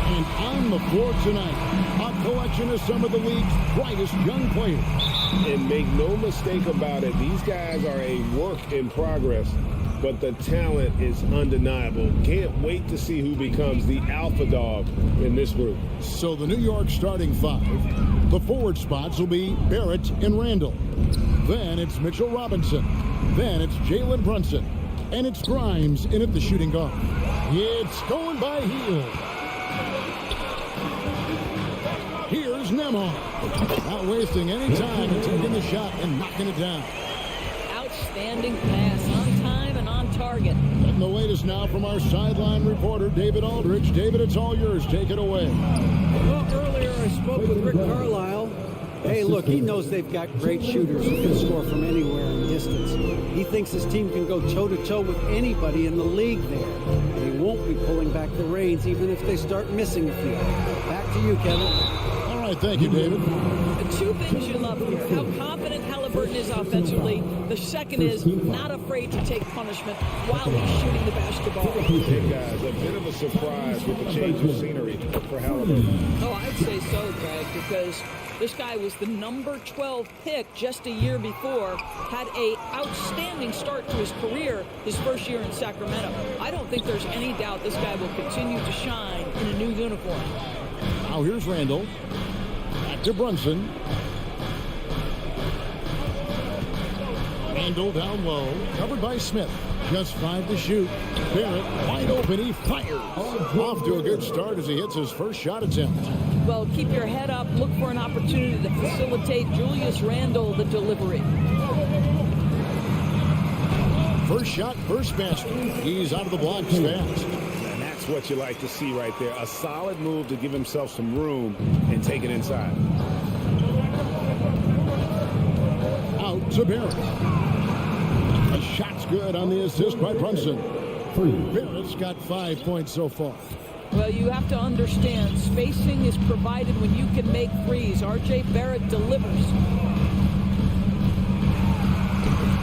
And on the floor tonight, a collection of some of the league's brightest young players. And make no mistake about it, these guys are a work in progress, but the talent is undeniable. Can't wait to see who becomes the alpha dog in this group. So the New York starting five, the forward spots will be Barrett and Randall. Then it's Mitchell Robinson. Then it's Jalen Brunson. And it's Grimes in at the shooting guard. It's going by Hield. Here's Nembhard. Not wasting any time in taking the shot and knocking it down. Outstanding pass, on time and on target. And the latest now from our sideline reporter, David Aldridge. David, it's all yours. Take it away. Well, earlier I spoke with Rick Carlisle. Hey, look, he knows they've got great shooters who can score from anywhere in distance. He thinks his team can go toe-to-toe with anybody in the league there. And he won't be pulling back the reins even if they start missing a few. Back to you, Kevin. All right, thank you, David. The two things you love here, how confident Halliburton is offensively. The second is not afraid to take punishment while he's shooting the basketball. Hey, guys, a bit of a surprise with the change of scenery for Halliburton. Oh, I'd say so, Greg, because this guy was the number 12 pick just a year before, had a outstanding start to his career his first year in Sacramento. I don't think there's any doubt this guy will continue to shine in a new uniform. Now here's Randall. Back to Brunson. Randall down low, covered by Smith. Just 5 to shoot. Barrett wide open. He fires. Off to a good start as he hits his first shot attempt. Well, keep your head up. Look for an opportunity to facilitate Julius Randle the delivery. First shot, first basket. He's out of the blocks fast. And that's what you like to see right there. A solid move to give himself some room and take it inside. Out to Barrett. A shot's good on the assist by Brunson. Barrett's got 5 points so far. Well, you have to understand, spacing is provided when you can make threes. R.J. Barrett delivers.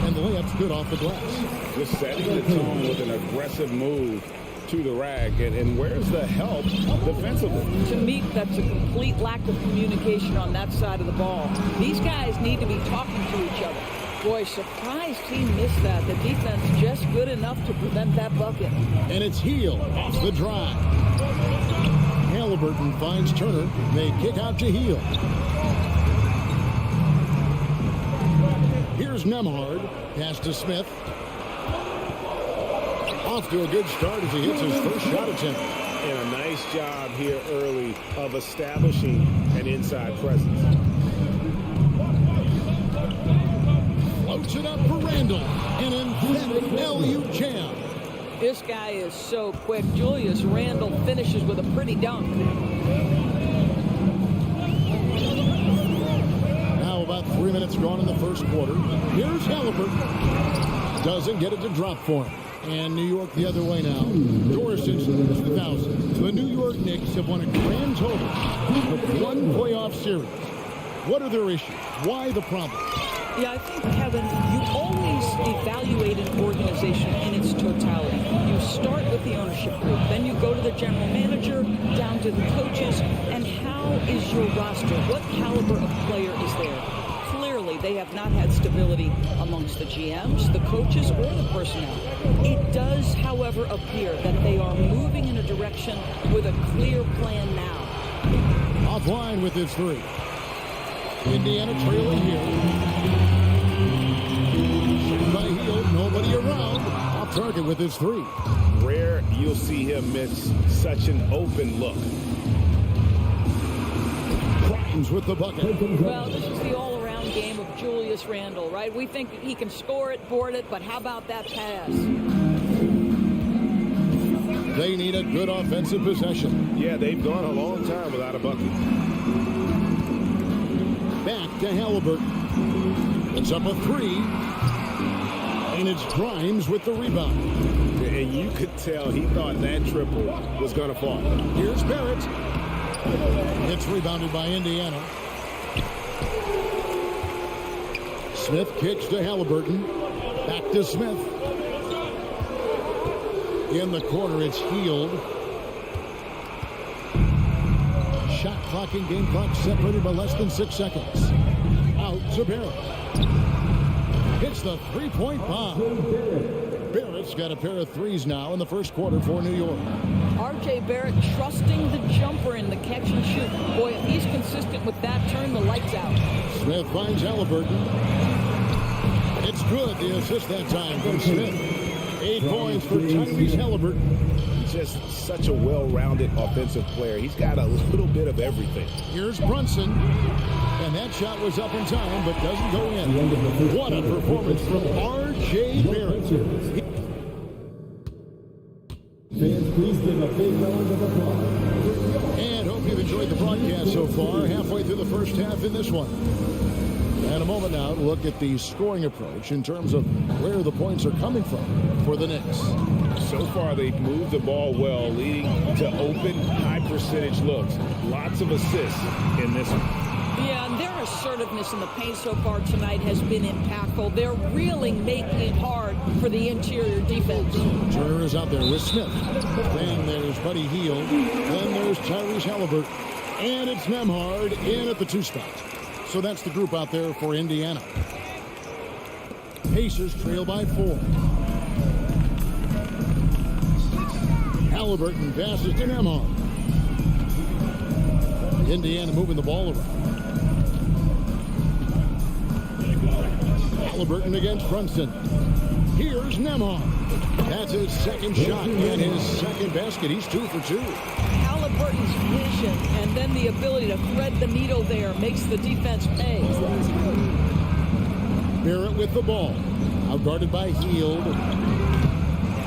And the layup's good off the glass. Just setting the tone with an aggressive move to the rack. And where's the help defensively? To me, that's a complete lack of communication on that side of the ball. These guys need to be talking to each other. Boy, surprised he missed that. The defense just good enough to prevent that bucket. And it's Hield off the drive. Halliburton finds Turner. They kick out to Hield. Here's Nembhard. Pass to Smith. Off to a good start as he hits his first shot attempt. And a nice job here early of establishing an inside presence. Floats it up for Randall. An emphatic LU jam. This guy is so quick. Julius Randle finishes with a pretty dunk. Now about 3 minutes gone in the first quarter. Here's Halliburton. Doesn't get it to drop for him. And New York the other way now. Doris since 2000. The New York Knicks have won a grand total of 1 playoff series. What are their issues? Why the problem? Yeah, I think, Kevin, you always evaluate an organization in its totality. You start with the ownership group, then you go to the general manager, down to the coaches, and how is your roster? What caliber of player is there? Clearly, they have not had stability amongst the GMs, the coaches, or the personnel. It does, however, appear that they are moving in a direction with a clear plan now. Offline with his three. Indiana trailing here. By Hield, nobody around. Off target with his three. Rare you'll see him miss such an open look. Grimes with the bucket. Well, this is the all-around game of Julius Randle, right? We think he can score it, board it, but how about that pass? They need a good offensive possession. Yeah, they've gone a long time without a bucket. Back to Halliburton. It's up a three. And it's Grimes with the rebound. And you could tell he thought that triple was going to fall. Here's Barrett. It's rebounded by Indiana. Smith kicks to Halliburton. Back to Smith. In the corner, it's Healed. Shot clock and game clock separated by less than 6 seconds. Out to Barrett. Hits the three-point bomb. Barrett's got a pair of threes now in the first quarter for New York. R.J. Barrett trusting the jumper in the catch and shoot. Boy, if he's consistent with that, turn the lights out. Smith finds Halliburton. It's good. The assist that time from Smith. 8 points for Tyrese Halliburton. Just such a well-rounded offensive player. He's got a little bit of everything. Here's Brunson. And that shot was up in time, but doesn't go in. What a performance from R.J. Barrett. Fans, please give a big round of applause. And hope you've enjoyed the broadcast so far. Halfway through the first half in this one. And a moment now to look at the scoring approach in terms of where the points are coming from for the Knicks. So far, they've moved the ball well, leading to open, high-percentage looks. Lots of assists in this one. Yeah, and their assertiveness in the paint so far tonight has been impactful. They're really making it hard for the interior defense. Turner is out there with Smith. Then there's Buddy Hield. Then there's Tyrese Halliburton. And it's Nembhard in at the 2 spot. So that's the group out there for Indiana. Pacers trail by 4. Halliburton passes to Nembhard. Indiana moving the ball around. Halliburton against Brunson. Here's Nembhard. That's his second shot and his second basket. He's 2 for 2. Halliburton's vision and then the ability to thread the needle there makes the defense pay. Barrett with the ball. Outguarded by Hield.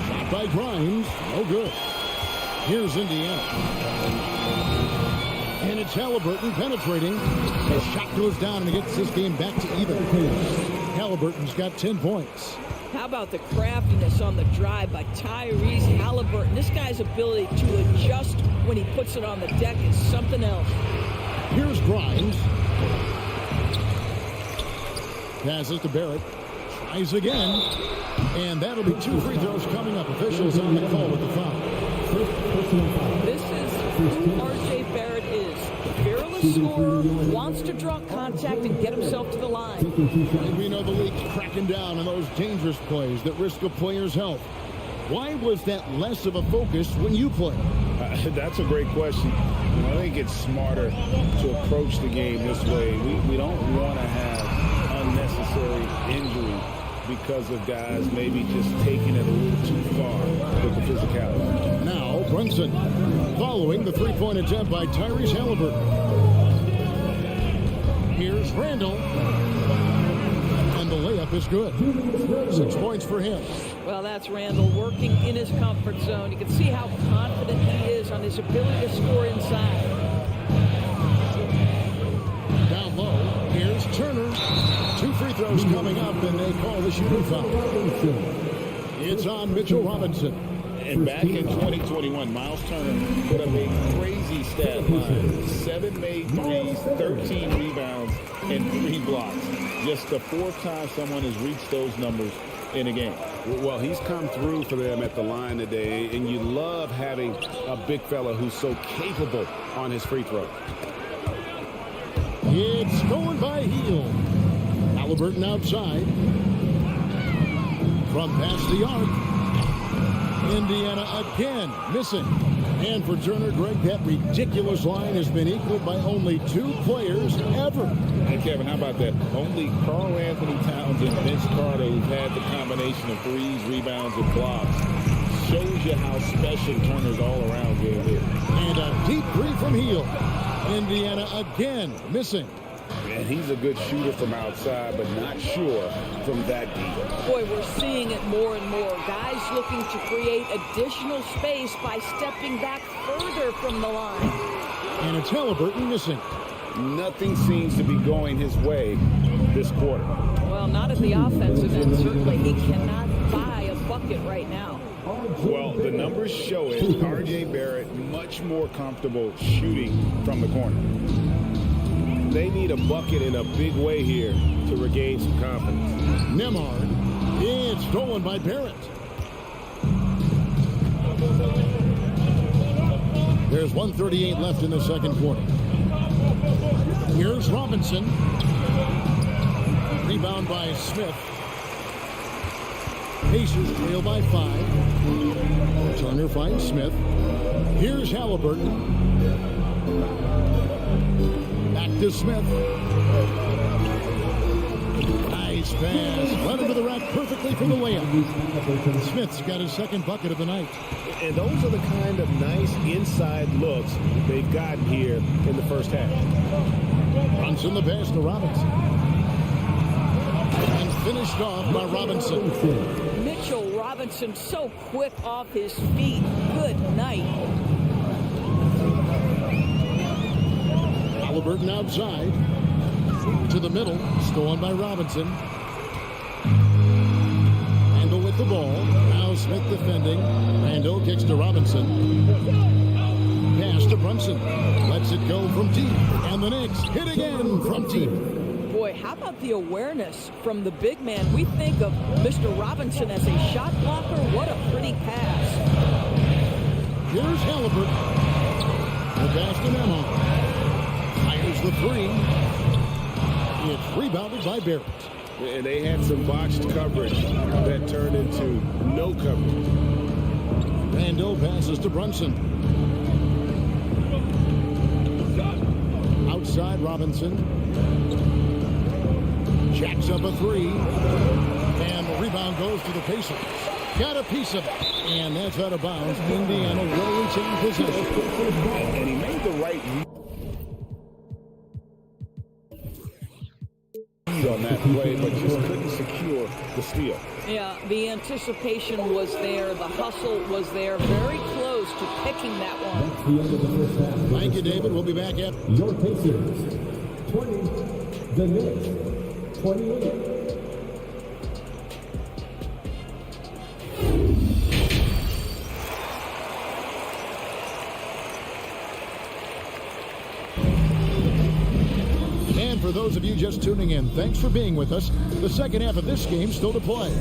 Shot by Grimes. No good. Here's Indiana. And it's Halliburton penetrating. The shot goes down and it gets this game back to even. Halliburton's got 10 points. How about the craftiness on the drive by Tyrese Halliburton? This guy's ability to adjust when he puts it on the deck is something else. Here's Grimes. Passes to Barrett. Tries again. And that'll be 2 free throws coming up. Officials on the call with the foul. This is who R.J. Barrett is. Fearless scorer, wants to draw contact and get himself to the line. And we know the league's cracking down on those dangerous plays that risk a player's health. Why was that less of a focus when you play? That's a great question. I think it's smarter to approach the game this way. We don't want to have unnecessary injury because of guys maybe just taking it a little too far with the physicality. Now Brunson following the three-point attempt by Tyrese Halliburton. Here's Randall. And the layup is good. 6 points for him. Well, that's Randall working in his comfort zone. You can see how confident he is on his ability to score inside. Down low, here's Turner. 2 free throws coming up, and they call the shooting foul. It's on Mitchell Robinson. And back in 2021, Miles Turner put up a crazy stat line. 7 made threes, 13 rebounds, and 3 blocks. Just the 4th time someone has reached those numbers in a game. Well, he's come through for them at the line today, and you love having a big fella who's so capable on his free throw. It's going by Hield. Halliburton outside. From past the arc. Indiana again missing. And for Turner, Greg, that ridiculous line has been equaled by only 2 players ever. And Kevin, how about that? Only Karl Anthony Towns and Vince Carter, who've had the combination of threes, rebounds, and blocks. Shows you how special Turner's all-around game is. And a deep three from Hield. Indiana again missing. And he's a good shooter from outside, but not sure from that deep. Boy, we're seeing it more and more. Guys looking to create additional space by stepping back further from the line. And it's Halliburton missing. Nothing seems to be going his way this quarter. Well, not at the offensive end. Certainly he cannot buy a bucket right now. Well, the numbers show it. R.J. Barrett much more comfortable shooting from the corner. They need a bucket in a big way here to regain some confidence. Nembhard. It's stolen by Barrett. There's 1:38 left in the second quarter. Here's Robinson. Rebound by Smith. Pacers trail by 5. Turner finds Smith. Here's Halliburton. Back to Smith. Nice pass. Right into the rack perfectly for the layup. Smith's got his second bucket of the night. And those are the kind of nice inside looks they've gotten here in the first half. Brunson the pass to Robinson. And finished off by Robinson. Mitchell Robinson so quick off his feet. Good night. Halliburton outside. To the middle. Stolen by Robinson. Randall with the ball. Now Smith defending. Randall kicks to Robinson. Pass to Brunson. Lets it go from deep. And the Knicks hit again from deep. Boy, how about the awareness from the big man? We think of Mr. Robinson as a shot blocker. What a pretty pass. Here's Halliburton. The pass to Memo. Fires the three. It's rebounded by Barrett. And they had some botched coverage that turned into no coverage. Randall passes to Brunson. Outside Robinson. Jacks up a three. And the rebound goes to the Pacers. Got a piece of it. And that's out of bounds. Indiana will retain possession. And he made the right on that play, but just couldn't secure the steal. Yeah, the anticipation was there. The hustle was there. Very close to picking that one. That's the end of the first half. Thank you, David. We'll be back at Your Pacers 20, the Knicks 28. And for those of you just tuning in, thanks for being with us. The second half of this game still to play.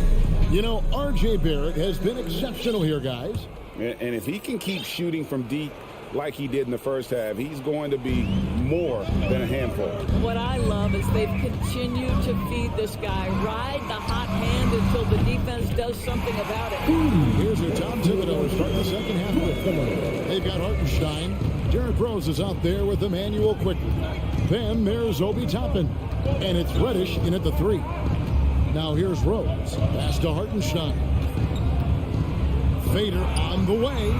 You know, R.J. Barrett has been exceptional here, guys. And if he can keep shooting from deep like he did in the first half, he's going to be more than a handful. What I love is they've continued to feed this guy. Ride the hot hand until the defense does something about it. Here's your Tom Thibodeau starting the second half with. They've got Hartenstein. Derrick Rose is out there with Emmanuel quickly. Then there's Obi Toppin. And it's Reddish in at the three. Now here's Rose. Pass to Hartenstein. Fader on the way.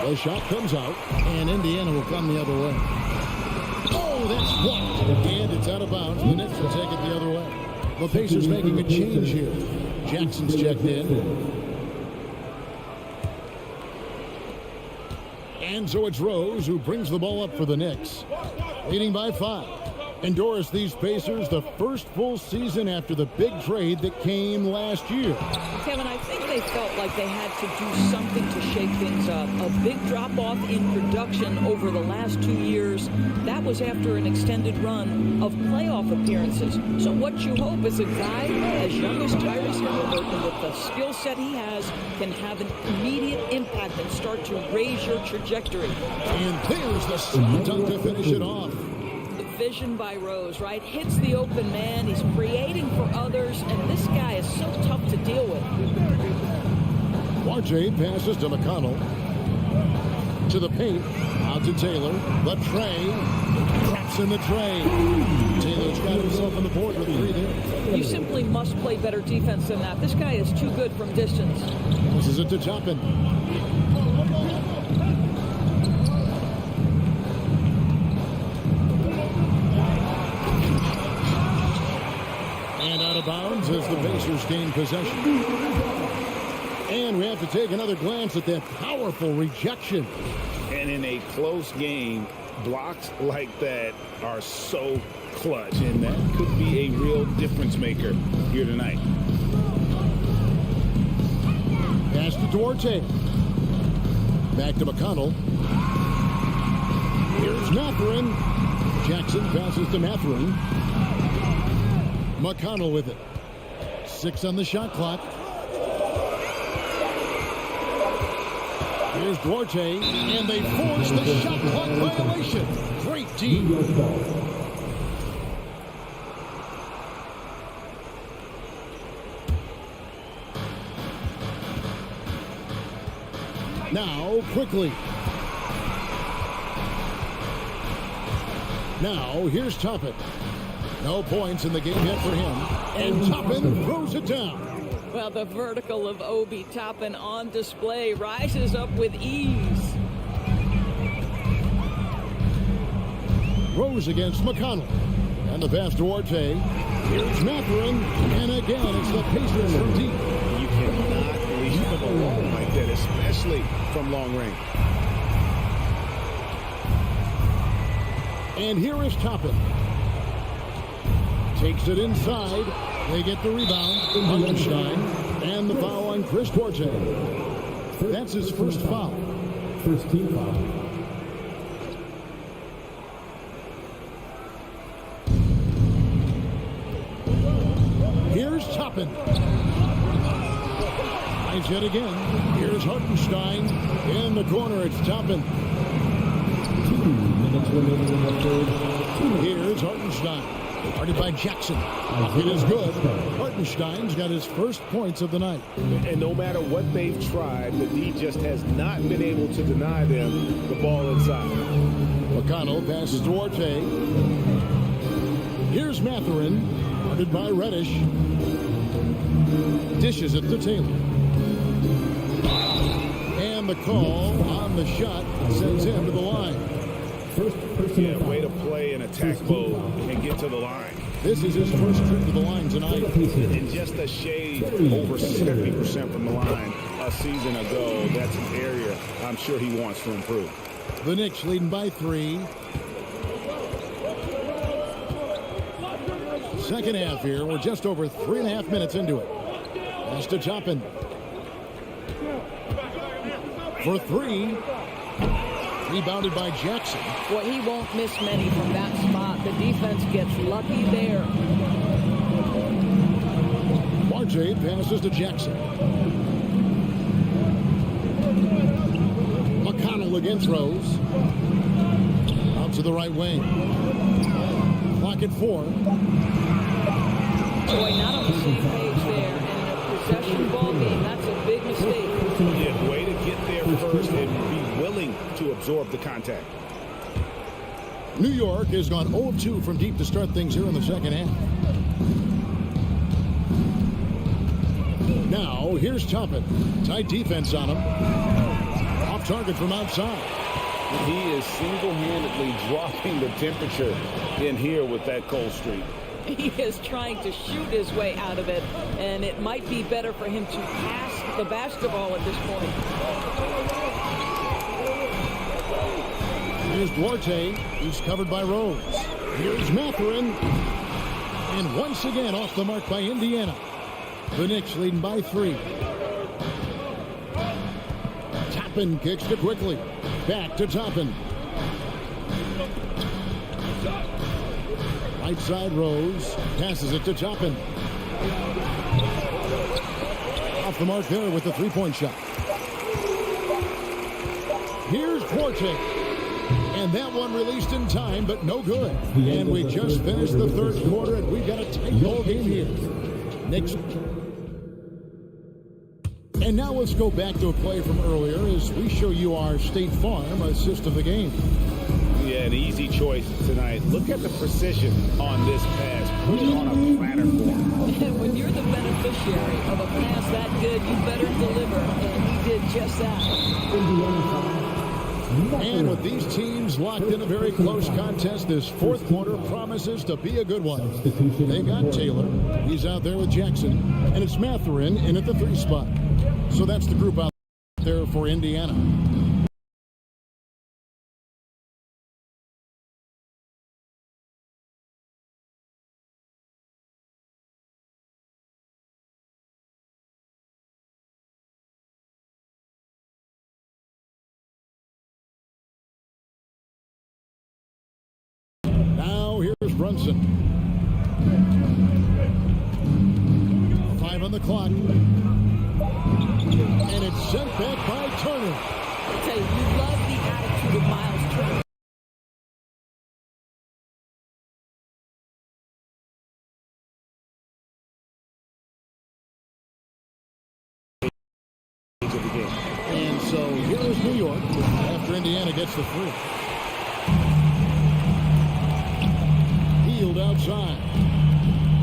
The shot comes out, and Indiana will come the other way. Oh, that's blocked. And it's out of bounds. The Knicks will take it the other way. The Pacers making a change here. Jackson's checked in. And so it's Rose who brings the ball up for the Knicks. Leading by 5. Endorse these Pacers the first full season after the big trade that came last year. Kevin, I think they felt like they had to do something to shake things up. A big drop-off in production over the last 2 years. That was after an extended run of playoff appearances. So what you hope is a guy as young as Tyrese Halliburton with the skill set he has can have an immediate impact and start to raise your trajectory. And there's the slam dunk to finish it off. Vision by Rose, right? Hits the open man. He's creating for others, and this guy is so tough to deal with. RJ passes to McConnell. To the paint. Out to Taylor. The tray. Drops in the tray. Taylor's got himself on the board with 3 there. You simply must play better defense than that. This guy is too good from distance. This is it to Toppin. And out of bounds as the Pacers gain possession. And we have to take another glance at that powerful rejection. And in a close game, blocks like that are so clutch, and that could be a real difference maker here tonight. Pass to Duarte. Back to McConnell. Here's Mathurin. Jackson passes to Mathurin. McConnell with it. 6 on the shot clock. Here's Duarte, and they force the shot clock violation. Great D. New York ball. Now, quickly. Now, here's Toppin. No points in the game yet for him. And Toppin throws it down. Well, the vertical of Obi Toppin on display rises up with ease. Rose against McConnell. And the pass to Duarte. Here's Mathurin. And again, it's the Pacers from deep. You cannot leave them alone like that, especially from long range. And here is Toppin. Takes it inside. They get the rebound. Hartenstein. And the foul on Chris Duarte. That's his first foul. First team foul. Here's Toppin. Nice hit again. Here's Hartenstein. In the corner, it's Toppin. 2 minutes remaining in the third. Here's Hartenstein. Guarded by Jackson. It is good. Hartenstein's got his first points of the night. And no matter what they've tried, the D just has not been able to deny them the ball inside. McConnell passes Duarte. Here's Mathurin. Guarded by Reddish. Dishes it to Taylor. And the call on the shot sends him to the line. First personal Yeah, foul. way to play in attack mode and get to the line. This is his first trip to the line tonight. And just a shade over 70% from the line a season ago. That's an area I'm sure he wants to improve. The Knicks leading by 3. Second half here. We're just over 3.5 minutes into it. Pass to Toppin. For 3. Rebounded by Jackson. Boy, he won't miss many from that spot. The defense gets lucky there. Duarte passes to Jackson. McConnell against Rose. Out to the right wing. Clock at 4. Boy, not on the same page there. And a possession ball game, that's a big mistake. Yeah, way to get there first and be willing to absorb the contact. New York has gone 0 of 2 from deep to start things here in the second half. Now, here's Toppin. Tight defense on him. Off target from outside. He is single-handedly dropping the temperature in here with that cold streak. He is trying to shoot his way out of it, and it might be better for him to pass the basketball at this point. Here's Duarte. He's covered by Rose. Here's Mathurin. And once again off the mark by Indiana. The Knicks leading by 3. Toppin kicks to quickly. Back to Toppin. Right side Rose. Passes it to Toppin. Off the mark there with the three-point shot. Here's Duarte. And that one released in time, but no good. And we just finished the third quarter, and we've got a tight ball game here. Knicks. And now let's go back to a play from earlier as we show you our State Farm assist of the game. Yeah, an easy choice tonight. Look at the precision on this pass. Put it on a platter for him. And when you're the beneficiary of a pass that good, you better deliver. And he did just that. And with these teams locked in a very close contest, this fourth quarter promises to be a good one. They got Taylor. He's out there with Jackson. And it's Mathurin in at the 3 spot. So that's the group out there for Indiana. Now here's Brunson. 5 on the clock. And it's sent back by Turner. I tell you, you love the attitude of Miles Turner. And so here is New York after Indiana gets the free. Healed outside.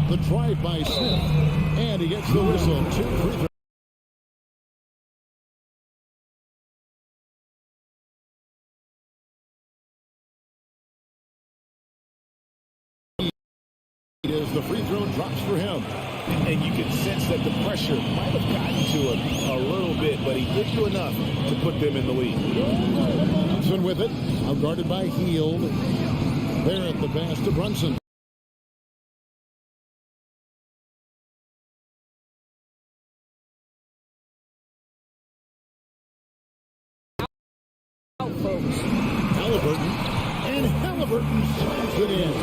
The drive by Smith. And he gets the whistle. 2 free throws. As the free throw drops for him. And you can sense that the pressure might have gotten to him a little bit, but he did do enough to put them in the lead. Brunson with it. Out guarded by Heald. There at the pass to Brunson. Out, folks. Halliburton. And Halliburton slams it in.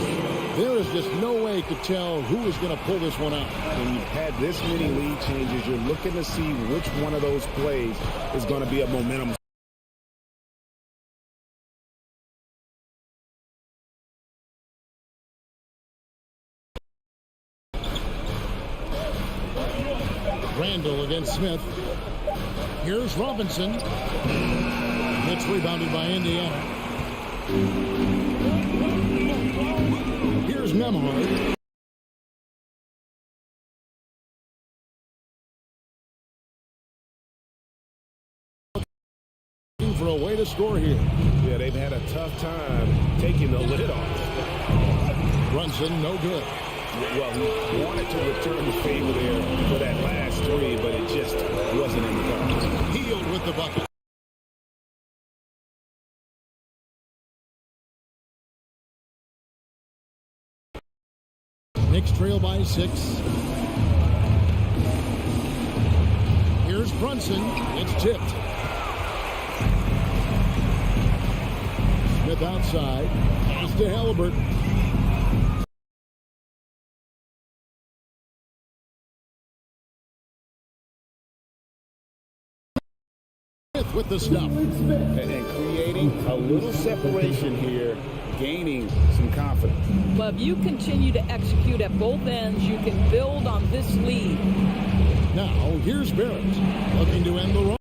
There is just no way to tell who is going to pull this one out. When you've had this many lead changes, you're looking to see which one of those plays is going to be a momentum. Randall against Smith. Here's Robinson. It's rebounded by Indiana. Here's Nembhard. For a way to score here. Yeah, they've had a tough time taking the lid off. Brunson, no good. Well, he wanted to return the favor there for that last three, but it just wasn't in the cards. Heald with the bucket. Knicks trail by 6. Here's Brunson. It's tipped. Smith outside. Pass to Halliburton. Smith with the stuff. And creating a little separation here, gaining some confidence. Well, if you continue to execute at both ends, you can build on this lead. Now, here's Barrett. Looking to end the run.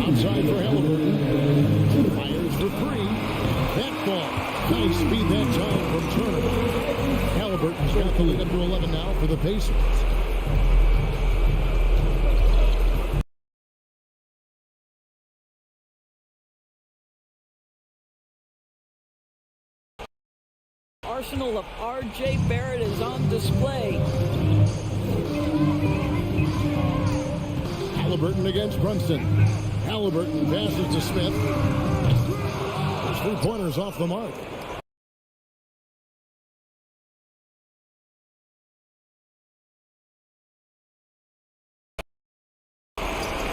Outside for Halliburton. Fires for 3. That ball. Nice speed that time from Turner. Halliburton's got the lead up to 11 now for the Pacers. Arsenal of R.J. Barrett is on display. Halliburton against Brunson. Halliburton passes to Smith. His 3-pointers off the mark.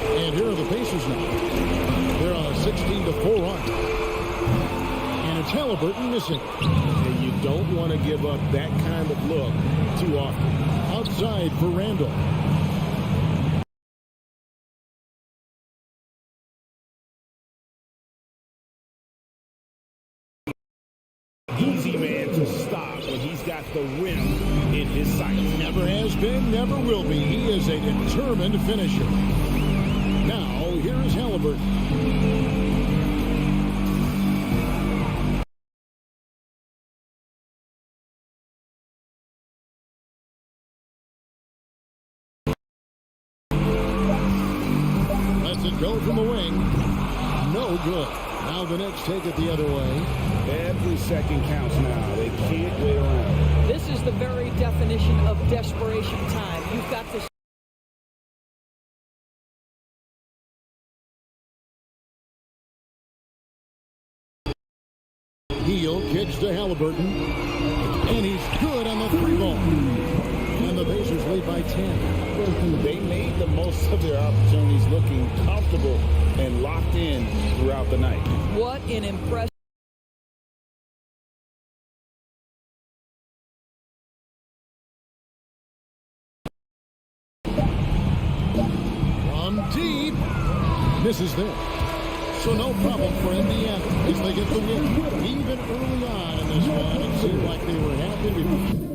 And here are the Pacers now. They're on a 16-4 run. And it's Halliburton missing. And you don't want to give up that kind of look too often. Outside for Randall. Easy man to stop when he's got the rim in his sight. Never has been, never will be. He is a determined finisher. Now, here is Halliburton. Lets it go from the wing. No good. Now the Knicks take it the other way. Every second counts now. They can't wait around. This is the very definition of desperation time. You've got to Heald kicks to Halliburton. And he's good on the 3-ball. And the Pacers lead by 10. They made the most of their opportunities, looking comfortable and locked in throughout the night. What an impressive misses there. So no problem for Indiana as they get the win. Even early on in this one, it seemed like they were happy with.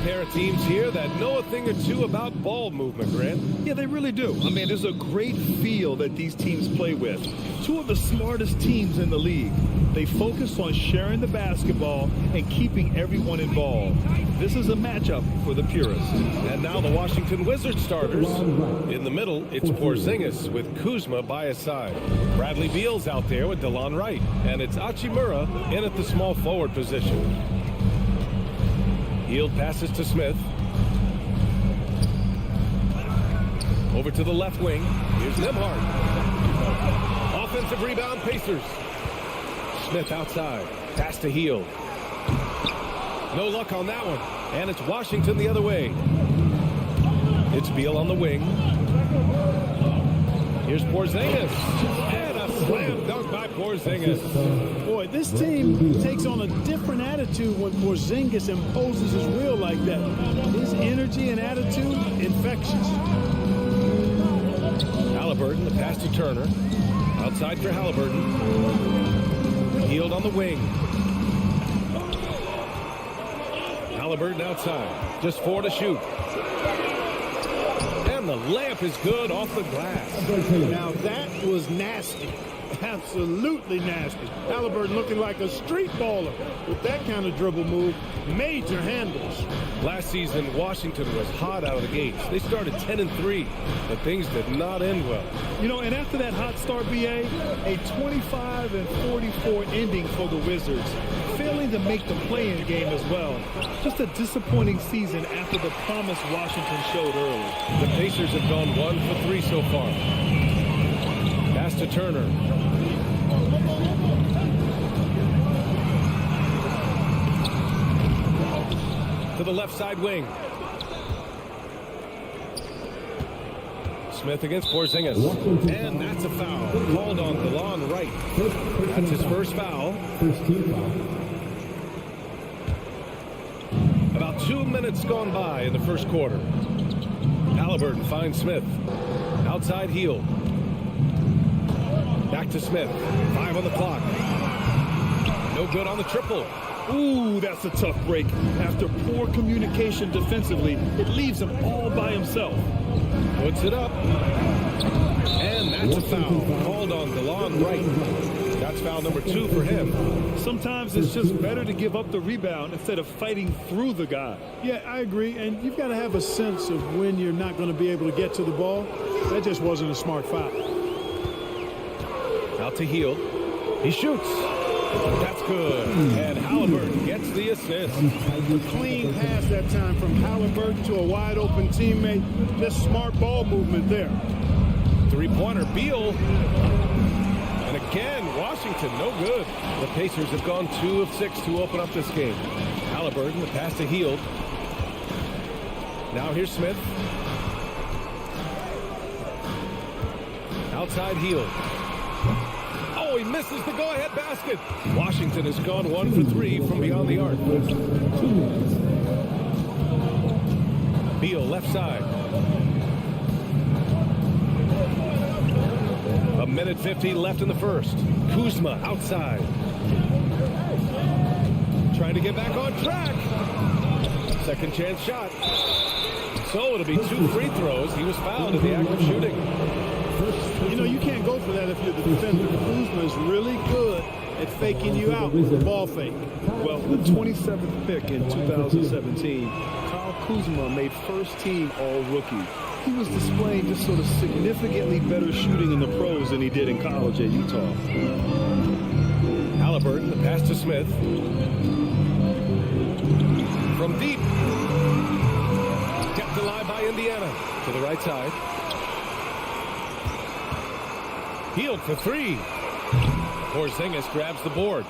pair of teams here that know a thing or two about ball movement, Grant. Yeah, they really do. I mean, there's a great feel that these teams play with. Two of the smartest teams in the league. They focus on sharing the basketball and keeping everyone involved. This is a matchup for the purists. And now the Washington Wizards starters. In the middle, it's Porzingis with Kuzma by his side. Bradley Beal's out there with DeLon Wright. And it's Hachimura in at the small forward position. Hield passes to Smith. Over to the left wing. Here's Nembhard. Offensive rebound, Pacers. Smith outside. Pass to Hield. No luck on that one. And it's Washington the other way. It's Beal on the wing. Here's Porzingis. And a slam dunk by Porzingis. Boy, this team takes on a different attitude when Porzingis imposes his will like that. His energy and attitude, infectious. Halliburton, the pass to Turner. Outside for Halliburton. Hield on the wing. Halliburton outside. Just 4 to shoot. And the layup is good off the glass. Now that was nasty. Absolutely nasty. Halliburton looking like a street baller with that kind of dribble move. Major handles. Last season, Washington was hot out of the gates. They started 10-3, but things did not end well. You know, and after that hot start, BA, a 25-44 ending for the Wizards, failing to make the play-in game as well. Just a disappointing season after the promise Washington showed early. The Pacers have gone 1 for 3 so far. Pass to Turner. To the left side wing. Smith against Porzingis. And that's a foul. Called on DeLon Wright. That's his first foul. First team foul. About 2 minutes gone by in the first quarter. Halliburton finds Smith. Outside Hield. Back to Smith. 5 on the clock. No good on the triple. Ooh, that's a tough break. After poor communication defensively, it leaves him all by himself. Puts it up. And that's a foul. Called on DeLon Wright. That's foul number 2 for him. Sometimes it's just better to give up the rebound instead of fighting through the guy. Yeah, I agree. And you've got to have a sense of when you're not going to be able to get to the ball. That just wasn't a smart foul. Out to Hield. He shoots. That's good. And Halliburton gets the assist. A clean pass that time from Halliburton to a wide open teammate. Just smart ball movement there. 3-pointer, Beal. And again, Washington, no good. The Pacers have gone 2 of 6 to open up this game. Halliburton, the pass to Hield. Now here's Smith. Outside Hield. Oh, he misses the go-ahead basket. Washington has gone 1 for 3 from beyond the arc. Beal, left side. A minute 50 left in the first. Kuzma outside. Trying to get back on track. Second chance shot. So it'll be 2 free throws. He was fouled in the act of shooting. You know, you can't go for that if you're the defender. Kuzma is really good at faking you out with the ball fake. Well, the 27th pick in 2017, Kyle Kuzma made first team all-rookie. He was displaying just sort of significantly better shooting in the pros than he did in college at Utah. Halliburton, the pass to Smith. From deep. Kept alive by Indiana. To the right side. Hield for 3. Porzingis grabs the board.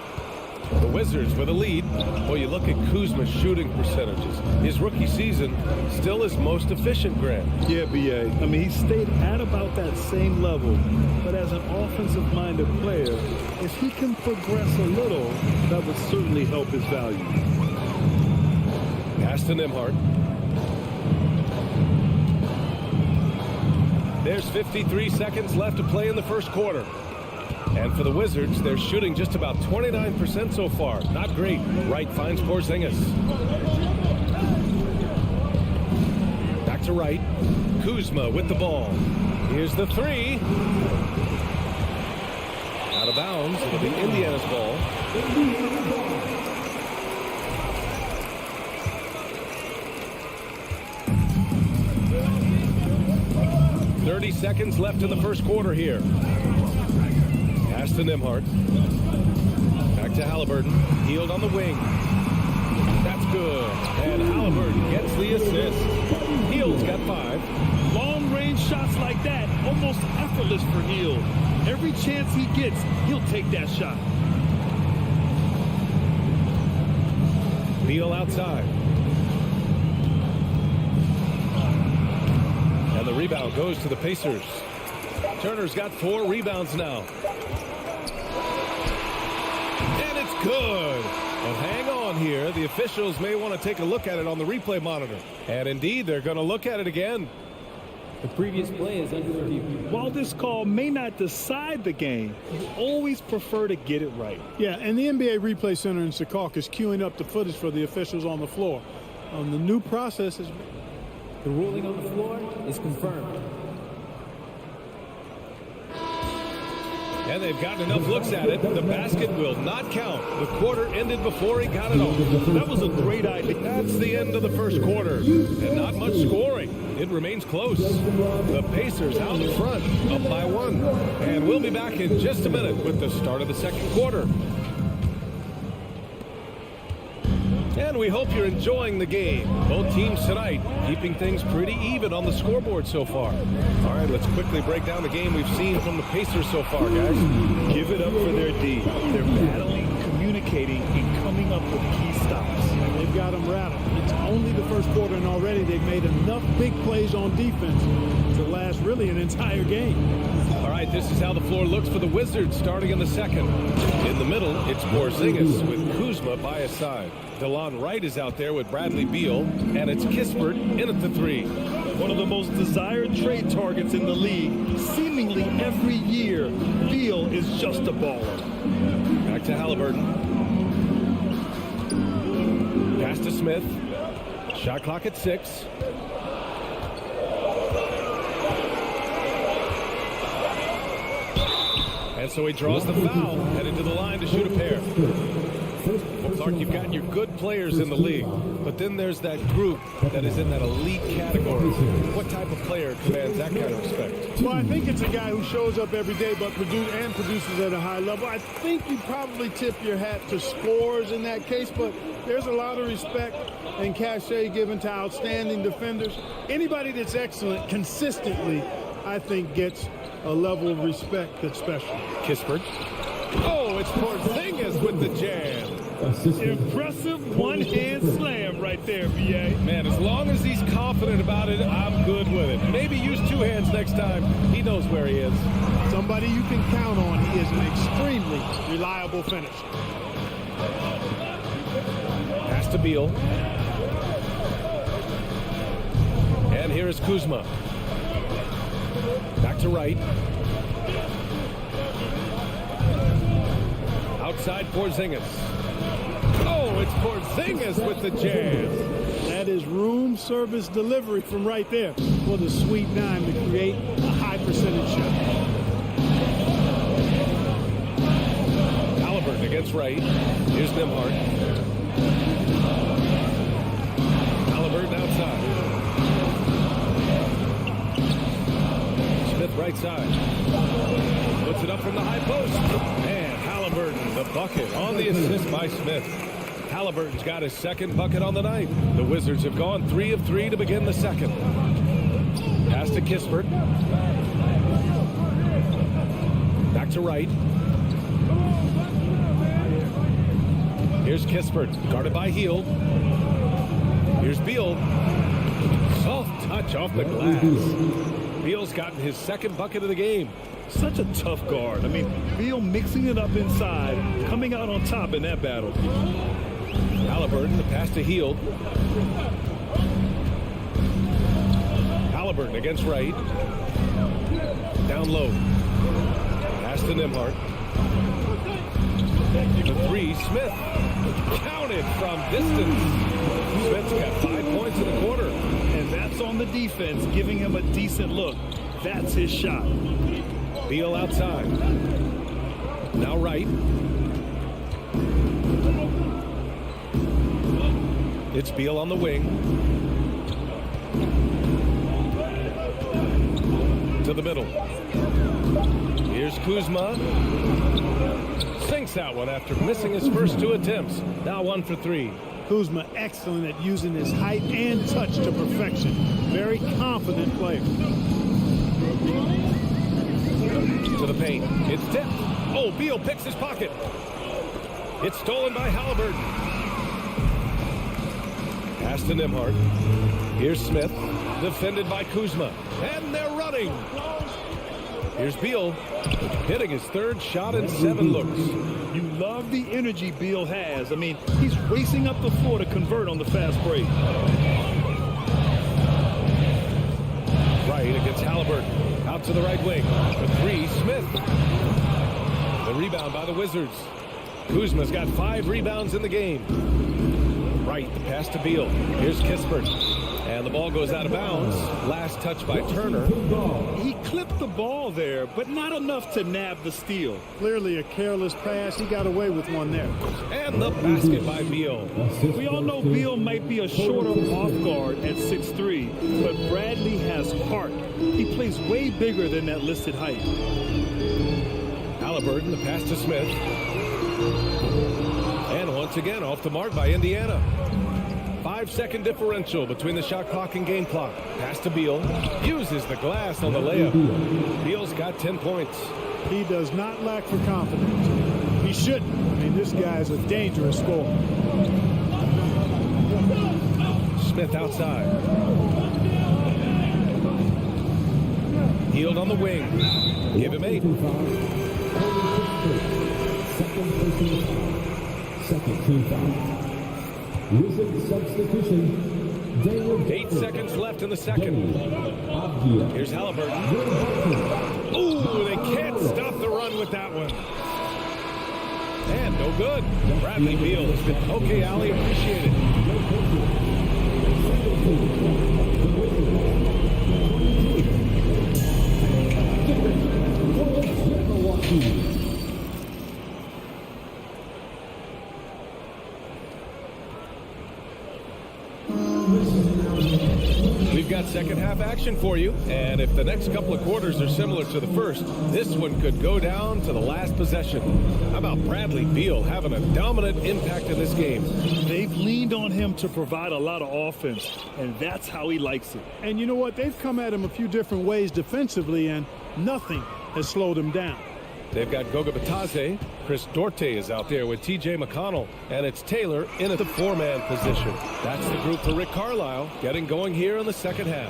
The Wizards with a lead. Well, you look at Kuzma's shooting percentages. His rookie season still his most efficient, Grant. Yeah, B.A. I mean, he stayed at about that same level. But as an offensive-minded player, if he can progress a little, that would certainly help his value. Pass to Nembhard. There's 53 seconds left to play in the first quarter. And for the Wizards, they're shooting just about 29% so far. Not great. Wright finds Porzingis. to Wright. Kuzma with the ball. Here's the three. Out of bounds. It'll be Indiana's ball. 30 seconds left in the first quarter here. Pass to Nembhard. Back to Halliburton. Healed on the wing. That's good. And Halliburton gets the assist. Heald's got 5. Long-range shots like that, almost effortless for Hield. Every chance he gets, he'll take that shot. Beal outside. And the rebound goes to the Pacers. Turner's got 4 rebounds now. And it's good. But hang on here. The officials may want to take a look at it on the replay monitor. And indeed, they're going to look at it again. The previous play is under review. While this call may not decide the game, you always prefer to get it right. Yeah, and the NBA Replay Center in Secaucus is queuing up the footage for the officials on the floor. The new process is... The ruling on the floor is confirmed. And they've gotten enough looks at it. The basket will not count. The quarter ended before he got it off. That was a great idea. That's the end of the first quarter. And not much scoring. It remains close. The Pacers out in front, up by 1. And we'll be back in just a minute with the start of the second quarter. And we hope you're enjoying the game. Both teams tonight keeping things pretty even on the scoreboard so far. All right, let's quickly break down the game we've seen from the Pacers so far, guys. Give it up for their D. They're battling, communicating, and coming up with key stops. They've got them rattled. It's only the first quarter, and already they've made enough big plays on defense to last really an entire game. All right, this is how the floor looks for the Wizards starting in the second. In the middle, it's Porzingis with Kuzma by his side. DeLon Wright is out there with Bradley Beal, and it's Kispert in at the 3. One of the most desired trade targets in the league. Seemingly every year, Beal is just a baller. Back to Halliburton. Pass to Smith. Shot clock at 6. And so he draws the foul, headed to the line to shoot a pair. Well, Clark, you've got your good players in the league, but then there's that group that is in that elite category. What type of player commands that kind of respect? Well, I think it's a guy who shows up every day but produces at a high level. I think you probably tip your hat to scores in that case, but there's a lot of respect and cachet given to outstanding defenders. Anybody that's excellent consistently, I think, gets a level of respect that's special. Kispert. Oh, it's Porzingis with the jam. Impressive one-hand slam right there, B.A. Man, as long as he's confident about it, I'm good with it. Maybe use 2 hands next time. He knows where he is. Somebody you can count on. He is an extremely reliable finisher. Pass to Beal. And here is Kuzma. Back to Wright. Outside Porzingis. Oh, it's Porzingis with the jam. That is room service delivery from right there. What a sweet dime to create a high percentage shot. Halliburton against Wright. Here's Nembhard. Halliburton outside. Smith right side. Puts it up from the high post. And Halliburton, the bucket on the assist by Smith. Halliburton's got his second bucket on the night. The Wizards have gone 3 of 3 to begin the second. Pass to Kispert. Back to Wright. Here's Kispert, guarded by Hield. Here's Beal. Soft touch off the glass. Beal's gotten his second bucket of the game. Such a tough guard. I mean, Beal mixing it up inside, coming out on top in that battle. Halliburton, the pass to Hield. Halliburton against Wright. Down low. Pass to Nembhard. The 3, Smith. Counted from distance. Smith's got 5 points in the quarter. And that's steps on the defense, giving him a decent look. That's his shot. Beal outside. Now right. It's Beal on the wing. To the middle. Here's Kuzma. Sinks that one after missing his first 2 attempts. Now 1 for 3. Kuzma excellent at using his height and touch to perfection. Very confident player. To the paint. It's tipped. Oh, Beal picks his pocket. It's stolen by Halliburton. Pass to Nembhard. Here's Smith. Defended by Kuzma. And they're running. Here's Beal. Hitting his 3rd shot in 7 looks. You love the energy Beal has. I mean, he's racing up the floor to convert on the fast break. Right against Halliburton. Out to the right wing. The 3, Smith. The rebound by the Wizards. Kuzma's got 5 rebounds in the game. Right, the pass to Beal. Here's Kispert. And the ball goes out of bounds. Last touch by Turner. He clipped the ball there, but not enough to nab the steal. Clearly a careless pass. He got away with one there. And the basket by Beal. We all know Beal might be a shorter off guard at 6'3", but Bradley has heart. He plays way bigger than that listed height. Halliburton, the pass to Smith. And once again, off the mark by Indiana. 5-second differential between the shot clock and game clock. Pass to Beal. Uses the glass on the layup. Beal's got 10 points. He does not lack for confidence. He shouldn't. I mean, this guy is a dangerous scorer. Smith outside. Hield on the wing. Give him 8. Second team foul. Wizard substitution. 8 seconds left in the second. Here's Halliburton. Ooh, they can't stop the run with that one. And no good. Bradley Beal has been okay, Allie. Appreciate it. We've got second half action for you, and if the next couple of quarters are similar to the first, this one could go down to the last possession. How about Bradley Beal having a dominant impact in this game? They've leaned on him to provide a lot of offense, and that's how he likes it. And you know what? They've come at him a few different ways defensively, and nothing has slowed him down. They've got Goga Batadze. Chris Duarte is out there with T.J. McConnell. And it's Taylor in at the 4-man position. That's the group for Rick Carlisle getting going here in the second half.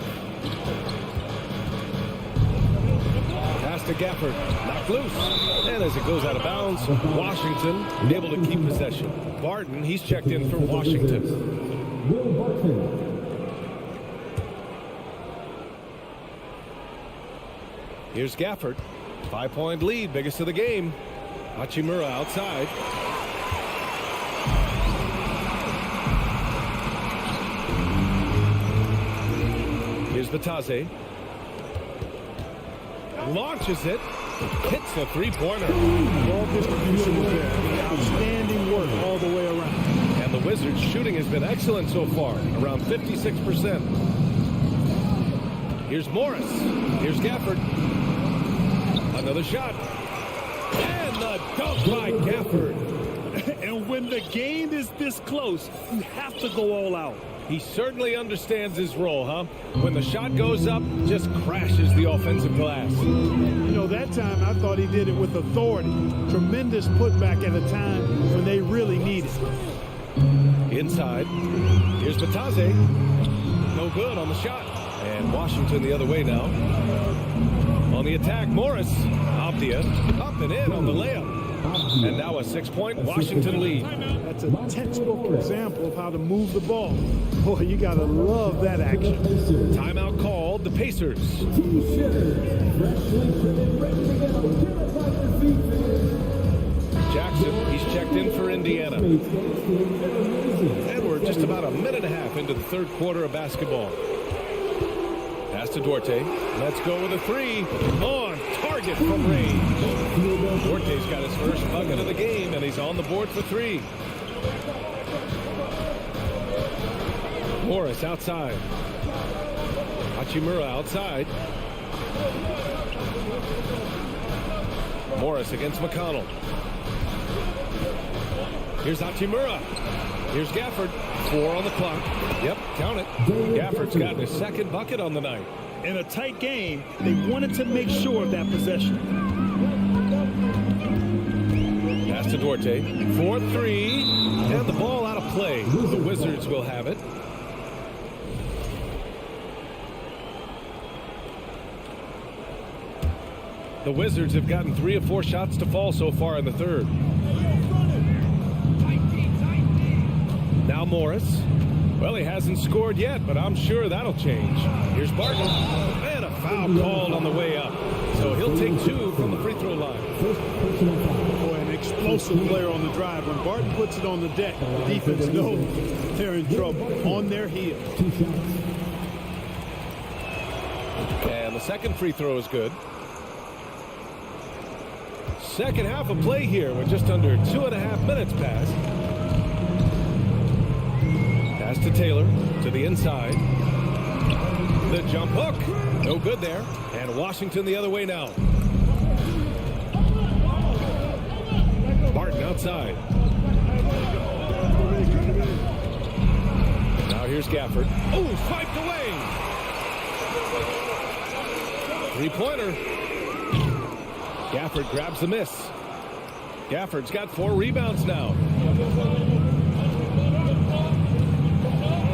Pass to Gafford. Knocked loose. And as it goes out of bounds, Washington able to keep possession. Barton, he's checked in for Washington. Will Barton. Here's Gafford. 5-point lead, biggest of the game. Hachimura outside. Here's Batadze. Launches it. Hits the 3-pointer. Ball distribution was there. Outstanding work all the way around. And the Wizards' shooting has been excellent so far, around 56%. Here's Morris. Here's Gafford. Another shot. And the dunk by Gafford. And when the game is this close, you have to go all out. He certainly understands his role, huh? When the shot goes up, just crashes the offensive glass. You know, that time I thought he did it with authority. Tremendous putback at a time when they really need it. Inside. Here's Batadze. No good on the shot. And Washington the other way now. On the attack, Morris. Abdia up and in on the layup. And now a 6-point Washington lead. That's a textbook example of how to move the ball. Boy, you got to love that action. Timeout called, the Pacers. Jackson, he's checked in for Indiana. And we're just about a minute and a half into the third quarter of basketball. Pass to Duarte. Let's go with a three. On target from range. Duarte's got his first bucket of the game, and he's on the board for three. Morris outside. Hachimura outside. Morris against McConnell. Here's Hachimura. Here's Gafford. 4 on the clock. Yep, count it. Gafford's gotten his second bucket on the night. In a tight game, they wanted to make sure of that possession. Pass to Duarte. 4-3. And the ball out of play. The Wizards will have it. The Wizards have gotten 3 of 4 shots to fall so far in the third. Now Morris. Well, he hasn't scored yet, but I'm sure that'll change. Here's Barton. And a foul called on the way up. So he'll take 2 from the free throw line. Boy, an explosive player on the drive. When Barton puts it on the deck, the defense knows they're in trouble. On their heels. And the second free throw is good. Second half of play here with just under 2.5 minutes passed. Pass to Taylor to the inside. The jump hook. No good there. And Washington the other way now. Barton outside. Now here's Gafford. Oh, swiped away. 3-pointer. Gafford grabs the miss. Gafford's got 4 rebounds now.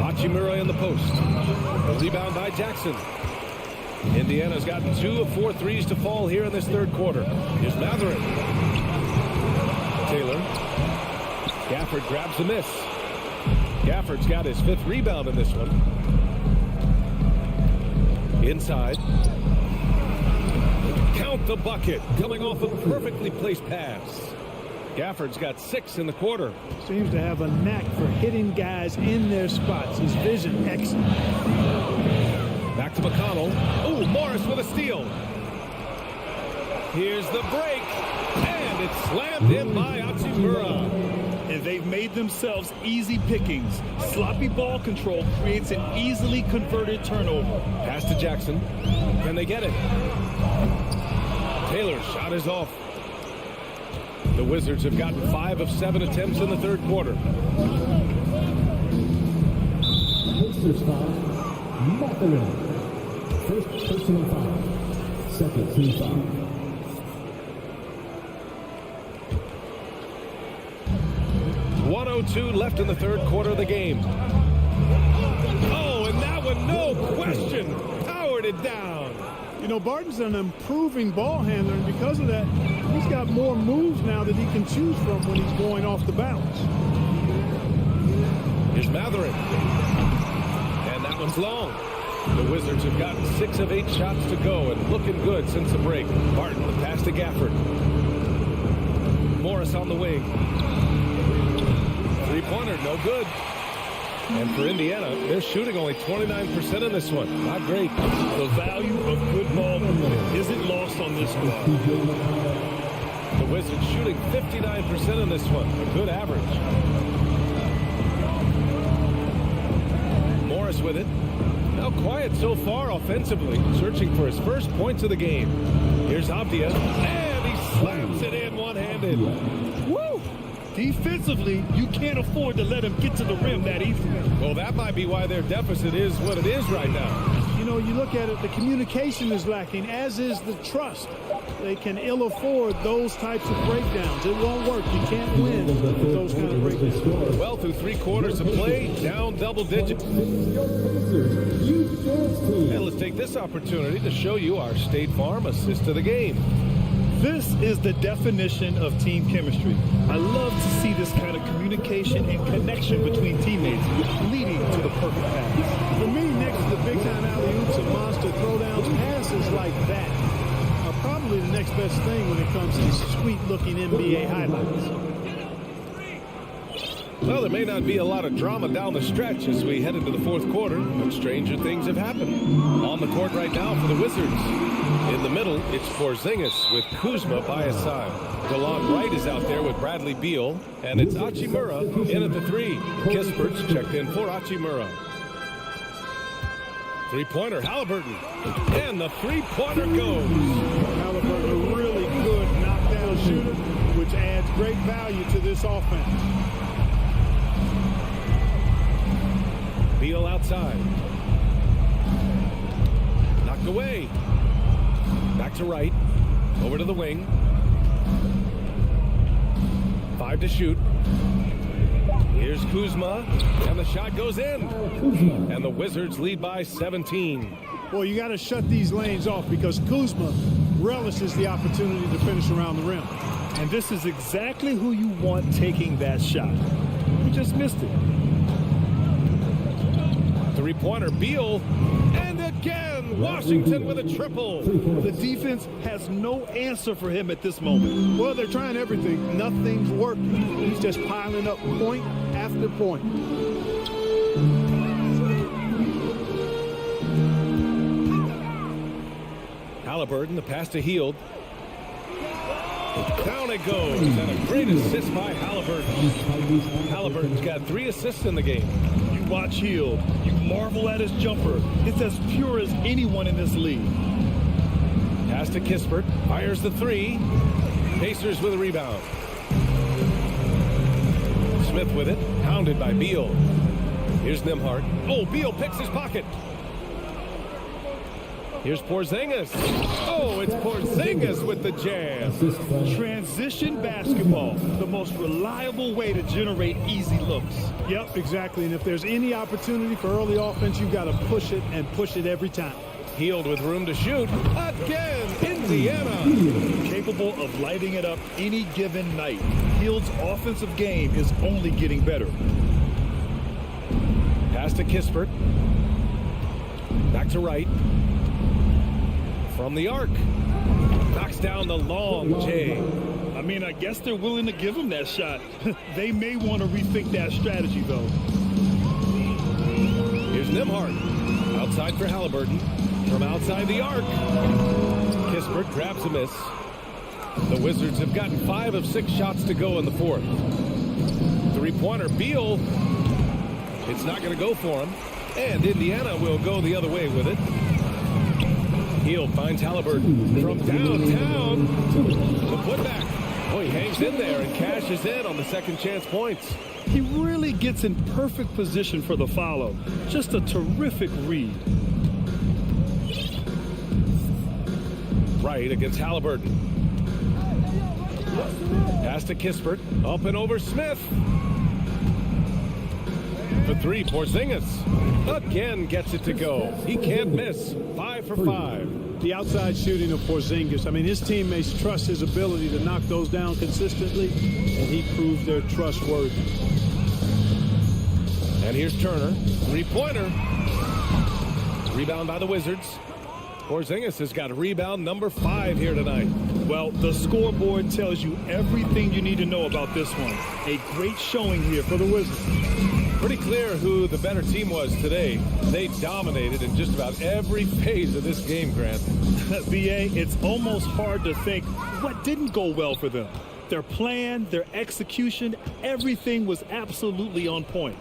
Hachimura in the post. A rebound by Jackson. Indiana's gotten 2 of 4 threes to fall here in this third quarter. Here's Matherin. Taylor. Gafford grabs the miss. Gafford's got his 5th rebound in this one. Inside. Count the bucket, coming off a perfectly placed pass. Gafford's got 6 in the quarter. Seems to have a knack for hitting guys in their spots. His vision excellent. Back to McConnell. Oh, Morris with a steal. Here's the break. And it's slammed in by Hachimura. And they've made themselves easy pickings. Sloppy ball control creates an easily converted turnover. Pass to Jackson. Can they get it? Taylor's shot is off. The Wizards have gotten 5 of 7 attempts in the third quarter. Pacers foul. Matherin. First personal foul. Second team foul. .102 left in the third quarter of the game. Oh, and that one, no question, powered it down. You know, Barton's an improving ball handler, and because of that, he's got more moves now that he can choose from when he's going off the bounce. Here's Matherin. And that one's long. The Wizards have gotten 6 of 8 shots to go and looking good since the break. Barton, the pass to Gafford. Morris on the wing. 3-pointer, no good. And for Indiana, they're shooting only 29% in this one. Not great. The value of good ball movement isn't lost on this squad. The Wizards shooting 59% in this one. A good average. Morris with it. Now quiet so far offensively. Searching for his first points of the game. Here's Avdia. And he slams it in one-handed. Woo! Defensively, you can't afford to let him get to the rim that easily. Well, that might be why their deficit is what it is right now. You know, you look at it, the communication is lacking, as is the trust. They can ill afford those types of breakdowns. It won't work. You can't win with those kind of breakdowns. Well, through 3 quarters of play, down double digits. And let's take this opportunity to show you our State Farm assist of the game. This is the definition of team chemistry. I love to see this kind of communication and connection between teammates leading to the perfect pass. For me, next to the big-time alley-oops and monster throwdowns, passes like that are probably the next best thing when it comes to sweet-looking NBA highlights. Well, there may not be a lot of drama down the stretch as we head into the fourth quarter, but stranger things have happened. On the court right now for the Wizards. In the middle, it's Porzingis with Kuzma by his side. DeLon Wright is out there with Bradley Beal, and it's Hachimura in at the 3. Kispert's checked in for Hachimura. Three-pointer, Halliburton. And the three-pointer goes. Halliburton, a really good knockdown shooter, which adds great value to this offense. Beal outside. Knocked away. Back to right. Over to the wing. 5 to shoot. Here's Kuzma. And the shot goes in. And the Wizards lead by 17. Well, you got to shut these lanes off because Kuzma relishes the opportunity to finish around the rim. And this is exactly who you want taking that shot. You just missed it. Three-pointer, Beal. And again, Washington with a triple. The defense has no answer for him at this moment. Well, they're trying everything. Nothing's working. He's just piling up point after point. Halliburton, the pass to Hield. Down it goes, and a great assist by Halliburton. Halliburton's got 3 assists in the game. You watch Hield. You marvel at his jumper. It's as pure as anyone in this league. Pass to Kispert. Fires the 3. Pacers with a rebound. Smith with it. Hounded by Beal. Here's Nembhard. Oh, Beal picks his pocket. Here's Porzingis. Oh, it's Porzingis with the jam. Transition basketball, the most reliable way to generate easy looks. Yep, exactly. And if there's any opportunity for early offense, you've got to push it and push it every time. Hield with room to shoot. Again, Indiana. Capable of lighting it up any given night. Hield's offensive game is only getting better. Pass to Kispert. Back to right. From the arc. Knocks down the long J. I mean, I guess they're willing to give him that shot. They may want to rethink that strategy, though. Here's Nembhard. Outside for Halliburton. From outside the arc. Kispert grabs a miss. The Wizards have gotten 5 of 6 shots to go in the fourth. Three-pointer, Beal. It's not going to go for him. And Indiana will go the other way with it. Hield finds Halliburton from downtown. The putback. Oh, he hangs in there and cashes in on the second chance points. He really gets in perfect position for the follow. Just a terrific read. Right against Halliburton. Pass to Kispert. Up and over Smith. For 3, Porzingis. Again gets it to go. He can't miss. 5 for 5. The outside shooting of Porzingis. I mean, his teammates trust his ability to knock those down consistently, and he proves they're trustworthy. And here's Turner. Three-pointer. Rebound by the Wizards. Porzingis has got rebound number 5 here tonight. Well, the scoreboard tells you everything you need to know about this one. A great showing here for the Wizards. Pretty clear who the better team was today. They dominated in just about every phase of this game, Grant. BA, it's almost hard to think what didn't go well for them. Their plan, their execution, everything was absolutely on point.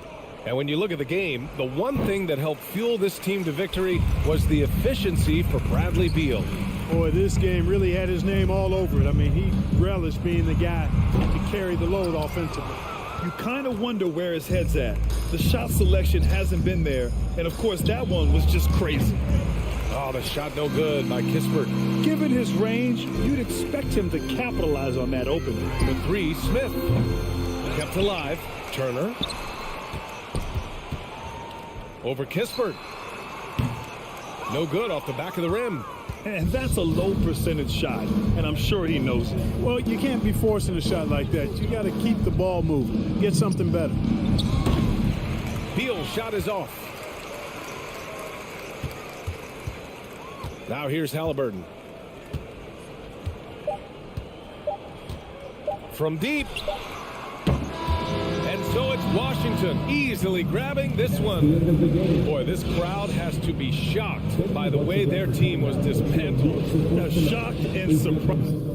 And when you look at the game, the one thing that helped fuel this team to victory was the efficiency for Bradley Beal. Boy, this game really had his name all over it. I mean, he relished being the guy to carry the load offensively. You kind of wonder where his head's at. The shot selection hasn't been there, and of course that one was just crazy. Oh, the shot no good by Kispert. Given his range, you'd expect him to capitalize on that opening. The 3, Smith. Kept alive. Turner. Over Kispert. No good off the back of the rim. And that's a low percentage shot, and I'm sure he knows it. Well, you can't be forcing a shot like that. You got to keep the ball moving. Get something better. Beal's shot is off. Now here's Halliburton. From deep. And So it's Washington easily grabbing this one. Boy, this crowd has to be shocked by the way their team was dismantled. Shocked and surprised.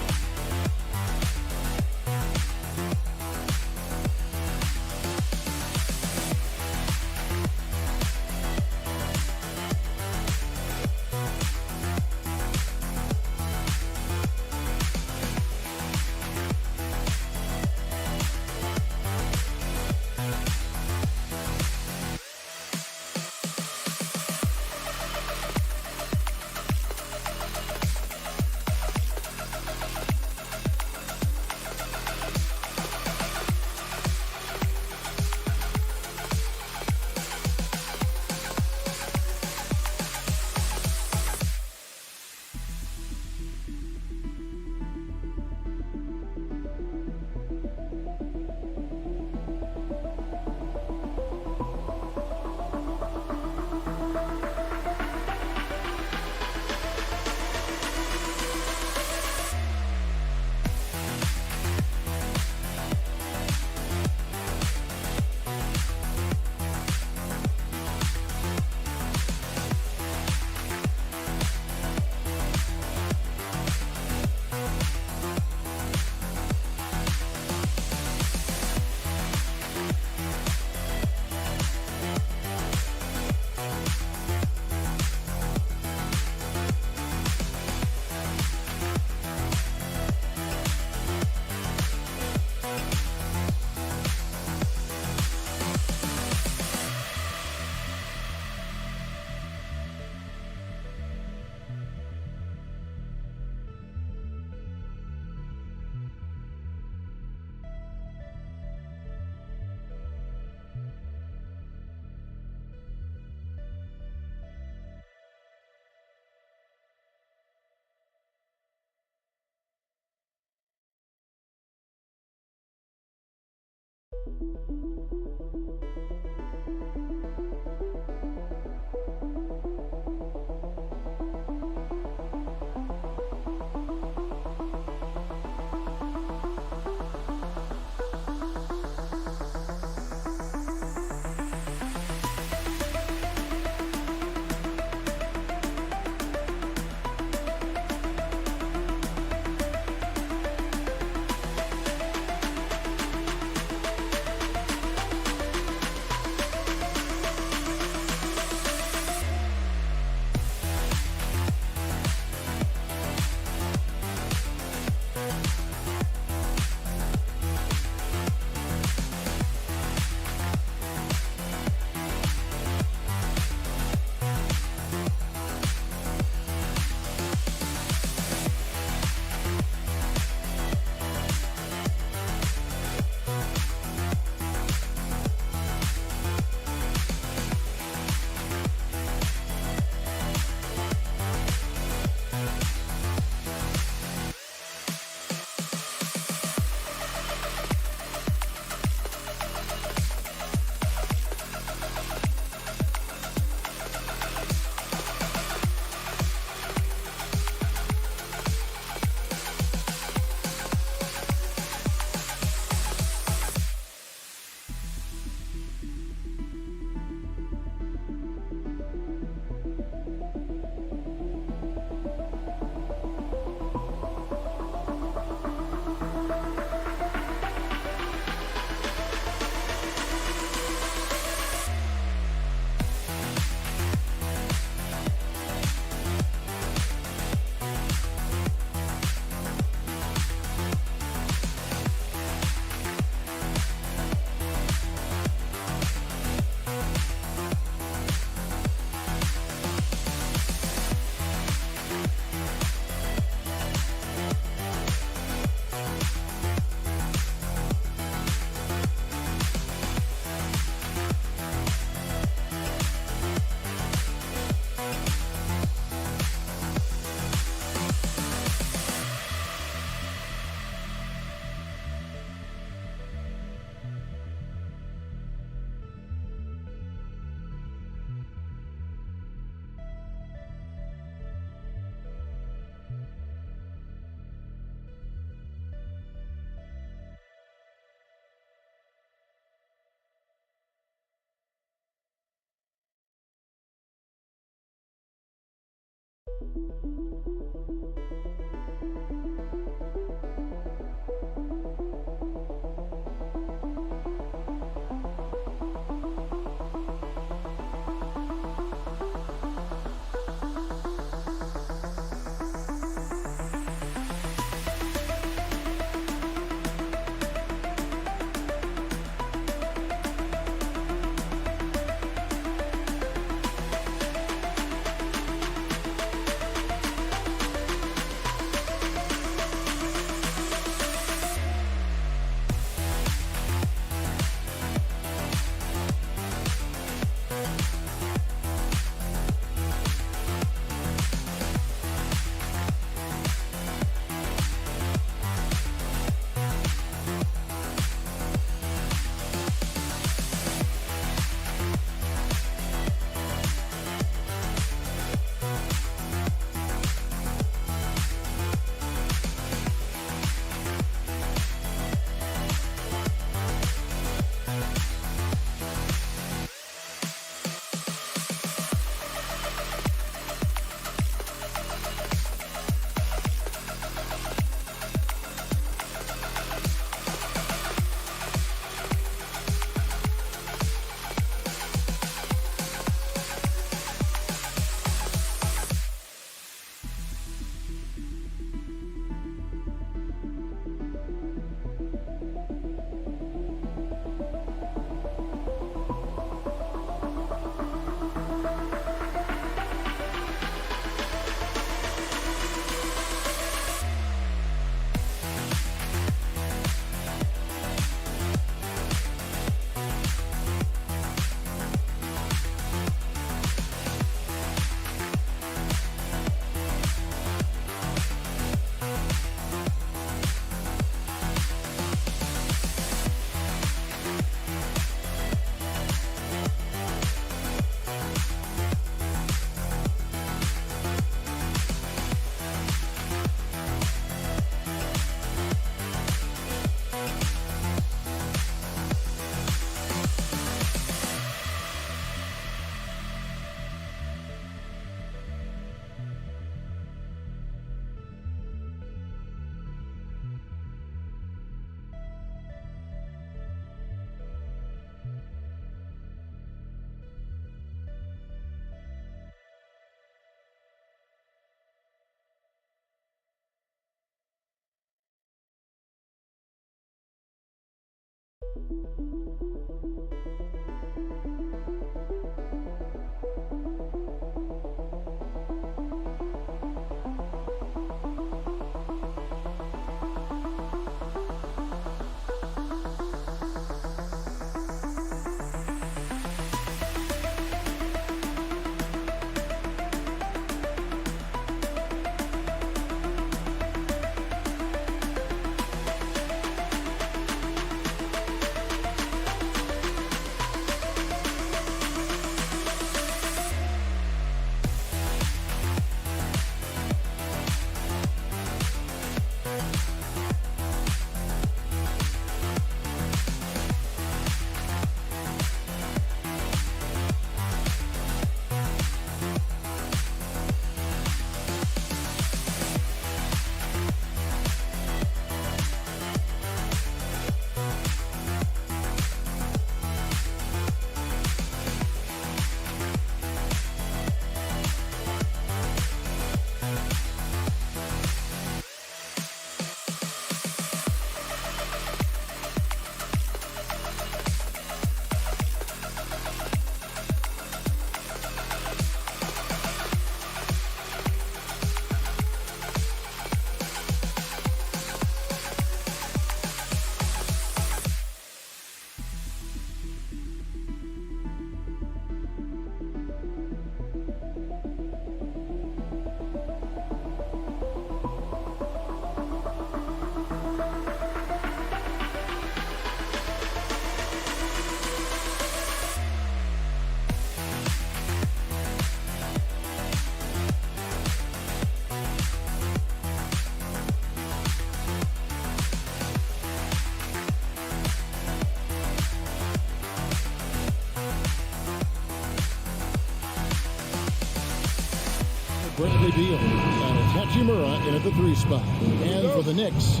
Bradley Beal. And it's Hachimura in at the 3 spot. And for the Knicks,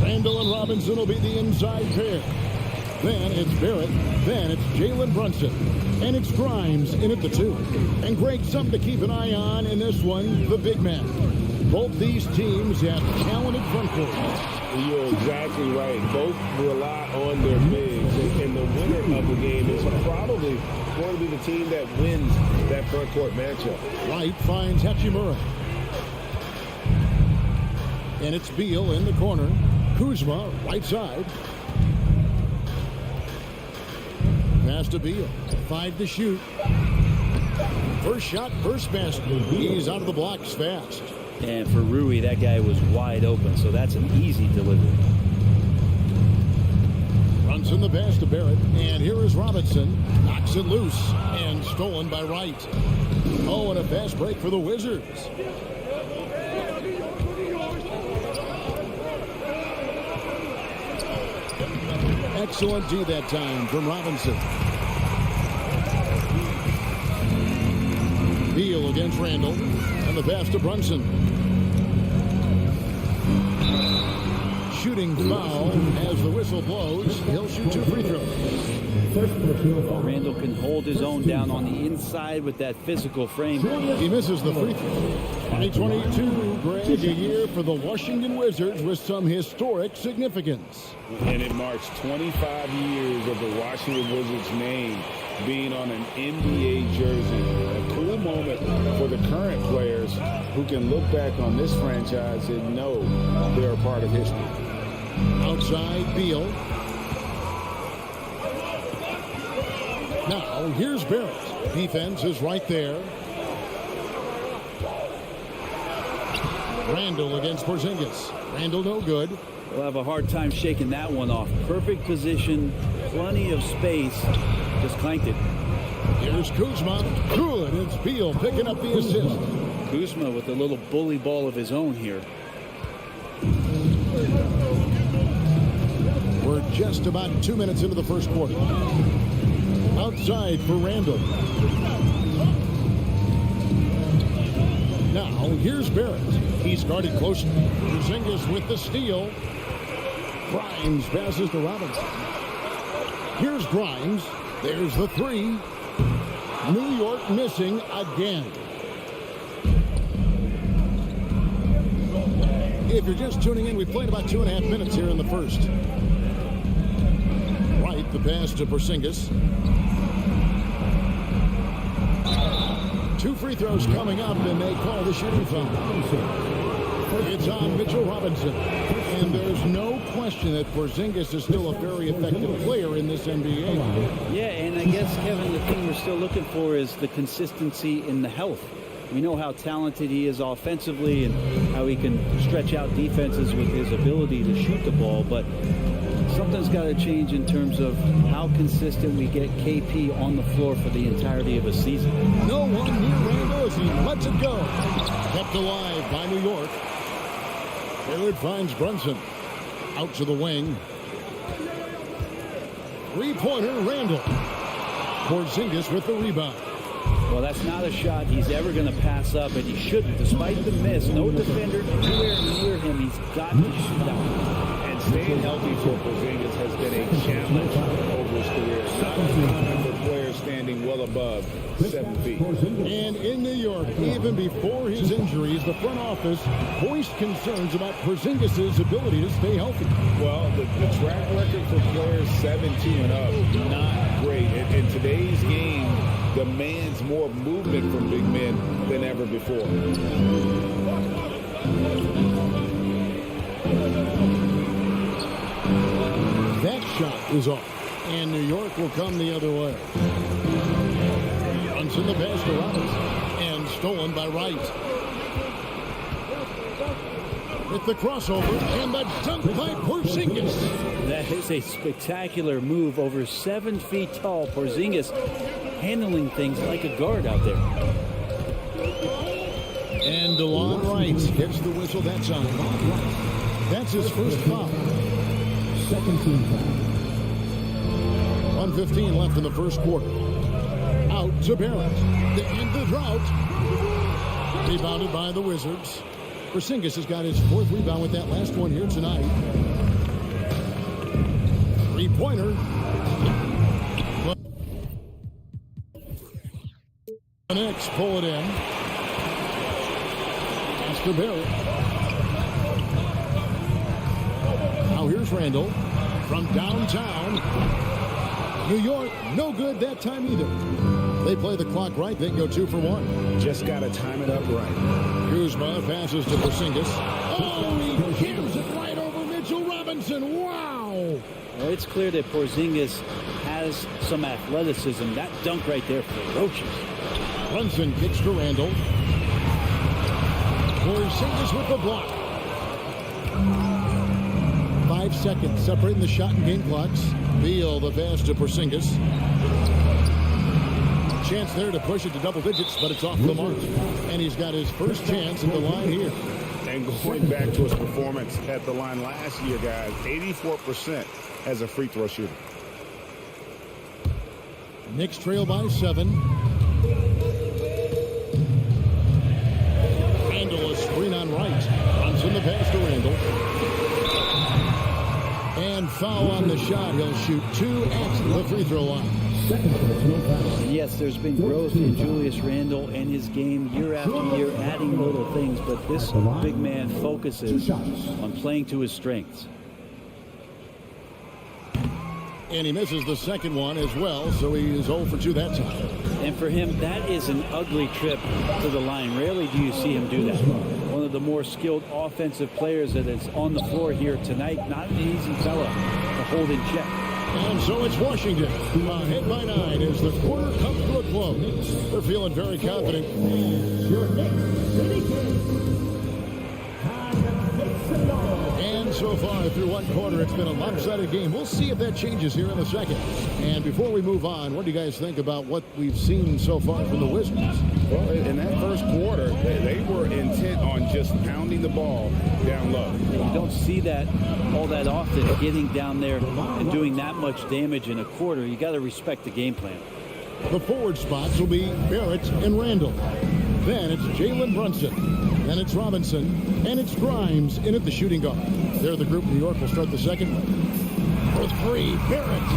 Randall and Robinson will be the inside pair. Then it's Barrett. Then it's Jalen Brunson. And it's Grimes in at the 2. And Greg, something to keep an eye on in this one, the big man. Both these teams have talented front courts. You're exactly right. Both rely on their bigs. And the winner of the game is probably going to be the team that wins that front court matchup. Wright finds Hachimura. And it's Beal in the corner. Kuzma, right side. Pass to Beal. 5 to shoot. First shot, first basket. He's out of the blocks fast. And for Rui, that guy was wide open, so that's an easy delivery. Runs in the pass to Barrett. And here is Robinson. Knocks it loose. And stolen by Wright. Oh, and a fast break for the Wizards. Excellent D that time from Robinson. Beal against Randall. And the pass to Brunson. Shooting foul as the whistle blows. He'll shoot 2 free throws. Randall can hold his own down on the inside with that physical frame. He misses the free throw. 2022, Greg, a year for the Washington Wizards with some historic significance. And it marks 25 years of the Washington Wizards name being on an NBA jersey. A cool moment for the current players who can look back on this franchise and know they're a part of history. Outside, Beal. Now, here's Barrett. Defense is right there. Randall against Porzingis. Randall no good. We'll have a hard time shaking that one off. Perfect position, plenty of space. Just clanked it. Here's Kuzma. Good. It's Beal picking up the assist. Kuzma with a little bully ball of his own here. We're just about 2 minutes into the first quarter. Outside for Randall. Now, here's Barrett. He's guarded closely. Porzingis with the steal. Grimes passes to Robinson. Here's Grimes. There's the 3. New York missing again. If you're just tuning in, we played about 2.5 minutes here in the first. Right, the pass to Porzingis. 2 free throws coming up, and they call the shooting foul. It's on Mitchell Robinson. And there's no question that Porzingis is still a very effective player in this NBA. Yeah, and I guess, Kevin, the thing we're still looking for is the consistency in the health. We know how talented he is offensively and how he can stretch out defenses with his ability to shoot the ball, but something's got to change in terms of how consistent we get KP on the floor for the entirety of a season. No one near Randall as he lets it go. Kept alive by New York. Barrett finds Brunson. Out to the wing. 3-pointer, Randall. Porzingis with the rebound. Well, that's not a shot he's ever going to pass up, and he shouldn't. Despite the miss, no defender anywhere near him. He's got to shoot that. And staying healthy for Porzingis has been a challenge over his career. Not uncommon for players standing well above 7 feet. And in New York, even before his injuries, the front office voiced concerns about Porzingis' ability to stay healthy. Well, the track record for players 17 and up, not great. In today's game, demands more movement from big men than ever before. That shot is off, and New York will come the other way. Runs in the pass to Robinson, and stolen by Wright. With the crossover, and the dunk by Porzingis. That is a spectacular move. Over 7 feet tall, Porzingis handling things like a guard out there. And DeLon Wright gets the whistle that time. That's his first foul. Second team foul. 1:15 left in the first quarter. Out to Barrett. The end of the drought. Rebounded by the Wizards. Porzingis has got his 4th rebound with that last one here tonight. Three-pointer. The Knicks pull it in. Mr. Barrett. Now here's Randall from downtown. New York, no good that time either. They play the clock right. They go 2 for 1. Just got to time it up right. Kuzma passes to Porzingis. Oh, he gives it right over Mitchell Robinson. Wow. Well, it's clear that Porzingis has some athleticism. That dunk right there, ferocious. Brunson kicks to Randall. Porzingis with the block. 5 seconds separating the shot and game clocks. Beal the pass to Porzingis. Chance there to push it to double digits, but it's off the mark. And he's got his first chance at the line here. And going back to his performance at the line last year, guys, 84% as a free throw shooter. Knicks trail by 7. Randall a screen on right. Runs in the pass to Randall. And foul on the shot. He'll shoot 2 at the free throw line. Yes, there's been growth in Julius Randle and his game year after year, adding little things, but this big man focuses on playing to his strengths. And he misses the second one as well, so he is 0 for 2 that time. And for him, that is an ugly trip to the line. Rarely do you see him do that. One of the more skilled offensive players that is on the floor here tonight. Not an easy fella to hold in check. And so it's Washington ahead by 9 as the quarter comes to a close. They're feeling very confident. And so far through one quarter, it's been a lopsided game. We'll see if that changes here in a second. And before we move on, what do you guys think about what we've seen so far from the Wizards? Well, in that first quarter, they were intent on just pounding the ball down low. You don't see that all that often, getting down there and doing that much damage in a quarter. You got to respect the game plan. The forward spots will be Barrett and Randall. Then it's Jalen Brunson. Then it's Robinson. And it's Grimes in at the shooting guard. They're the group. New York will start the second one. For 3, Barrett.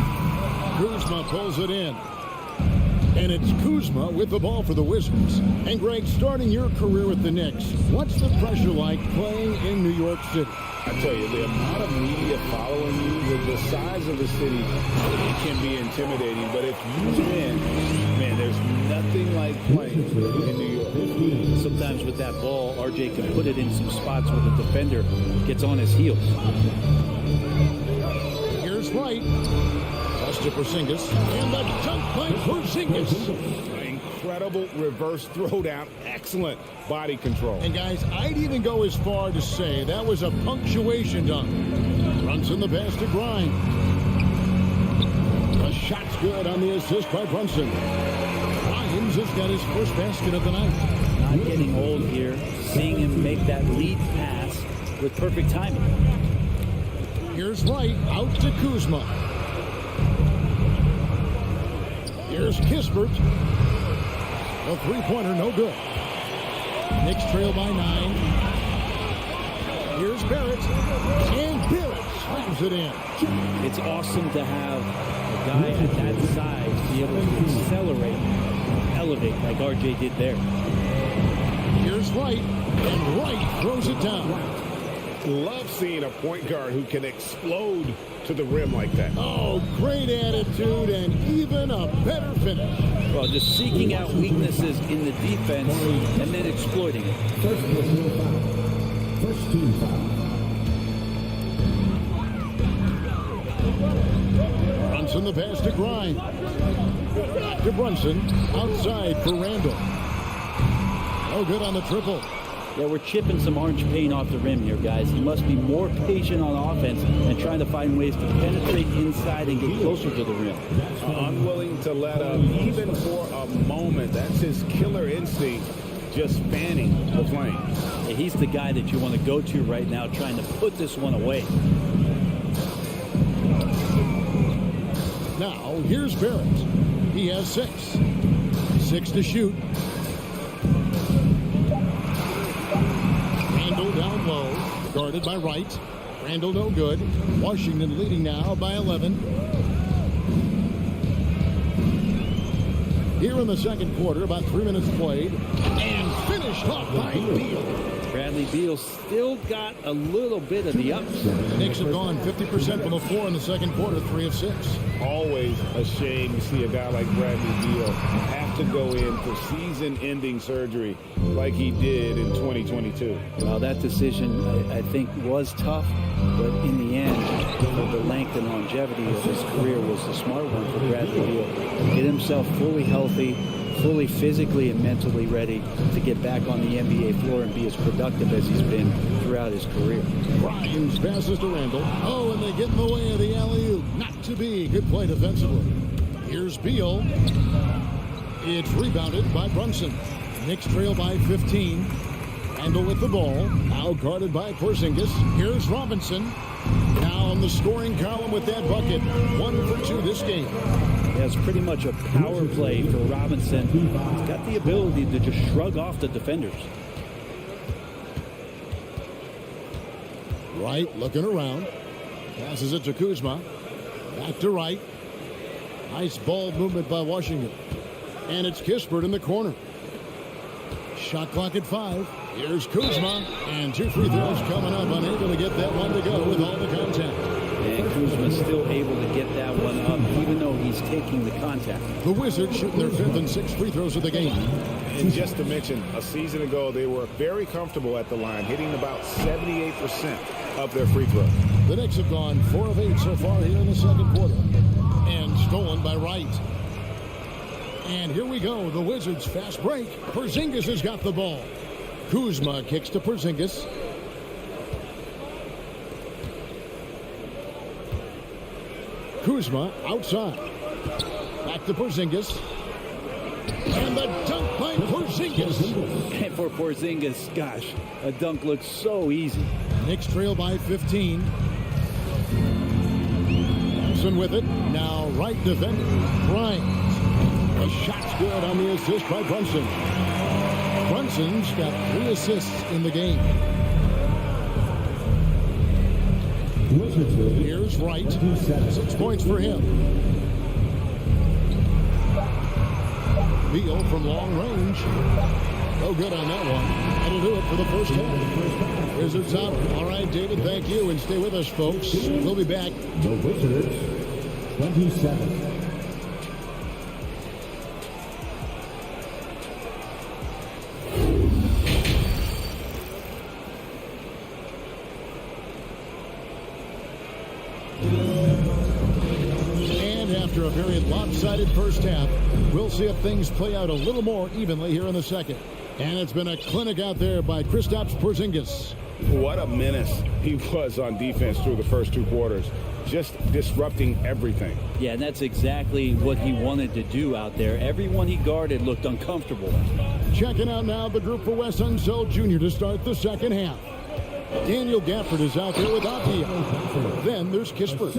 Kuzma pulls it in. And it's Kuzma with the ball for the Wizards. And Greg, starting your career with the Knicks, what's the pressure like playing in New York City? I tell you, the amount of media following you, with the size of the city, it can be intimidating. But if you win, man, there's nothing like playing in New York. Sometimes with that ball, RJ can put it in some spots where the defender gets on his heels. Here's Wright. Pass to Porzingis. And the dunk by Porzingis. Incredible reverse throwdown. Excellent body control. And guys, I'd even go as far to say that was a punctuation dunk. Runs in the pass to Grimes. The shot's good on the assist by Brunson. Grimes has got his first basket of the night. Not getting old here. Seeing him make that lead pass with perfect timing. Here's Wright out to Kuzma. Here's Kispert. A three-pointer, no good. Knicks trail by 9. Here's Barrett. And Barrett slams it in. It's awesome to have a guy at that size be able to accelerate, elevate like RJ did there. Here's Wright. And Wright throws it down. Love seeing a point guard who can explode to the rim like that. Oh, great attitude and even a better finish. Well, just seeking out weaknesses in the defense and then exploiting it. First team foul. Brunson the pass to Grimes. To Brunson. Outside for Randall. Oh, good on the triple. Yeah, we're chipping some orange paint off the rim here, guys. He must be more patient on offense and trying to find ways to penetrate inside and get closer to the rim. Unwilling to let up, even for a moment. That's his killer instinct, just fanning the flame. Yeah, he's the guy that you want to go to right now, trying to put this one away. Now, here's Barrett. He has 6. 6 to shoot. Guarded by Wright. Randall no good. Washington leading now by 11. Here in the second quarter, about 3 minutes played. And finished off by Beal. Bradley Beal still got a little bit of the ups. The Knicks have gone 50% from the floor in the second quarter, 3 of 6. Always a shame to see a guy like Bradley Beal have to go in for season-ending surgery like he did in 2022. Well, that decision, I think, was tough, but in the end, the length and longevity of his career was the smart one for Bradley Beal. Get himself fully healthy, fully physically and mentally ready to get back on the NBA floor and be as productive as he's been throughout his career. Grimes passes to Randall. Oh, and they get in the way of the alley-oop. Not to be. Good play defensively. Here's Beal. It's rebounded by Brunson. Knicks trail by 15. Randall with the ball. Now guarded by Porzingis. Here's Robinson. Now in the scoring column with that bucket. 1 for 2 this game. Yeah, it's pretty much a power play for Robinson. He's got the ability to just shrug off the defenders. Wright looking around. Passes it to Kuzma. Back to Wright. Nice ball movement by Washington. And it's Kispert in the corner. Shot clock at 5. Here's Kuzma. And 2 free throws coming up. Unable to get that one to go with all the contact. And Kuzma's still able to get that one up, even though he's taking the contact. The Wizards shooting their 5th and 6th free throws of the game. And just to mention, a season ago, they were very comfortable at the line, hitting about 78% of their free throws. The Knicks have gone 4 of 8 so far here in the second quarter. And stolen by Wright. And here we go. The Wizards fast break. Porzingis has got the ball. Kuzma kicks to Porzingis. Kuzma outside. Back to Porzingis. And the dunk by Porzingis. And for Porzingis, gosh, a dunk looks so easy. Knicks trail by 15. Thompson with it. Now right defender. Grimes. The shot's good on the assist by Brunson. Brunson's got 3 assists in the game. Here's Wright. 6 points for him. Beal from long range. No good on that one. That'll do it for the first half. Wizards out. All right, David, thank you. And stay with us, folks. We'll be back. The Wizards, 27. After a very lopsided first half, we'll see if things play out a little more evenly here in the second. And it's been a clinic out there by Kristaps Porzingis. What a menace he was on defense through the first 2 quarters. Just disrupting everything. Yeah, and that's exactly what he wanted to do out there. Everyone he guarded looked uncomfortable. Checking out now the group for Wes Unseld Jr. to start the second half. Daniel Gafford is out there with Apia. Then there's Kispert.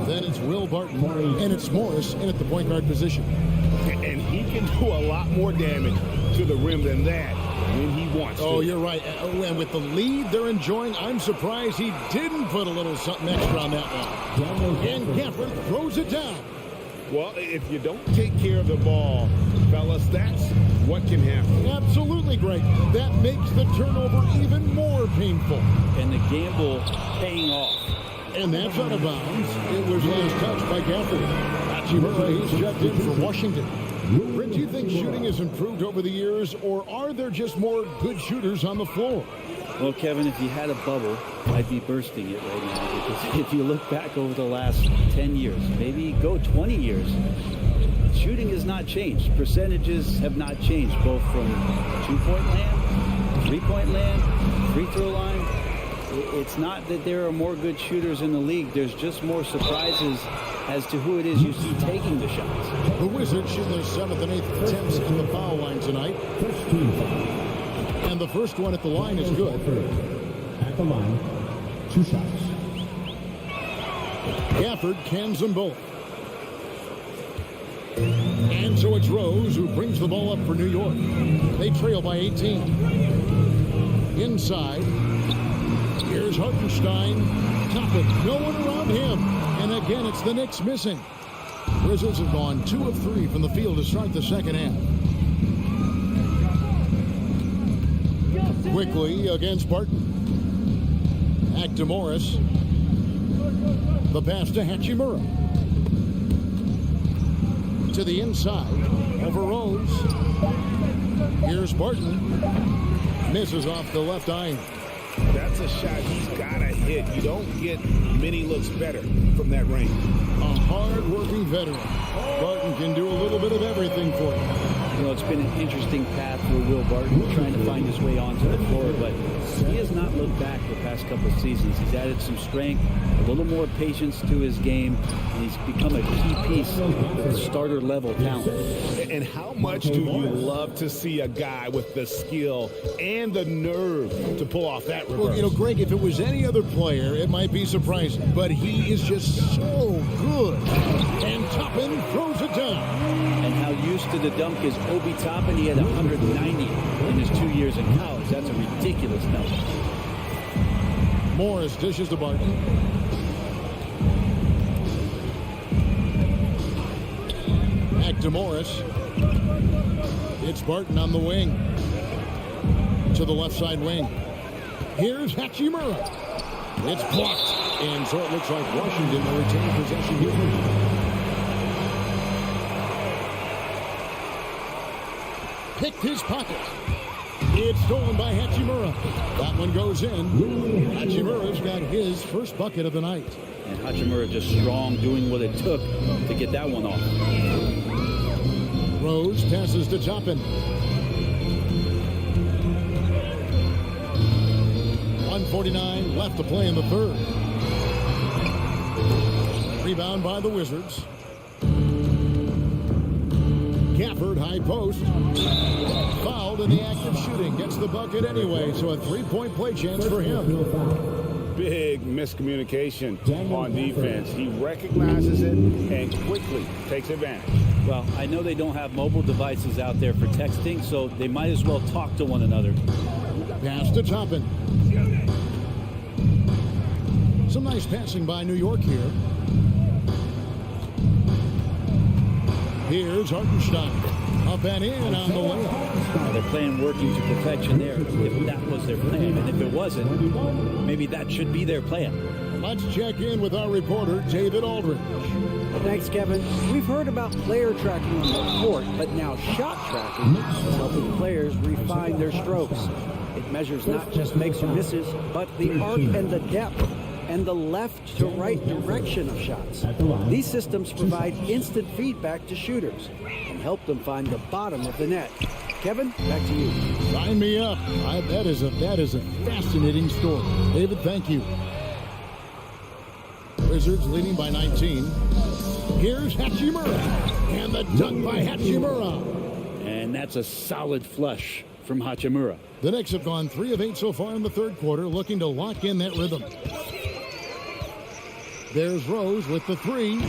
Then it's Will Barton. And it's Morris in at the point guard position. And he can do a lot more damage to the rim than that when he wants to. Oh, you're right. And with the lead they're enjoying, I'm surprised he didn't put a little something extra on that one. And Gafford throws it down. Well, if you don't take care of the ball, fellas, that's what can happen. Absolutely great. That makes the turnover even more painful. And the gamble paying off. And that's out of bounds. It was last touched by Gafford. Hachimura, he's checked in for Washington. Brent, do you think shooting has improved over the years, or are there just more good shooters on the floor? Well, Kevin, if you had a bubble, I'd be bursting it right now. Because if you look back over the last 10 years, maybe go 20 years, shooting has not changed. Percentages have not changed, both from 2-point land, 3-point land, free throw line. It's not that there are more good shooters in the league. There's just more surprises as to who it is you see taking the shots. The Wizards shooting their 7th and 8th attempts in the foul line tonight. And the first one at the line is good. At the line, 2 shots. Gafford cans them both. And so it's Rose who brings the ball up for New York. They trail by 18. Inside. Here's Hartenstein. Top it. No one around him. And again, it's the Knicks missing. Wizards have gone 2 of 3 from the field to start the second half. Quickly against Barton. Back to Morris. The pass to Hachimura. To the inside. Over Rose. Here's Barton. Misses off the left iron. That's a shot he's got to hit. You don't get many looks better from that range. A hard-working veteran. Barton can do a little bit of everything for you. You know, it's been an interesting path for Will Barton trying to find his way onto the floor, but he has not looked back the past couple of seasons. He's added some strength, a little more patience to his game, and he's become a key piece of starter-level talent. And how much do you love to see a guy with the skill and the nerve to pull off that reverse? Well, you know, Greg, if it was any other player, it might be surprising, but he is just so good. And Toppin throws it down. And how used to the dunk is Obi Toppin. He had 190 in his 2 years in college. That's a ridiculous number. Morris dishes to Barton. Back to Morris. It's Barton on the wing. To the left side wing. Here's Hachimura. It's blocked. And so it looks like Washington will retain possession here. Picked his pocket. It's stolen by Hachimura. That one goes in. Hachimura's got his first bucket of the night. And Hachimura just strong, doing what it took to get that one off. Rose passes to Toppin. 1:49 left to play in the third. Rebound by the Wizards. Gafford, high post. Fouled in the act of shooting. Gets the bucket anyway, so a three-point play chance for him. Big miscommunication on defense. He recognizes it and quickly takes advantage. Well, I know they don't have mobile devices out there for texting, so they might as well talk to one another. Pass to Toppin. Some nice passing by New York here. Here's Hartenstein. Up and in on the way. They're playing working to perfection there, if that was their plan. And if it wasn't, maybe that should be their plan. Let's check in with our reporter, David Aldridge. Thanks, Kevin. We've heard about player tracking on the court, but now shot tracking is helping players refine their strokes. It measures not just makes or misses, but the arc and the depth and the left to right direction of shots. These systems provide instant feedback to shooters and help them find the bottom of the net. Kevin, back to you. Sign me up. That is a fascinating story. David, thank you. Wizards leading by 19. Here's Hachimura. And the dunk by Hachimura. And that's a solid flush from Hachimura. The Knicks have gone 3 of 8 so far in the third quarter, looking to lock in that rhythm. There's Rose with the 3.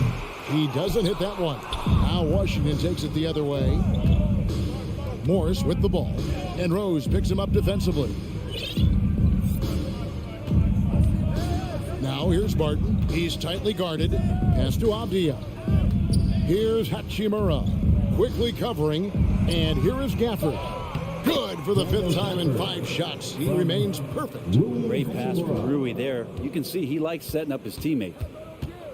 He doesn't hit that one. Now Washington takes it the other way. Morris with the ball. And Rose picks him up defensively. Now here's Barton. He's tightly guarded. Pass to Avdia. Here's Hachimura. Quickly covering. And here is Gafford. Good for the 5th time in 5 shots. He remains perfect. Great pass from Rui there. You can see he likes setting up his teammate.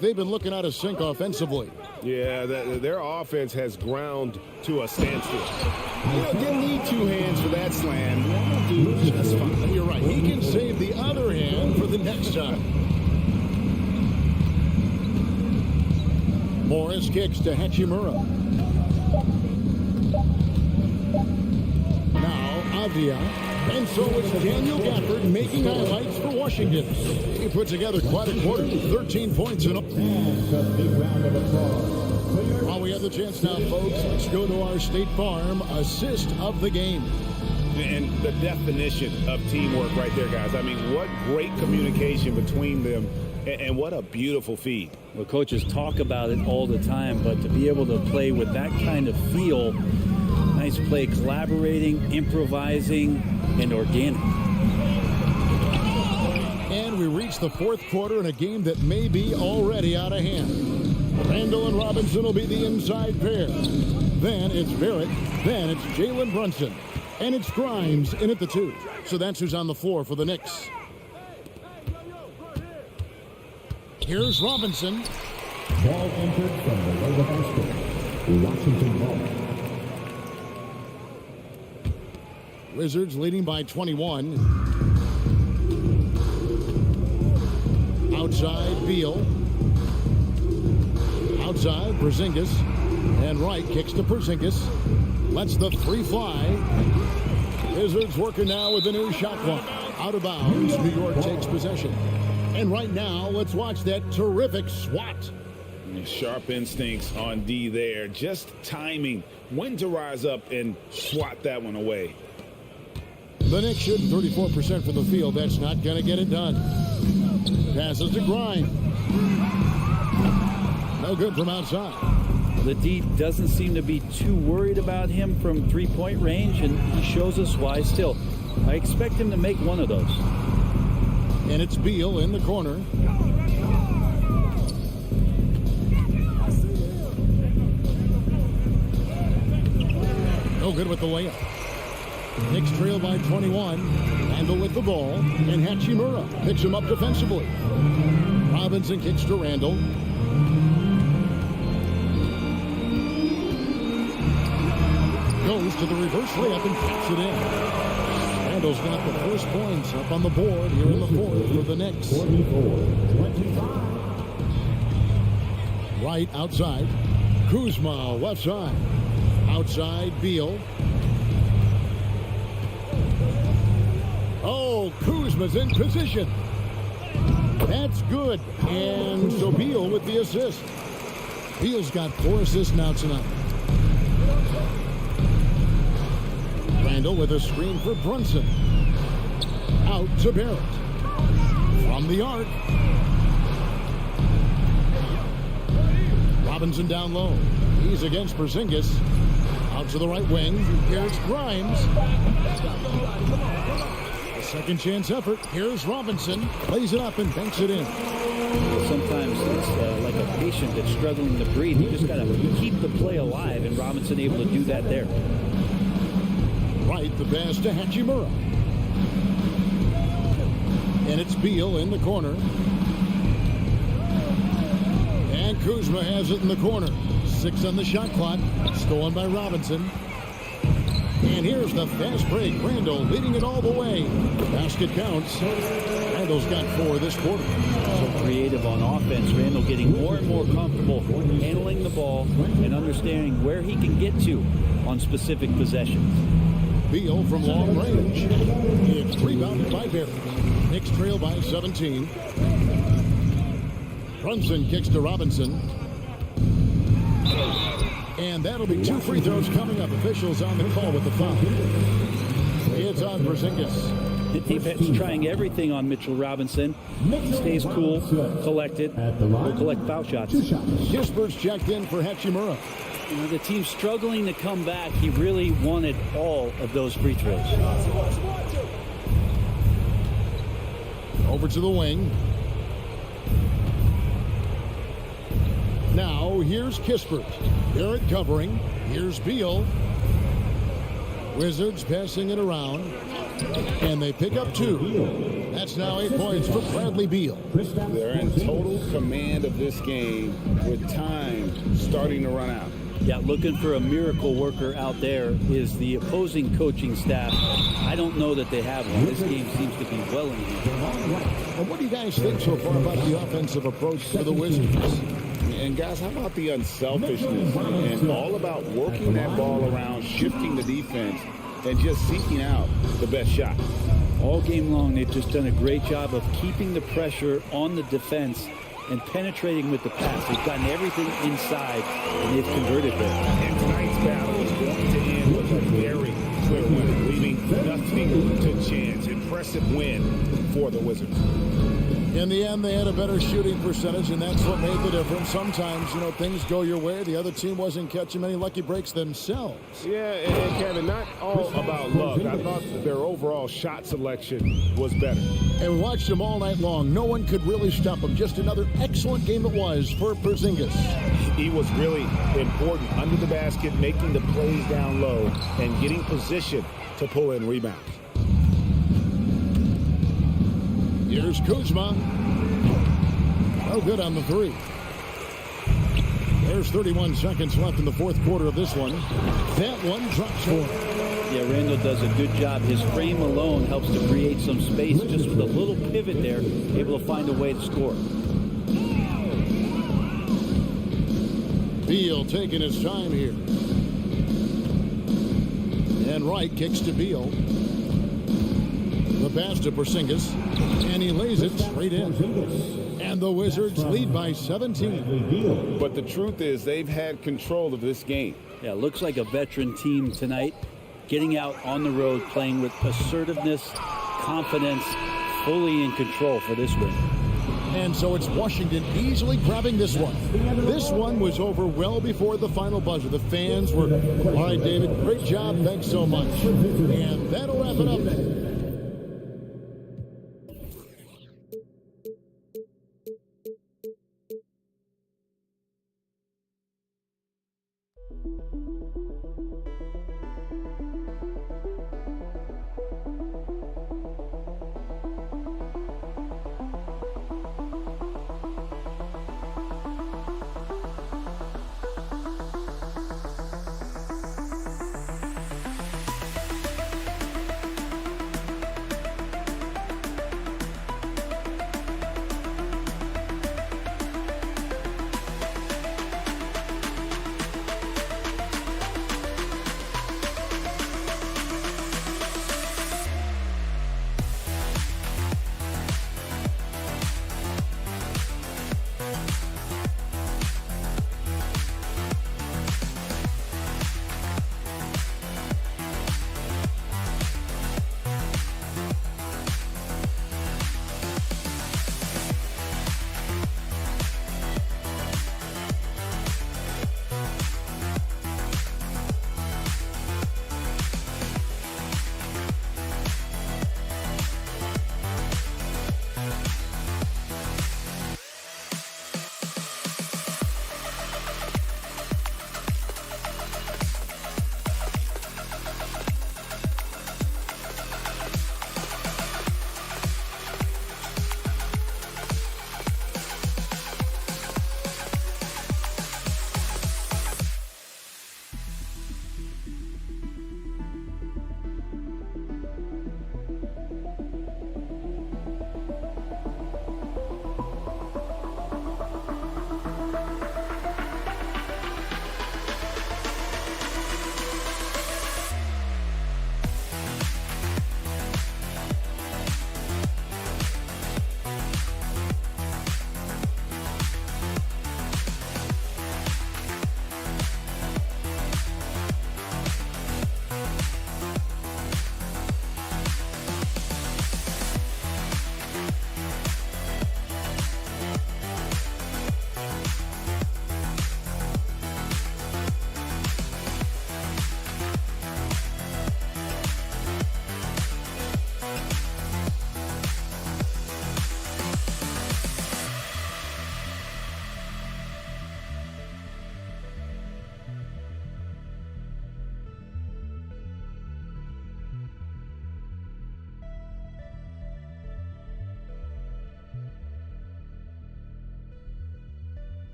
They've been looking out of sync offensively. Yeah, their offense has ground to a standstill. You know, didn't need 2 hands for that slam. Dude, just fine. You're right. He can save the other hand for the next time. Morris kicks to Hachimura. Avdia. And so it's Daniel Gafford making highlights for Washington. He put together quite a quarter. 13 points in all. While we have the chance now, folks, let's go to our State Farm assist of the game. And the definition of teamwork right there, guys. I mean, what great communication between them, and what a beautiful feed. Well, coaches talk about it all the time, but to be able to play with that kind of feel, nice play, collaborating, improvising, and organic. It's the fourth quarter in a game that may be already out of hand. Randall and Robinson will be the inside pair. Then it's Barrett. Then it's Jalen Brunson. And it's Grimes in at the 2. So that's who's on the floor for the Knicks. Here's Robinson. Ball entered from below the basket. Washington ball. Wizards leading by 21. Outside, Beal. Outside, Porzingis. And Wright kicks to Porzingis. Lets the 3 fly. Wizards working now with the new shot clock. Out of bounds, New York takes possession. And right now, let's watch that terrific swat. Sharp instincts on D there. Just timing when to rise up and swat that one away. The Knicks shooting 34% from the field. That's not going to get it done. Passes to Grimes. No good from outside. The D doesn't seem to be too worried about him from three-point range, and he shows us why still. I expect him to make one of those. And it's Beal in the corner. No good with the layup. Knicks trail by 21. Randall with the ball. And Hachimura picks him up defensively. Robinson kicks to Randall. Goes to the reverse layup and taps it in. Randall's got the first points up on the board here in the fourth for the Knicks. 24-25. Right outside. Kuzma left side. Outside Beal. Oh, Kuzma's in position. That's good. And so Beal with the assist. Beal's got 4 assists now tonight. Randall with a screen for Brunson. Out to Barrett. From the arc. Robinson down low. He's against Porzingis. Out to the right wing. Here's Grimes. A second chance effort. Here's Robinson. Plays it up and banks it in. Sometimes it's like a patient that's struggling to breathe. You just got to keep the play alive, and Robinson able to do that there. Right, the pass to Hachimura. And it's Beal in the corner. And Kuzma has it in the corner. 6 on the shot clock. Stolen by Robinson. And here's the fast break. Randall leading it all the way. Basket counts. Randall's got 4 this quarter. So creative on offense. Randall getting more and more comfortable handling the ball and understanding where he can get to on specific possessions. Beal from long range. It's rebounded by Barrett. Knicks trail by 17. Brunson kicks to Robinson. And that'll be 2 free throws coming up. Officials on the call with the foul. It's on Porzingis. The defense trying everything on Mitchell Robinson. Stays cool, collected, will collect foul shots. Gisbert's checked in for Hachimura. You know, the team's struggling to come back. He really wanted all of those free throws. Over to the wing. Now, here's Kispert. Barrett covering. Here's Beal. Wizards passing it around. And they pick up 2. That's now 8 points for Bradley Beal. They're in total command of this game with time starting to run out. Yeah, looking for a miracle worker out there is the opposing coaching staff. I don't know that they have one. This game seems to be well in hand. Well, what do you guys think so far about the offensive approach for the Wizards? And guys, how about the unselfishness and all about working that ball around, shifting the defense, and just seeking out the best shot? All game long, they've just done a great job of keeping the pressure on the defense and penetrating with the pass. They've gotten everything inside, and they've converted there. And tonight's battle is going to end with a very clear winner, leaving nothing to chance. Impressive impressive win for the Wizards. In the end, they had a better shooting percentage, and that's what made the difference. Sometimes, you know, things go your way. The other team wasn't catching many lucky breaks themselves. Yeah, and Kevin, not all about luck. I thought their overall shot selection was better. And we watched them all night long. No one could really stop them. Just another excellent game it was for Porzingis. He was really important under the basket, making the plays down low and getting position to pull in rebounds. Here's Kuzma. No good on the three. There's 31 seconds left in the fourth quarter of this one. That one drops for him. Yeah, Randall does a good job. His frame alone helps to create some space. Just with a little pivot there, able to find a way to score. Beal taking his time here. And Wright kicks to Beal. The pass to Porzingis, and he lays it straight in. And the Wizards lead by 17. But the truth is they've had control of this game. Yeah, looks like a veteran team tonight, getting out on the road, playing with assertiveness, confidence, fully in control for this win. And so it's Washington easily grabbing this one. This one was over well before the final buzzer. The fans were, all right, David, great job, thanks so much. And that'll wrap it up.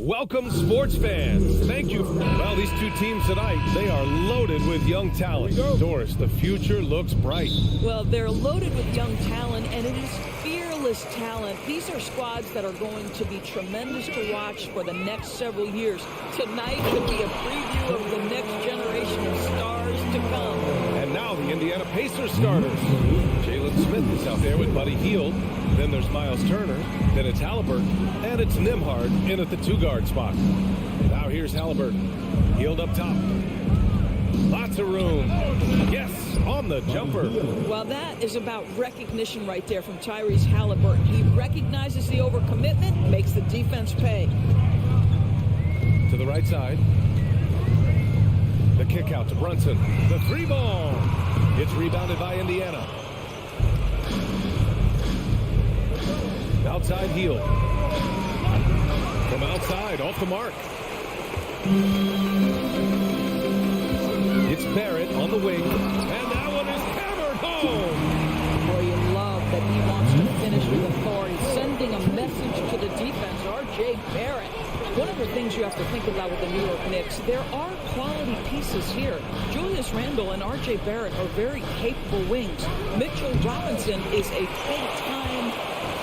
Welcome, sports fans. Thank you. Well, these two teams tonight, they are loaded with young talent. Doris, the future looks bright. Well, they're loaded with young talent, and it is fearless talent. These are squads that are going to be tremendous to watch for the next several years. Tonight could be a preview of the next generation of stars to come. And now the Indiana Pacers starters. Jalen Smith is out there with Buddy Hield. Then there's Miles Turner. Then it's Halliburton. And it's Nembhard in at the two-guard spot. Now here's Halliburton. Hield up top. Lots of room. Yes, on the jumper. Well, that is about recognition right there from Tyrese Halliburton. He recognizes the overcommitment, makes the defense pay. To the right side. The kick out to Brunson. The three ball. It's rebounded by Indiana. Outside Hield. From outside, off the mark. It's Barrett on the wing. And that one is hammered home. Boy, you love that he wants to finish with authority, sending a message to the defense. R.J. Barrett. One of the things you have to think about with the New York Knicks, there are quality pieces here. Julius Randle and R.J. Barrett are very capable wings. Mitchell Robinson is a big-time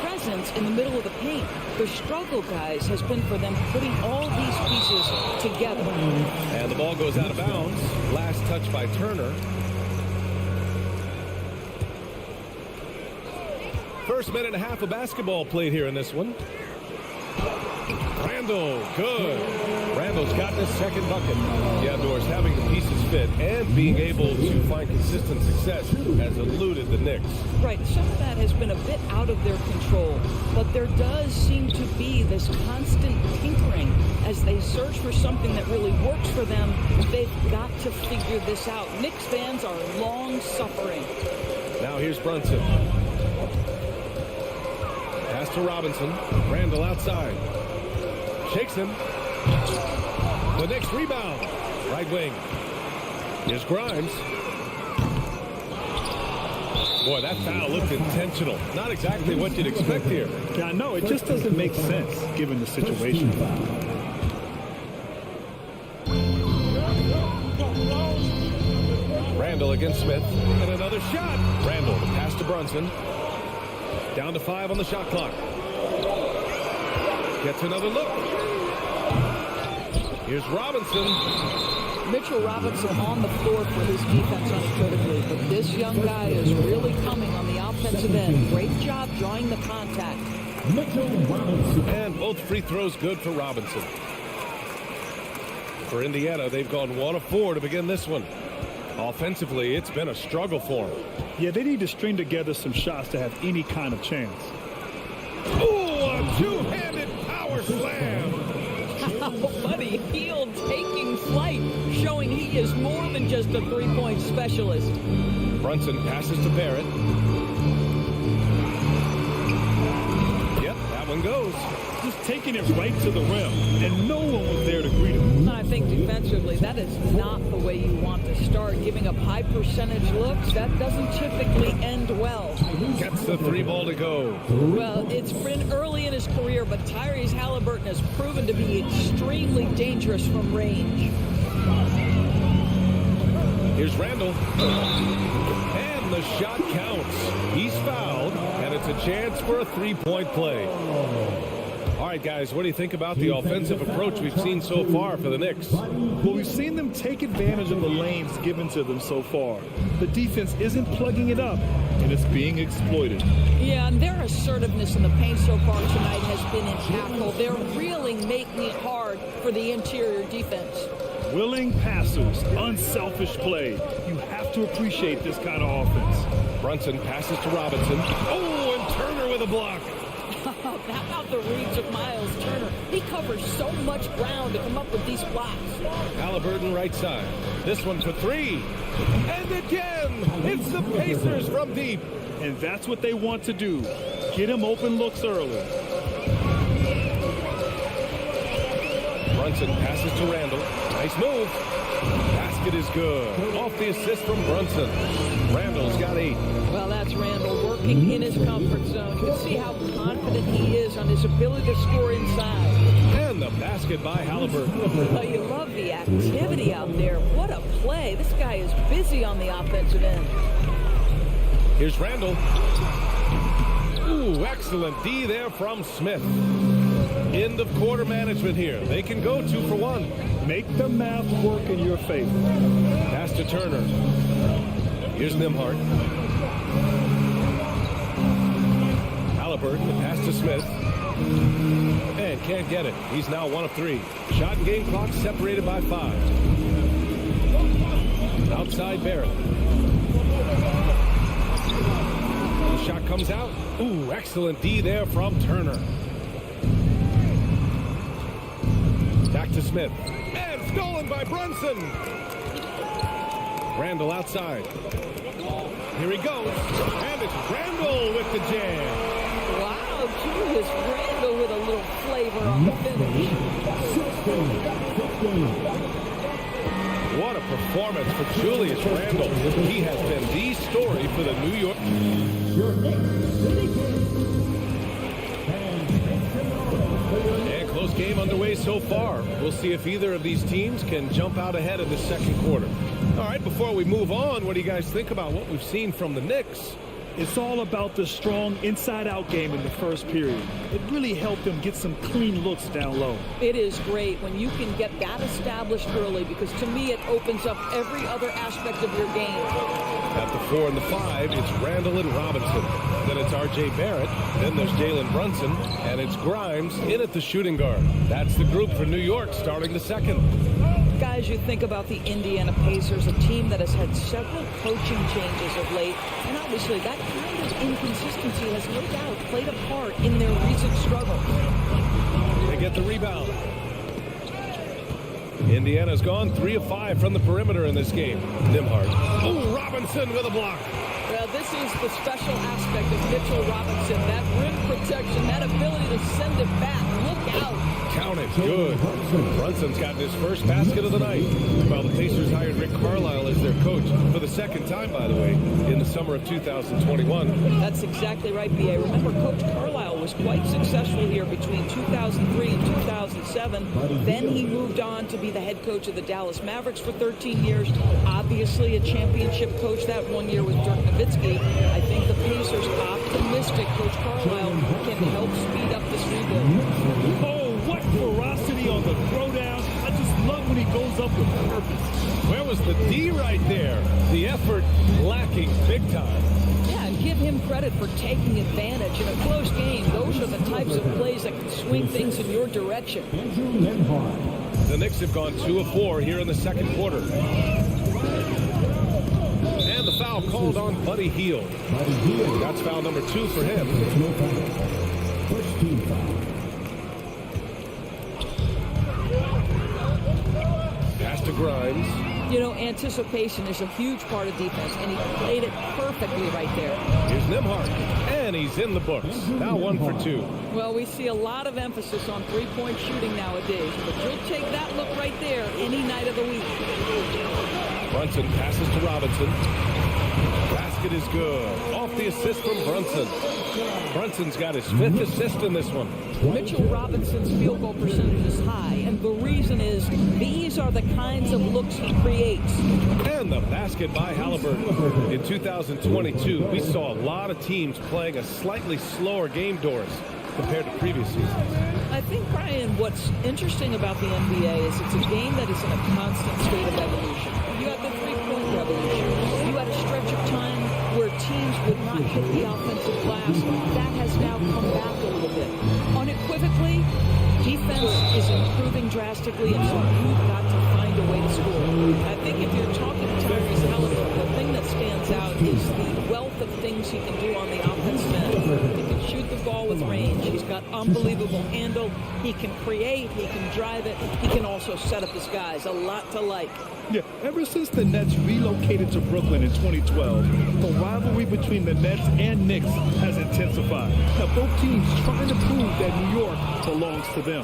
presence in the middle of the paint. The struggle, guys, has been for them putting all these pieces together. And the ball goes out of bounds. Last touch by Turner. First minute and a half of basketball played here in this one. Randle, good. Randle's gotten his second bucket. Yeah, Doris, having the pieces fit and being able to find consistent success has eluded the Knicks. Right, some of that has been a bit out of their control, but there does seem to be this constant tinkering as they search for something that really works for them. They've got to figure this out. Knicks fans are long suffering. Now here's Brunson. Pass to Robinson. Randle outside. Shakes him. The Knicks rebound. Right wing. Here's Grimes. Boy, that foul looked intentional. Not exactly what you'd expect here. Yeah, no, it just doesn't make sense given the situation. Randle against Smith. And another shot. Randle, the pass to Brunson. Down to 5 on the shot clock. Gets another look. Here's Robinson. Mitchell Robinson on the floor for his defense unequivocally, but this young guy is really coming on the offensive end. Great job drawing the contact. Mitchell Robinson. And both free throws good for Robinson. For Indiana, they've gone 1 of 4 to begin this one. Offensively, it's been a struggle for them. Yeah, they need to string together some shots to have any kind of chance. Oh, a two-handed power slam. Buddy Hield taking flight, showing he is more than just a three-point specialist. Brunson passes to Barrett. Yep, that one goes. Just taking it right to the rim, and no one was there to greet him. I think defensively, that is not the way you want to start. Giving up high percentage looks, that doesn't typically end well. Gets the 3 ball to go. Well, it's been early in his career, but Tyrese Halliburton has proven to be extremely dangerous from range. Here's Randle. And the shot counts. He's fouled, and it's a chance for a 3-point play. All right, guys, what do you think about the offensive approach we've seen so far for the Knicks? Well, we've seen them take advantage of the lanes given to them so far. The defense isn't plugging it up, and it's being exploited. Yeah, and their assertiveness in the paint so far tonight has been impactful. They're really making it hard for the interior defense. Willing passers, unselfish play. You have to appreciate this kind of offense. Brunson passes to Robinson. Oh, and Turner with a block. How about the reach of Miles Turner? He covers so much ground to come up with these blocks. Halliburton right side. This one for 3. And again, it's the Pacers from deep. And that's what they want to do. Get him open looks early. Brunson passes to Randle. Nice move. Basket is good. Off the assist from Brunson. Randle's got 8. Well, that's Randle working in his comfort zone. You can see how confident he is on his ability to score inside. And the basket by Halliburton. Well, you love the activity out there. What a play. This guy is busy on the offensive end. Here's Randle. Ooh, excellent D there from Smith. End of quarter management here. They can go 2 for 1. Make the math work in your favor. Pass to Turner. Here's Nembhard. Halliburton, the pass to Smith. And can't get it. He's now 1 of 3. Shot and game clock separated by 5. Outside Barrett. The shot comes out. Ooh, excellent D there from Turner. Back to Smith. And stolen by Brunson. Randle outside. Here he goes. And it's Randle with the jam. Wow, Julius Randle with a little flavor on the finish. What a performance for Julius Randle. He has been the story for the New York. And close game underway so far. We'll see if either of these teams can jump out ahead in the second quarter. All right, before we move on, what do you guys think about what we've seen from the Knicks? It's all about the strong inside-out game in the first period. It really helped them get some clean looks down low. It is great when you can get that established early, because to me it opens up every other aspect of your game. At the 4 and the 5, it's Randle and Robinson. Then it's R.J. Barrett. Then there's Jalen Brunson. And it's Grimes in at the shooting guard. That's the group for New York starting the second. Guys, you think about the Indiana Pacers, a team that has had several coaching changes of late, and obviously that kind of inconsistency has no doubt played a part in their recent struggle. They get the rebound. Indiana's gone 3 of 5 from the perimeter in this game. Nembhard. Oh, Robinson with a block. Well, this is the special aspect of Mitchell Robinson, that rim protection, that ability to send it back. Look out. Count it. Good. Brunson's gotten his first basket of the night. While the Pacers hired Rick Carlisle as their coach for the second time, by the way, in the summer of 2021. That's exactly right, B.A. Remember, Coach Carlisle was quite successful here between 2003 and 2007. Then he moved on to be the head coach of the Dallas Mavericks for 13 years. Obviously a championship coach that one year with Dirk Nowitzki. I think the Pacers optimistic Coach Carlisle can help speed up this rebuild. Oh, what ferocity on the throwdown. I just love when he goes up with purpose. Where was the D right there? The effort lacking big time. Yeah, and give him credit for taking advantage. In a close game, those are the types of plays that can swing things in your direction. The Knicks have gone 2 of 4 here in the second quarter. And the foul called on Buddy Hield. That's foul number 2 for him. First team foul. Pass to Grimes. You know, anticipation is a huge part of defense, and he played it perfectly right there. Here's Nembhard, and he's in the books. Now 1 for 2. Well, we see a lot of emphasis on three-point shooting nowadays, but you'll take that look right there any night of the week. Brunson passes to Robinson. Basket is good. Off the assist from Brunson. Brunson's got his 5th assist in this one. Mitchell Robinson's field goal percentage is high, and the reason is these are the kinds of looks he creates. And the basket by Halliburton. In 2022, we saw a lot of teams playing a slightly slower game, Doris, compared to previous seasons. I think, Brian, what's interesting about the NBA is it's a game that is in a constant state of evolution. You had the three-point revolution. You had a stretch of time where teams would not hit the offensive glass. That has now come back a little bit. Unequivocally, defense is improving drastically, and so you've got to find a way to score. I think if you're talking to Tyrese Halliburton, the thing that stands out is the wealth of things he can do on the offensive end. He can shoot the ball with range. He's got unbelievable handle. He can create. He can drive it. He can also set up his guys. A lot to like. Yeah, ever since the Nets relocated to Brooklyn in 2012, the rivalry between the Nets and Knicks has intensified. Now, both teams trying to prove that New York belongs to them.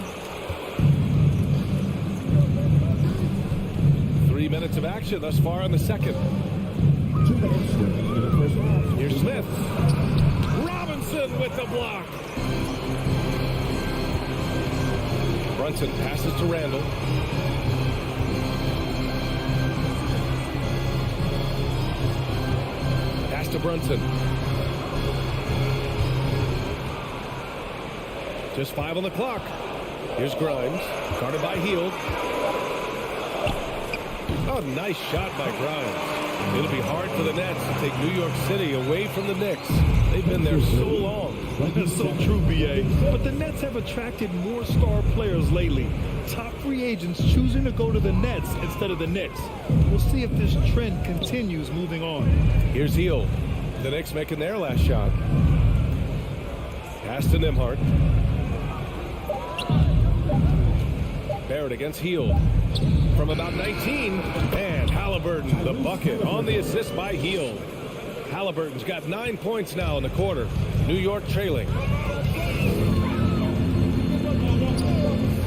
3 minutes of action thus far in the second. 2 minutes remaining in the first half. Here's Smith. Robinson with the block. Brunson passes to Randle. Pass to Brunson. Just 5 on the clock. Here's Grimes. Guarded by Hield. Oh, nice shot by Grimes. It'll be hard for the Nets to take New York City away from the Knicks. They've been there so long. That's so true, B.A. But the Nets have attracted more star players lately. Top free agents choosing to go to the Nets instead of the Knicks. We'll see if this trend continues moving on. Here's Hield. The Knicks making their last shot. Pass to Nembhard. Barrett against Hield. From about 19, and Halliburton, the bucket on the assist by Hield. Halliburton's got 9 points now in the quarter. New York trailing.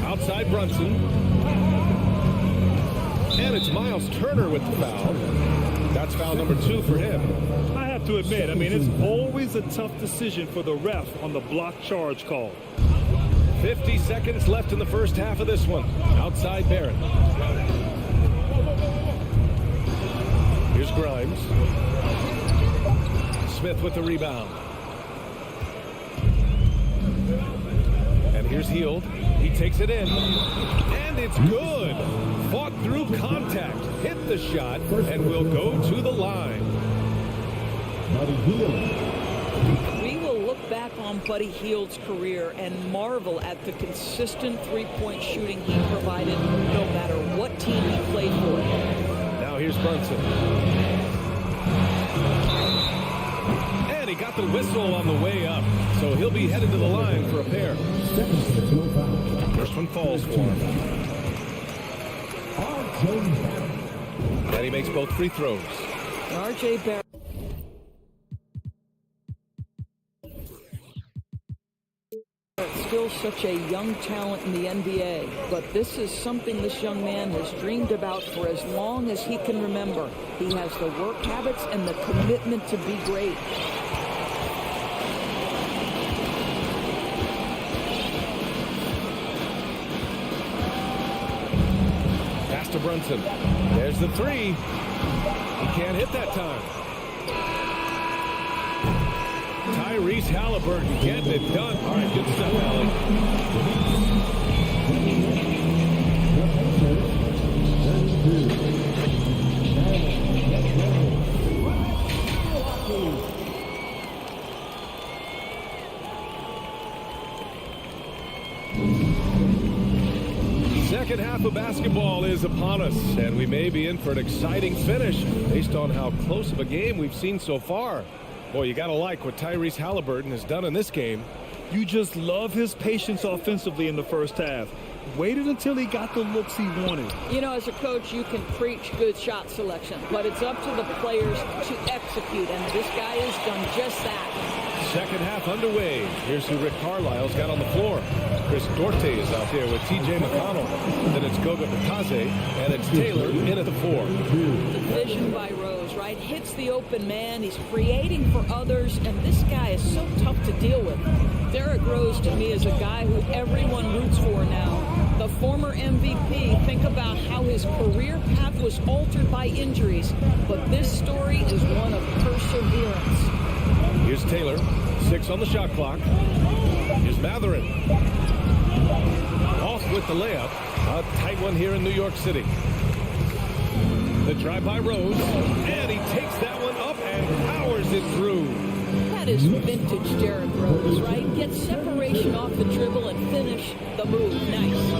Outside Brunson. And it's Miles Miles Turner with the foul. That's foul number 2 for him. I have to admit, it's always a tough decision for the ref on the block charge call. 50 seconds left in the first half of this one. Outside Barrett. Here's Grimes. Smith with the rebound. And here's Hield. He takes it in. And it's good. Fought through contact. Hit the shot. And will go to the line. We will look back on Buddy Hield's career and marvel at the consistent three-point shooting he provided no matter what team he played for. Now here's Brunson. And he got the whistle on the way up. So he'll be headed to the line for a pair. First one falls for him. And he makes both free throws. R.J. Barrett. Still such a young talent in the NBA, but this is something this young man has dreamed about for as long as he can remember. He has the work habits and the commitment to be great. Pass to Brunson. There's the three. He can't hit that time. Tyrese Halliburton getting it done. All right, good stuff, Allie. Second half of basketball is upon us, and we may be in for an exciting finish based on how close of a game we've seen so far. Boy, you got to like what Tyrese Halliburton has done in this game. You just love his patience offensively in the first half. Waited until he got the looks he wanted. You know, as a coach, you can preach good shot selection, but it's up to the players to execute, and this guy has done just that. Second half underway. Here's who Rick Carlisle's got on the floor. Chris Duarte is out there with T.J. McConnell. Then it's Goga Bitadze, and it's Taylor in at the 4. The vision by Rose, right? Hits the open man. He's creating for others, and this guy is so tough to deal with. Derrick Rose, to me, is a guy who everyone roots for now. The former MVP, think about how his career path was altered by injuries, but this story is one of perseverance. Here's Taylor, 6 on the shot clock. Here's Matherin. Off with the layup. A tight one here in New York City. The drive by Rose, and he takes that one up and powers it through. That is vintage Derrick Rose, right? Get separation off the dribble and finish the move. Nice.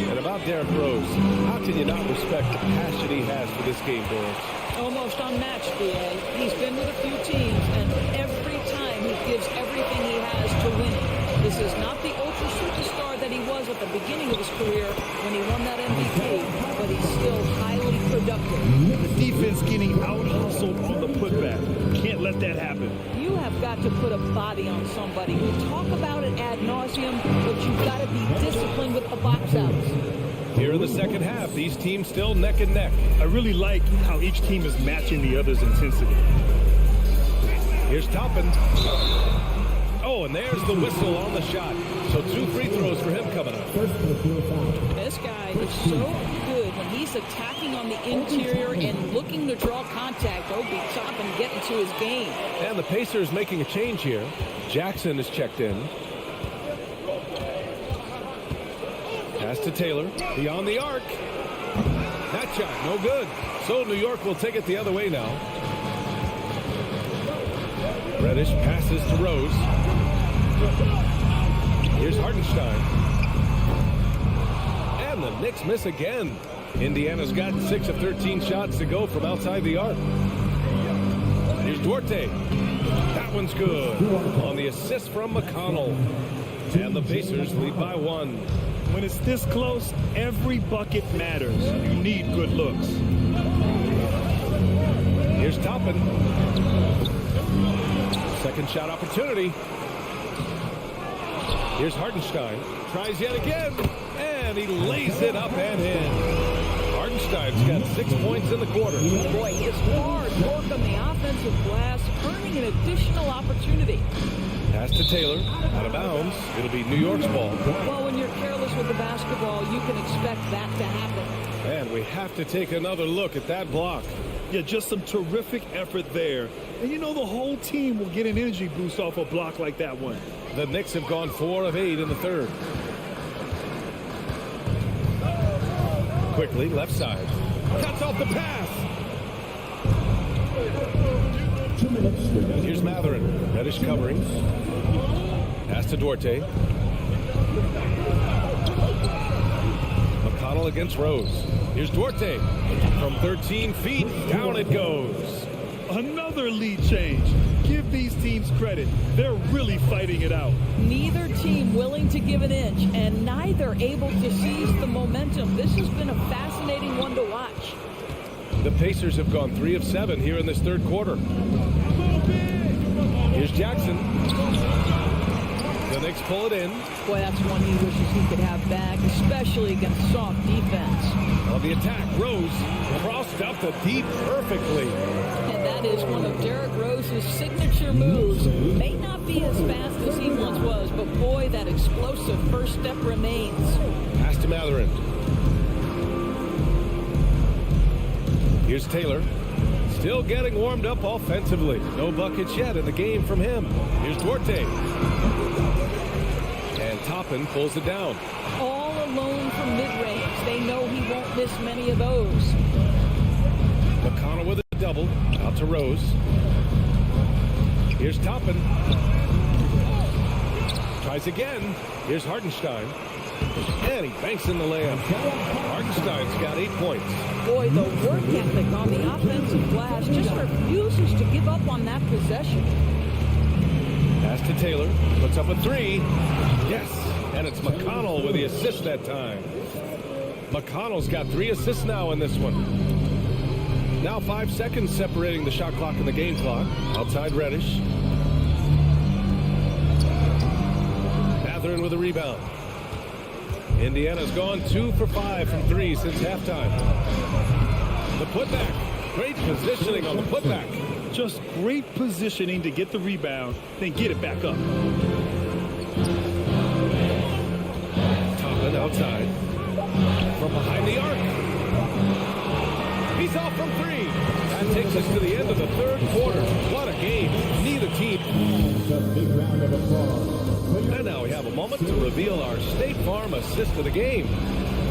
And about Derrick Rose, how can you not respect the passion he has for this game, Doris? Almost unmatched, B.A. He's been with a few teams, and every time he gives everything he has to winning. This is not the ultra superstar that he was at the beginning of his career when he won that MVP, but he's still highly productive. The defense getting out-hustled on the putback. Can't let that happen. You have got to put a body on somebody. We talk about it ad nauseum, but you've got to be disciplined with the box outs. Here in the second half, these teams still neck and neck. I really like how each team is matching the other's intensity. Here's Toppin. Oh, and there's the whistle on the shot. So 2 free throws for him coming up. This guy is so good when he's attacking on the interior and looking to draw contact. Obi Toppin getting to his game. And the Pacers making a change here. Jackson is checked in. Pass to Taylor. Beyond the arc. That shot, no good. So New York will take it the other way now. Reddish passes to Rose. Here's Hartenstein. And the Knicks miss again. Indiana's got 6 of 13 shots to go from outside the arc. Here's Duarte. That one's good. On the assist from McConnell. And the Pacers lead by 1. When it's this close, every bucket matters. You need good looks. Here's Toppin. Second shot opportunity. Here's Hartenstein. Tries yet again. And he lays it up and in. Hartenstein's got 6 points in the quarter. Boy, his hard work on the offensive glass, earning an additional opportunity. Pass to Taylor, out of bounds. It'll be New York's ball. Well, when you're careless with the basketball, you can expect that to happen. And we have to take another look at that block. Yeah, just some terrific effort there. And you know the whole team will get an energy boost off a block like that one. The Knicks have gone 4 of 8 in the third. Quickly, left side. Cuts off the pass. 2 minutes. Here's Matherin. Reddish covering. Pass to Duarte. McConnell against Rose. Here's Duarte. From 13 feet, down it goes. Another lead change. Give these teams credit. They're really fighting it out. Neither team willing to give an inch, and neither able to seize the momentum. This has been a fascinating one to watch. The Pacers have gone 3 of 7 here in this third quarter. Here's Jackson. The Knicks pull it in. Boy, that's one he wishes he could have back, especially against soft defense. On the attack, Rose crossed up the deep perfectly. And that is one of Derrick Rose's signature moves. May not be as fast as he once was, but boy, that explosive first step remains. Pass to Matherin. Here's Taylor. Still getting warmed up offensively. No buckets yet in the game from him. Here's Duarte. And Toppin pulls it down. All alone from mid-range. They know he won't miss many of those. McConnell with a double. Out to Rose. Here's Toppin. Tries again. Here's Hartenstein. And he banks in the layup. Hartenstein's got 8 points. Boy, the work ethic on the offensive glass just refuses to give up on that possession. Pass to Taylor. Puts up a 3. Yes. And it's McConnell with the assist that time. McConnell's got 3 assists now in this one. Now 5 seconds separating the shot clock and the game clock. Outside Reddish. Matherin with a rebound. Indiana's gone 2 for 5 from 3 since halftime. The putback. Great positioning on the putback. Just great positioning to get the rebound, then get it back up. Toppin outside. From behind the arc. He's off from 3. That takes us to the end of the third quarter. What a game. Neither team. A big round of applause. And now we have a moment to reveal our State Farm assist of the game.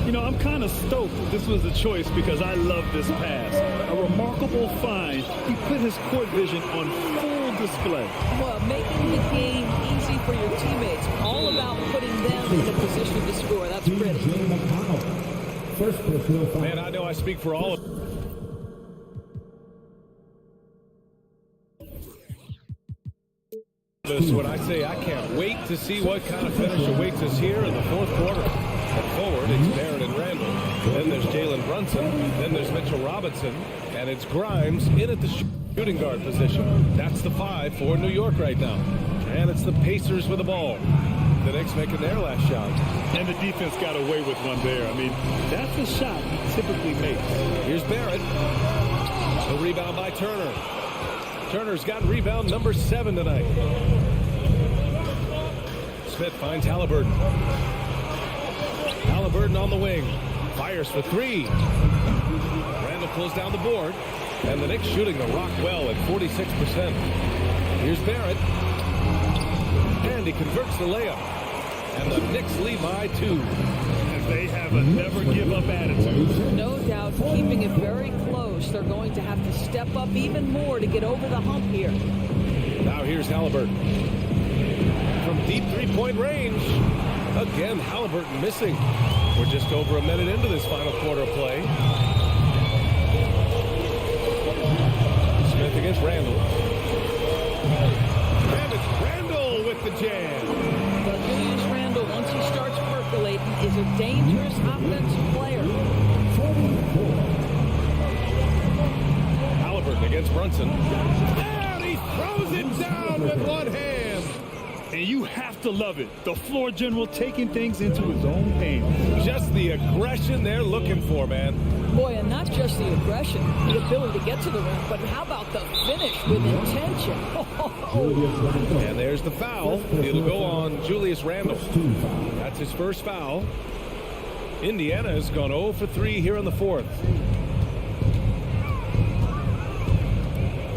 You know, I'm kind of stoked that this was a choice because I love this pass. A remarkable find. He put his court vision on full display. Well, making the game easy for your teammates. All about putting them in a position to score. That's pretty. First personal foul. Man, I know I speak for all of this when I say I can't wait to see what kind of finish awaits us here in the fourth quarter. At forward, it's Barrett and Randall. Then there's Jalen Brunson. Then there's Mitchell Robinson. And it's Grimes in at the shooting guard position. That's the 5 for New York right now. And it's the Pacers with the ball. The Knicks making their last shot. And the defense got away with one there. I mean, that's a shot he typically makes. Here's Barrett. The rebound by Turner. Turner's got rebound number 7 tonight. Smith finds Halliburton. Halliburton on the wing. Fires for 3. Randall pulls down the board. And the Knicks shooting the rock well at 46%. Here's Barrett. And he converts the layup. And the Knicks lead by 2. And they have a never-give-up attitude. No doubt, keeping it very close. They're going to have to step up even more to get over the hump here. Now here's Halliburton. From deep three-point range. Again, Halliburton missing. We're just over a minute into this final quarter play. Smith against Randall. And it's Randall with the jam. But Julius Randle, once he starts percolating, is a dangerous offensive player. Halliburton against Brunson. And he throws it down with one hand. And and you have to love it. The floor general taking things into his own hands. Just the aggression they're looking for, man. Boy, and not just the aggression, the ability to get to the rim, but how about the finish with intention? And there's the foul. It'll go on Julius Randle. That's his first foul. Indiana has gone 0 for 3 here in the fourth.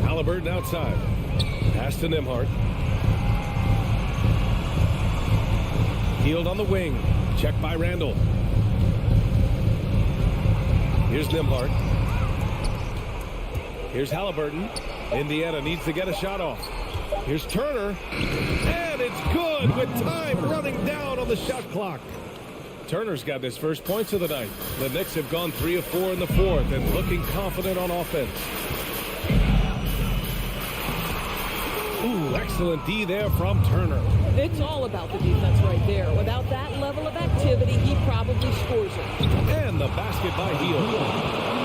Halliburton outside. Pass to Nembhard. Healed on the wing. Checked by Randle. Here's Nembhard. Here's Halliburton. Indiana needs to get a shot off. Here's Turner. And it's good with time running down on the shot clock. Turner's got his first points of the night. The Knicks have gone 3 of 4 in the fourth and looking confident on offense. Ooh, excellent D there from Turner. It's all about the defense right there. Without that level of activity, he probably scores it. And the basket by Hield.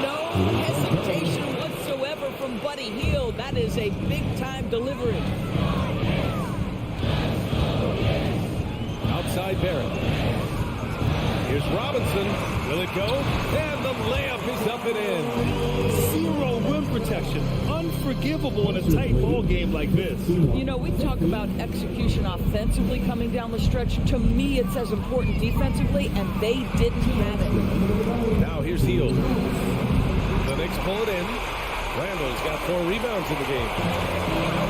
No hesitation whatsoever from Buddy Hield. That is a big-time delivery. Outside Barrett. Here's Robinson. Will it go? And the layup is up and in. Zero rim protection. Unforgivable in a tight ball game like this. You know, we talk about execution offensively coming down the stretch. To me, it's as important defensively, and they didn't have it. Now here's Hield. The Knicks pull it in. Randall's got 4 rebounds in the game.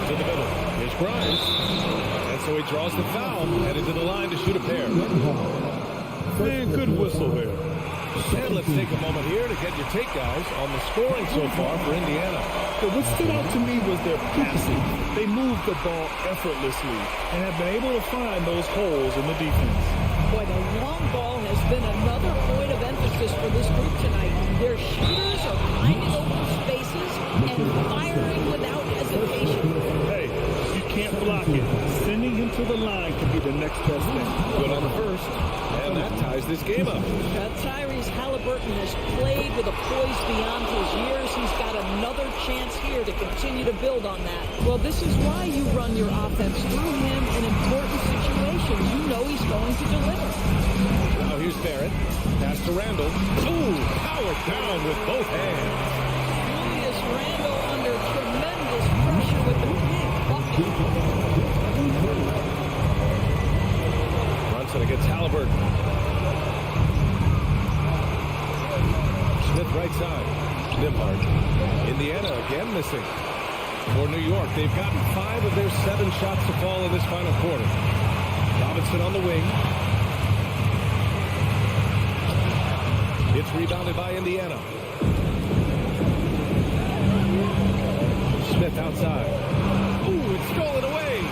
To the middle. Here's Grimes. And so he draws the foul. Headed to the line to shoot a pair. Man, good whistle there. And let's take a moment here to get your take, guys, on the scoring so far for Indiana. What stood out to me was their passing. They moved the ball effortlessly and have been able to find those holes in the defense. Boy, the long ball has been another point of emphasis for this group tonight. Their shooters are finding open spaces and firing without hesitation. Hey, you can't block it. Sending him to the line could be the next best thing. Good on the first. And that ties this game up. Tyrese Halliburton has played with a poise beyond his years. He's got another chance here to continue to build on that. Well, this is why you run your offense through him in important situations. You know he's going to deliver. Now here's Barrett. Pass to Randle. Ooh, powered down with both hands. Julius Randle under tremendous pressure with the big bucket. Brunson against Halliburton. Smith right side. Nembhard. Indiana again missing. For New York, they've gotten 5 of their 7 shots to fall in this final quarter. Robinson on the wing. It's rebounded by Indiana. Smith outside. Ooh, it's stolen away.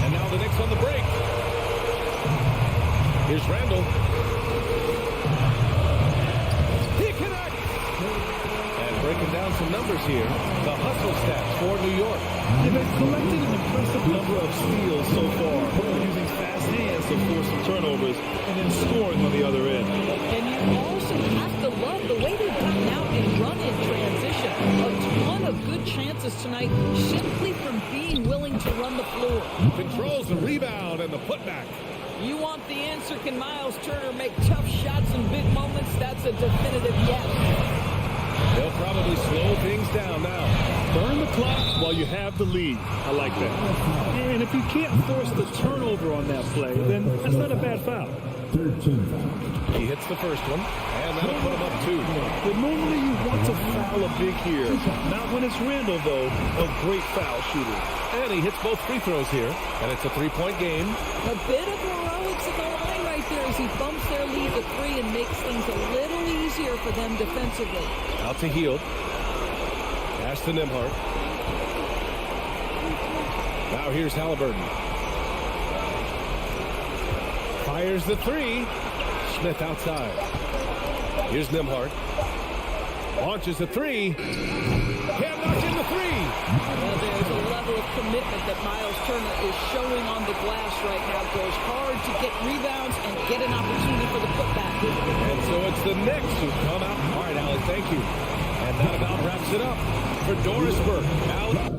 And now the Knicks on the break. Here's Randle. He connects. And breaking down some numbers here. The hustle stats for New York. They've collected an impressive number of steals so far, using fast hands to force some turnovers and then scoring on the other end. And you also have to love the way they've gotten out and run in transition. A ton of good chances tonight simply from being willing to run the floor. Controls the rebound and the putback. You want the answer, can Miles Turner make tough shots in big moments? That's a definitive yes. They'll probably slow things down now. Burn the clock while you have the lead. I like that. And if you can't force the turnover on that play, then that's not a bad foul. 13. He hits the first one, and that'll put him up 2. But normally you want to foul a big here. Not when it's Randle, though, a great foul shooter. And he hits both free throws here, and it's a 3-point game. A bit of heroics at the line right there as he bumps their lead to 3 and makes things a little easier for them defensively. Out to Hield. Pass to Nembhard. Now here's Halliburton. Fires the 3. Smith outside. Here's Nembhard. Launches the 3. Can't knock in the 3. Well, there's a level of commitment that Miles Turner is showing on the glass right now. Goes hard to get rebounds and get an opportunity for the putback. And so it's the Knicks who come out. All right, Allie, thank you. And that about wraps it up for Doris Burke. Allie.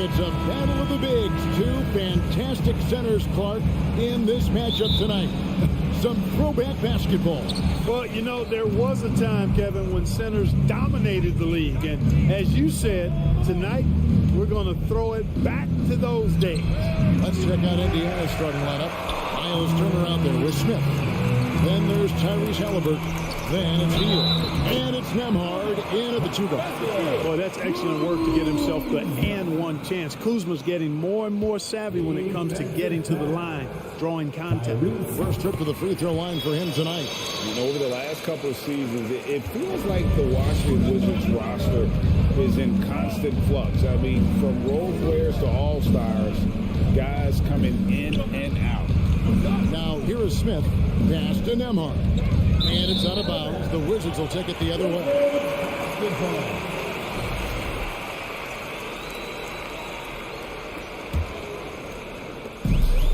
It's a battle of the bigs. Two fantastic centers, Clark, in this matchup tonight. Some throwback basketball. Well, you know, there was a time, Kevin, when centers dominated the league. And as you said, tonight we're going to throw it back to those days. Let's check out Indiana's starting lineup. Miles Turner out there with Smith. Then there's Tyrese Halliburton. Then it's Hield. And it's Nembhard in at the 2-guard. Boy, that's excellent work to get himself the and one chance. Kuzma's getting more and more savvy when it comes to getting to the line, drawing contact. First trip to the free throw line for him tonight. Over the last couple of seasons, it feels like the Washington Wizards roster is in constant flux. I mean, from role players to all-stars, guys coming in and out. Now, here is Smith. Pass to Nembhard. And it's out of bounds. The Wizards will take it the other way. Good ball.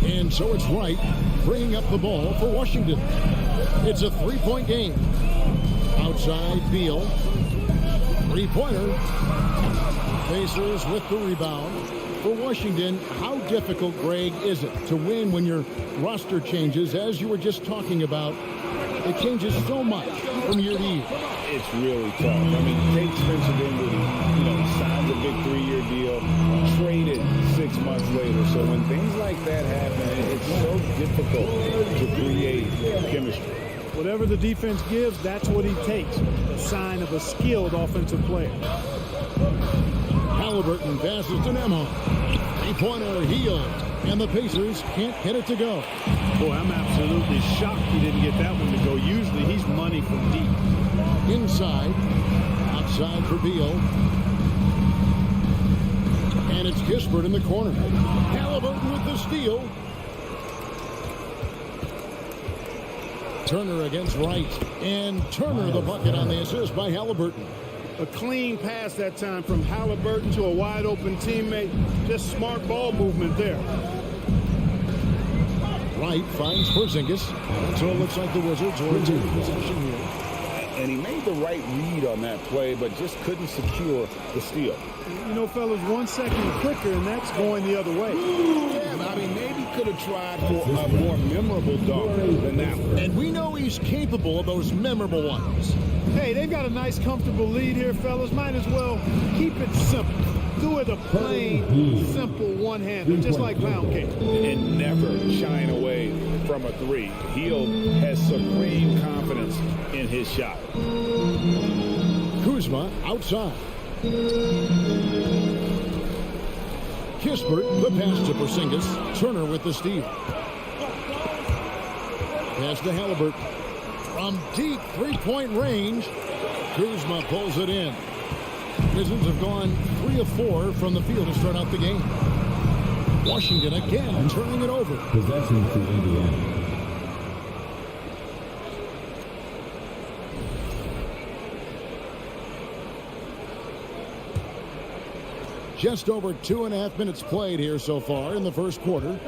And so it's Wright bringing up the ball for Washington. It's a three-point game. Outside Beal. Three-pointer. Pacers with the rebound. For Washington, how difficult, Greg, is it to win when your roster changes, as you were just talking about? It changes so much from year to year. It's really tough. I mean, take Spencer Dinwiddie, signed a big 3-year deal, traded 6 months later. So when things like that happen, it's so difficult to create chemistry. Whatever the defense gives, that's what he takes. A sign of a skilled offensive player. Halliburton passes to Nembhard. Three-pointer, Hield. And the Pacers can't get it to go. Boy, I'm absolutely shocked he didn't get that one to go. Usually he's money from deep. Inside. Outside for Beal. And it's Kispert in the corner. Halliburton with the steal. Turner against Wright. And Turner the bucket on the assist by Halliburton. A clean pass that time from Halliburton to a wide-open teammate. Just smart ball movement there. Wright finds Porzingis. So it looks like the Wizards are in possession here. And he made the right read on that play, but just couldn't secure the steal. Fellas, 1 second quicker, and that's going the other way. Yeah, I mean, maybe could have tried for a more memorable dunk than that one. And we know he's capable of those memorable ones. Hey, they've got a nice, comfortable lead here, fellas. Might as well keep it simple. Do it a plain, simple one-hander, just like pound cake. And never shying away from a three. Hield has supreme confidence in his shot. Kuzma outside. Kispert, the pass to Porzingis. Turner with the steal. Pass to Halliburton. From deep three-point range, Kuzma pulls it in. Wizards have gone 3 of 4 from the field to start out the game. Washington again turning it over. Possession to Indiana. Just over 2.5 minutes played here so far in the first quarter.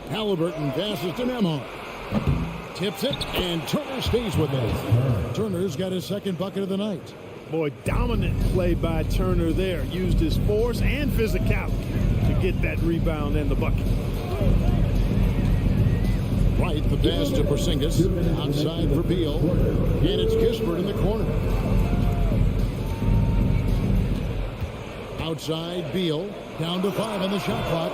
Halliburton passes to Nembhard. Tips it, and Turner stays with it. Turner's got his second bucket of the night. Boy, dominant play by Turner there. Used his force and physicality to get that rebound and the bucket. Right, the pass to Porzingis. Outside for Beal. And it's Kispert in the corner. Outside, Beal. Down to 5 on the shot clock.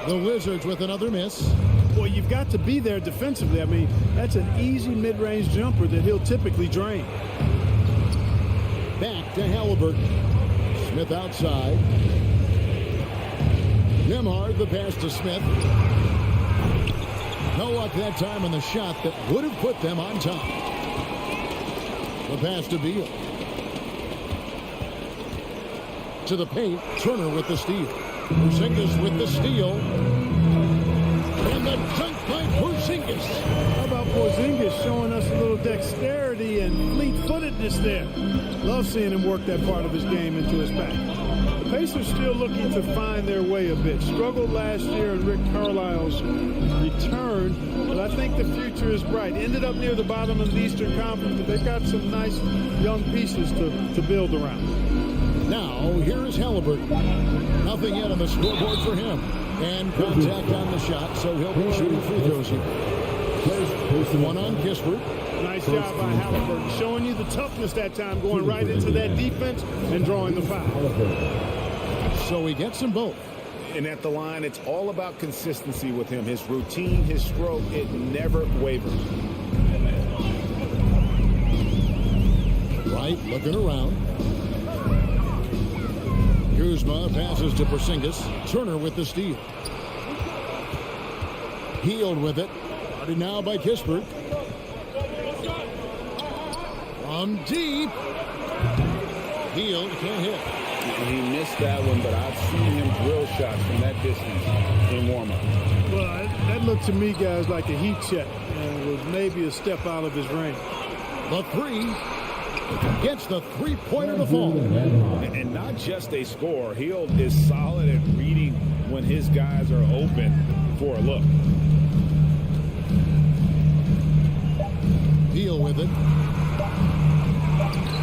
The Wizards with another miss. Boy, you've got to be there defensively. I mean, that's an easy mid-range jumper that he'll typically drain. Back to Halliburton. Smith outside. Nembhard, the pass to Smith. No luck that time on the shot that would have put them on top. The pass to Beal. To the paint, Turner with the steal. Porzingis with the steal. And the dunk by Porzingis. How about Porzingis showing us a little dexterity and fleet-footedness there? Love seeing him work that part of his game into his back. The Pacers still looking to find their way a bit. Struggled last year in Rick Carlisle's return, but I think the future is bright. Ended up near the bottom of the Eastern Conference, but they've got some nice young pieces to build around. Now, here is Halliburton. Nothing yet on the scoreboard for him. And contact on the shot, so he'll be shooting free throws here. One on Kispert. Nice job by Halliburton, showing you the toughness that time, going right into that defense and drawing the foul. So he gets them both. And at the line, it's all about consistency with him. His routine, his stroke, it never wavers. Right, looking around. Kuzma passes to Porzingis. Turner with the steal. Hield with it. Guarded now by Kispert. From deep. Hield can't hit. He missed that one, but I've seen him drill shots from that distance in warm-up. Well, that looked to me, guys, like a heat check. And was maybe a step out of his range. The three gets the three-pointer to fall. And not just a score. Hield is solid at reading when his guys are open for a look. Hield with it.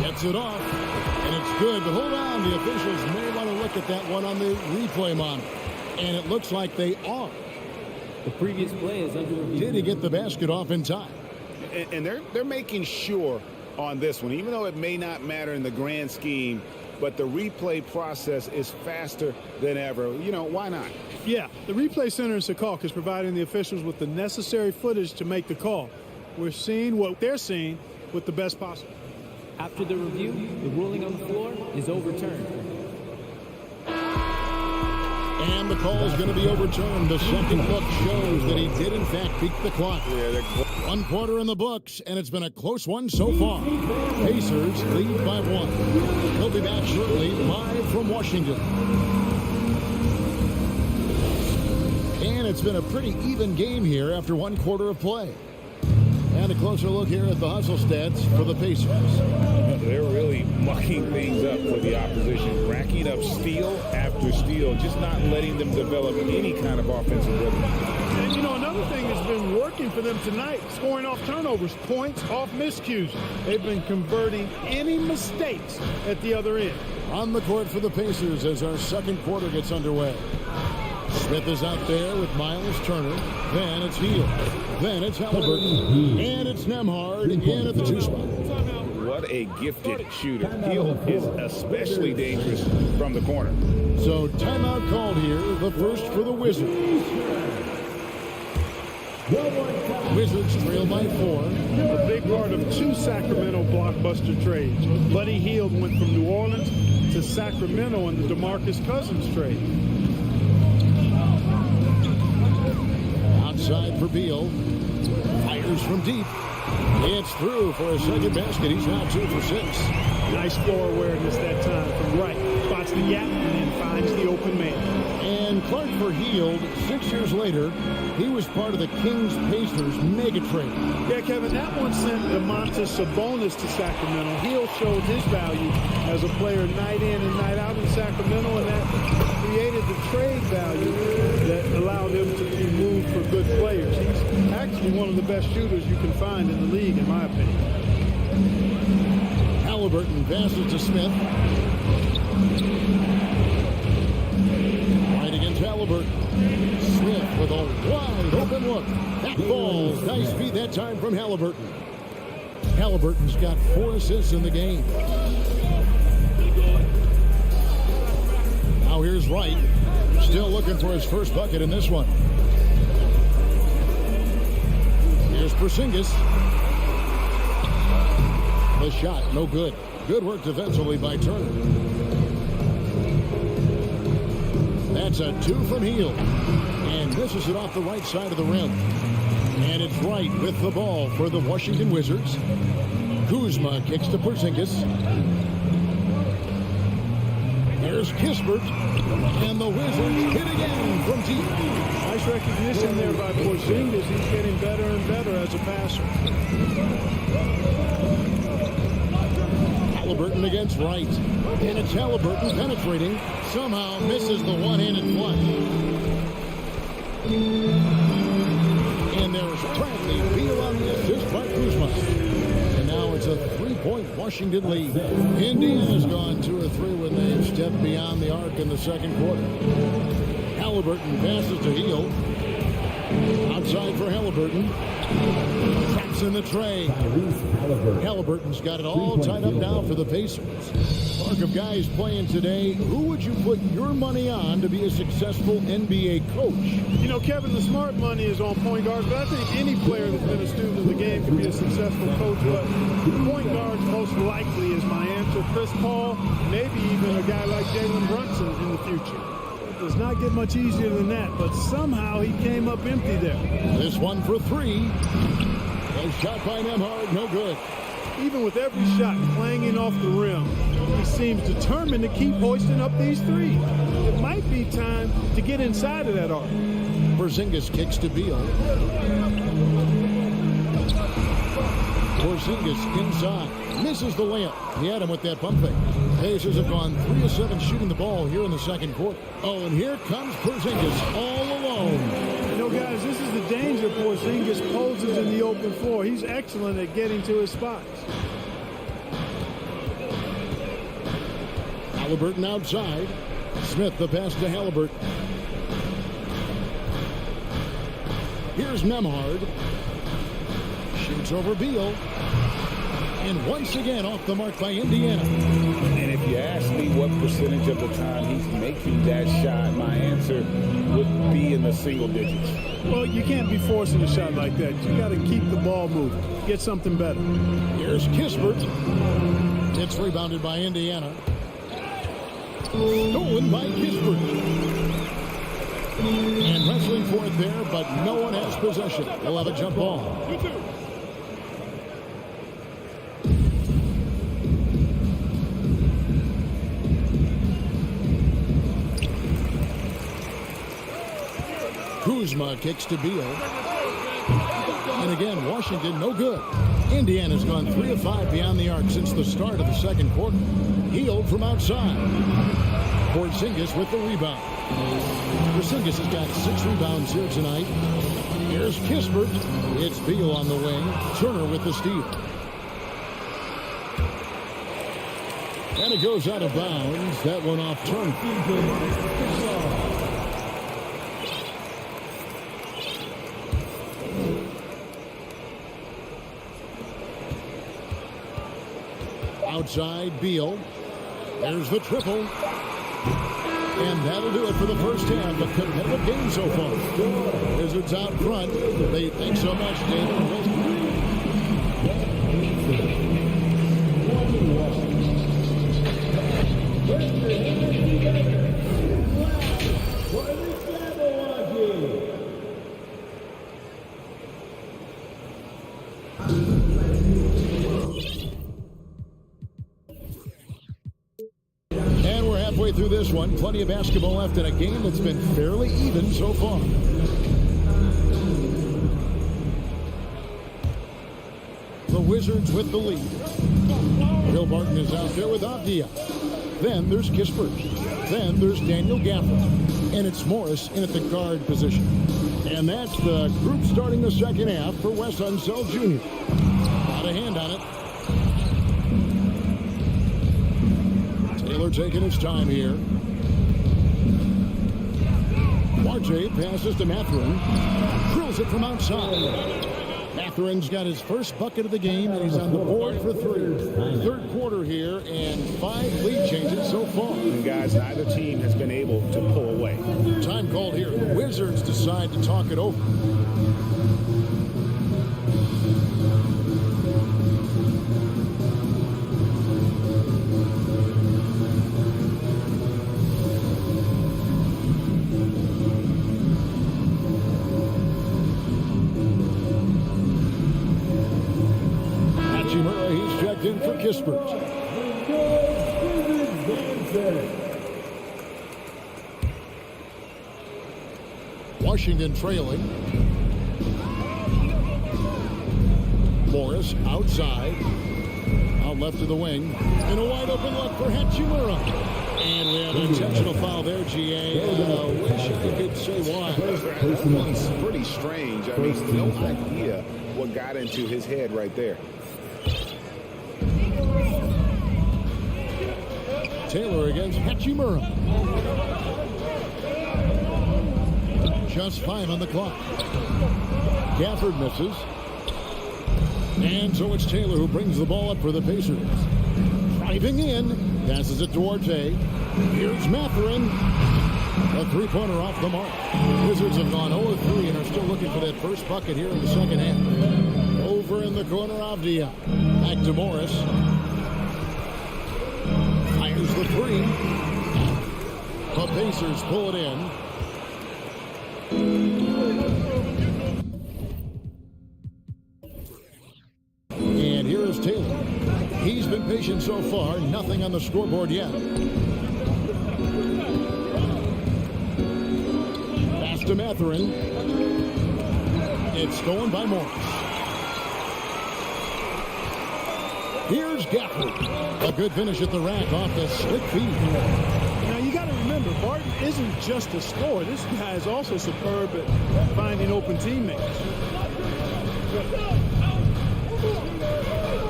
Gets it off. And it's good, but hold on. The officials may want to look at that one on the replay monitor. And it looks like they are. The previous play is under review. Did he get the basket off in time? And they're making sure on this one, even though it may not matter in the grand scheme, but the replay process is faster than ever. You know, why not? Yeah, the replay center in Secaucus is providing the officials with the necessary footage to make the call. We're seeing what they're seeing with the best possible. After the review, the ruling on the floor is overturned. And the call is going to be overturned. The second look shows that he did, in fact, beat the clock. 1 quarter in the books, and it's been a close one so far. Pacers lead by 1. He'll be back shortly, live from Washington. And it's been a pretty even game here after 1 quarter of play. And a closer look here at the hustle stats for the Pacers. They're really mucking things up for the opposition, racking up steal after steal, just not letting them develop any kind of offensive rhythm. And, you know, another thing that's been working for them tonight, scoring off turnovers, points off miscues. They've been converting any mistakes at the other end. On the court for the Pacers as our second quarter gets underway. Smith is out there with Miles Turner. Then it's Hield. Then it's Halliburton. And it's Nembhard in at the 2 spot. What a gifted shooter. Hield is especially dangerous from the corner. So timeout called here, the first for the Wizards. Wizards trail by 4. A big part of 2 Sacramento blockbuster trades. Buddy Hield went from New Orleans to Sacramento in the DeMarcus Cousins trade. Outside for Beal. Fires from deep. It's through for a second basket. He's now 2 for 6. Nice floor awareness that time from right. Spots the gap and then finds the open man. And Clark for Hield, 6 years later, he was part of the Kings-Pacers mega trade. Yeah, Kevin, that one sent Domantas Sabonis to Sacramento. Hield showed his value as a player night in and night out in Sacramento, and that created the trade value that allowed him to be moved for good players. He's actually one of the best shooters you can find in the league, in my opinion. Halliburton passes to Smith. Right against Halliburton. Smith with a wide open look. That falls. Nice feed that time from Halliburton. Halliburton's got 4 assists in the game. Now here's Wright. Still looking for his first bucket in this one. Here's Porzingis. The shot, no good. Good work defensively by Turner. That's a 2 from Hield. And misses it off the right side of the rim. And it's Wright with the ball for the Washington Wizards. Kuzma kicks to Porzingis. Here's Kispert. And the Wizards hit again from deep. Nice recognition there by Porzingis. He's getting better and better as a passer. Halliburton against Wright. And it's Halliburton penetrating. Somehow misses the one-handed flush. And there's Bradley Beal on the assist by Kuzma. And now it's a 3-point Washington lead. Indiana's gone 2 or 3 when they've stepped beyond the arc in the second quarter. Halliburton passes to Hield. Outside for Halliburton. Traps Chips in the tray. Halliburton's got it all tied up now for the Pacers. Mark of guys playing today, who would you put your money on to be a successful NBA coach? You know, Kevin, the smart money is on point guards, but I think any player that's been a student of the game can be a successful coach. But point guards most likely is my answer. Chris Paul, maybe even a guy like Jalen Brunson in the future. It does not get much easier than that, but somehow he came up empty there. This one for three. A shot by Nembhard, no good. Even with every shot clanging off the rim, he seems determined to keep hoisting up these threes. It might be time to get inside of that arc. Porzingis kicks to Beal. Porzingis inside. Misses the layup. He had him with that pump fake. Pacers have gone 3 of 7 shooting the ball here in the second quarter. Oh, and here comes Porzingis all alone. You know, guys, this is the danger Porzingis poses in the open floor. He's excellent at getting to his spots. Halliburton outside. Smith the pass to Halliburton. Here's Nembhard. Shoots over Beal. And once again off the mark by Indiana. And if you ask me what percentage of the time he's making that shot, my answer would be in the single digits. Well, you can't be forcing a shot like that. You got to keep the ball moving. Get something better. Here's Kispert. It's rebounded by Indiana. Stolen by Kispert. And wrestling for it there, but no one has possession. We'll have a jump ball. Kuzma kicks to Beal. And again, Washington no good. Indiana's gone 3 of 5 beyond the arc since the start of the second quarter. Hield from outside. Porzingis with the rebound. Porzingis has got 6 rebounds here tonight. Here's Kispert. It's Beal on the wing. Turner with the steal. And it goes out of bounds. That one off Turner. Outside, Beal. There's the triple. And that'll do it for the first half. A competitive game so far. Wizards out front. They think so much, David. Through this one, plenty of basketball left in a game that's been fairly even so far. The Wizards with the lead. Bill Barton is out there with Avdia. Then there's Kispert. Then there's Daniel Gafford. And it's Morris in at the guard position. And that's the group starting the second half for Wes Unseld Jr. Got a hand on it. Taylor taking his time here. Marjay passes to Mathurin. Drills it from outside. Matherin's got his first bucket of the game, and he's on the board for 3. Third quarter here, and 5 lead changes so far. And guys, neither team has been able to pull away. Time called here. The Wizards decide to talk it over. He's checked in for Kispert. Washington trailing. Morris outside. Out left of the wing. And a wide open look for Hachimura. And we have an intentional foul there, GA. Wish you could say why. That one's pretty strange. I mean, no idea what got into his head right there. Taylor against Hachimura. Just 5 on the clock. Gafford misses. And so it's Taylor who brings the ball up for the Pacers. Driving in, passes it to Orte. Here's Mathurin. A three-pointer off the mark. Wizards have gone 0-3 and are still looking for that first bucket here in the second half. Over in the corner, Avdia. Back to Morris. Fires the three. The Pacers pull it in. And here is Taylor. He's been patient so far. Nothing on the scoreboard yet. Pass to Mathurin. It's stolen by Morris. Here's Gafford. A good finish at the rack off the slick feed. Now, you got to remember, Barton isn't just a scorer. This guy is also superb at finding open teammates.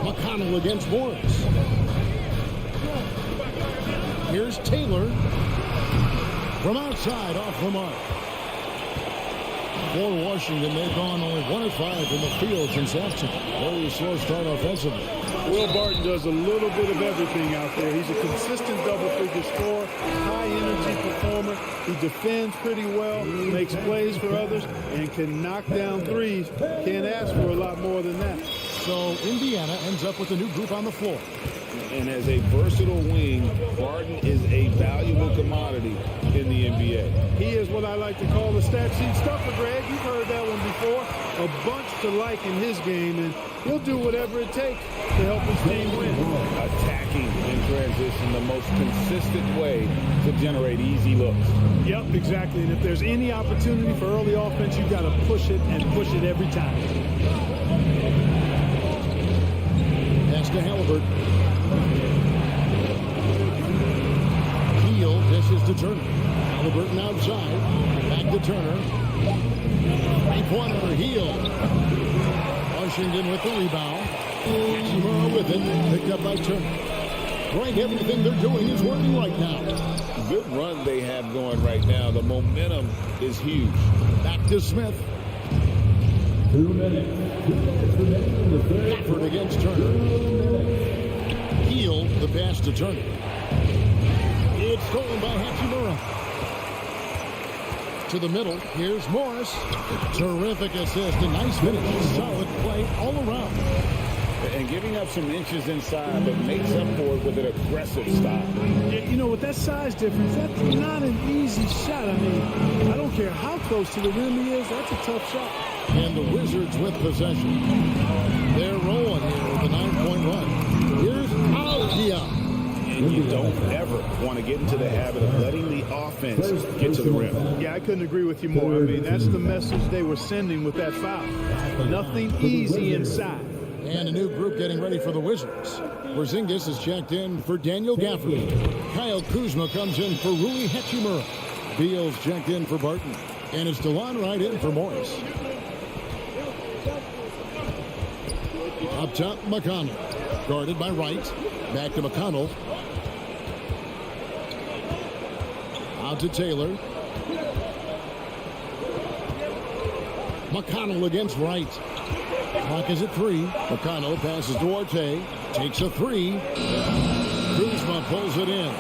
McConnell against Morris. Here's Taylor. From outside, off the mark. For Washington, they've gone only 1 of 5 in the field since halftime. Very slow start offensively. Will Barton does a little bit of everything out there. He's a consistent double-figure scorer, high-energy performer. He defends pretty well, makes plays for others, and can knock down threes. Can't ask for a lot more than that. So Indiana ends up with a new group on the floor. And as a versatile wing, Barton is a valuable commodity in the NBA. He is what I like to call the stat sheet stuffer, Greg. You've heard that one before. A bunch to like in his game, and he'll do whatever it takes to help his team win. Attacking in transition, the most consistent way to generate easy looks. Yep, exactly. And if there's any opportunity for early offense, you've got to push it and push it every time. Pass to Halliburton. Heel dishes to Turner. Halliburton outside. Back to Turner. Three-pointer, Heel. Washington with the rebound. Hachimura with it. Picked up by Turner. Right, everything they're doing is working right now. Good run they have going right now. The momentum is huge. Back to Smith. 2 minutes. Gafford against Turner. Heel, the pass to Turner. It's stolen by Hachimura. To the middle, here's Morris. Terrific assist, a nice finish. Solid play all around. And giving up some inches inside, but makes up for it with an aggressive stop. You know, with that size difference, that's not an easy shot. I mean, I don't care how close to the rim he is, that's a tough shot. And the Wizards with possession. They're rolling here with a 9-point run. Here's Avdia. And you don't ever want to get into the habit of letting the offense get to the rim. Yeah, I couldn't agree with you more. I mean, that's the message they were sending with that foul. Nothing easy inside. And a new group getting ready for the Wizards. Porzingis is checked in for Daniel Gafford. Kyle Kuzma comes in for Rui Hachimura. Beal's checked in for Barton. And it's DeLon Wright in for Morris. Up top, McConnell. Guarded by Wright. Back to McConnell. Out to Taylor. McConnell against Wright. Clock is at 3. McConnell passes to Orte. Takes a 3. Kuzma pulls it in.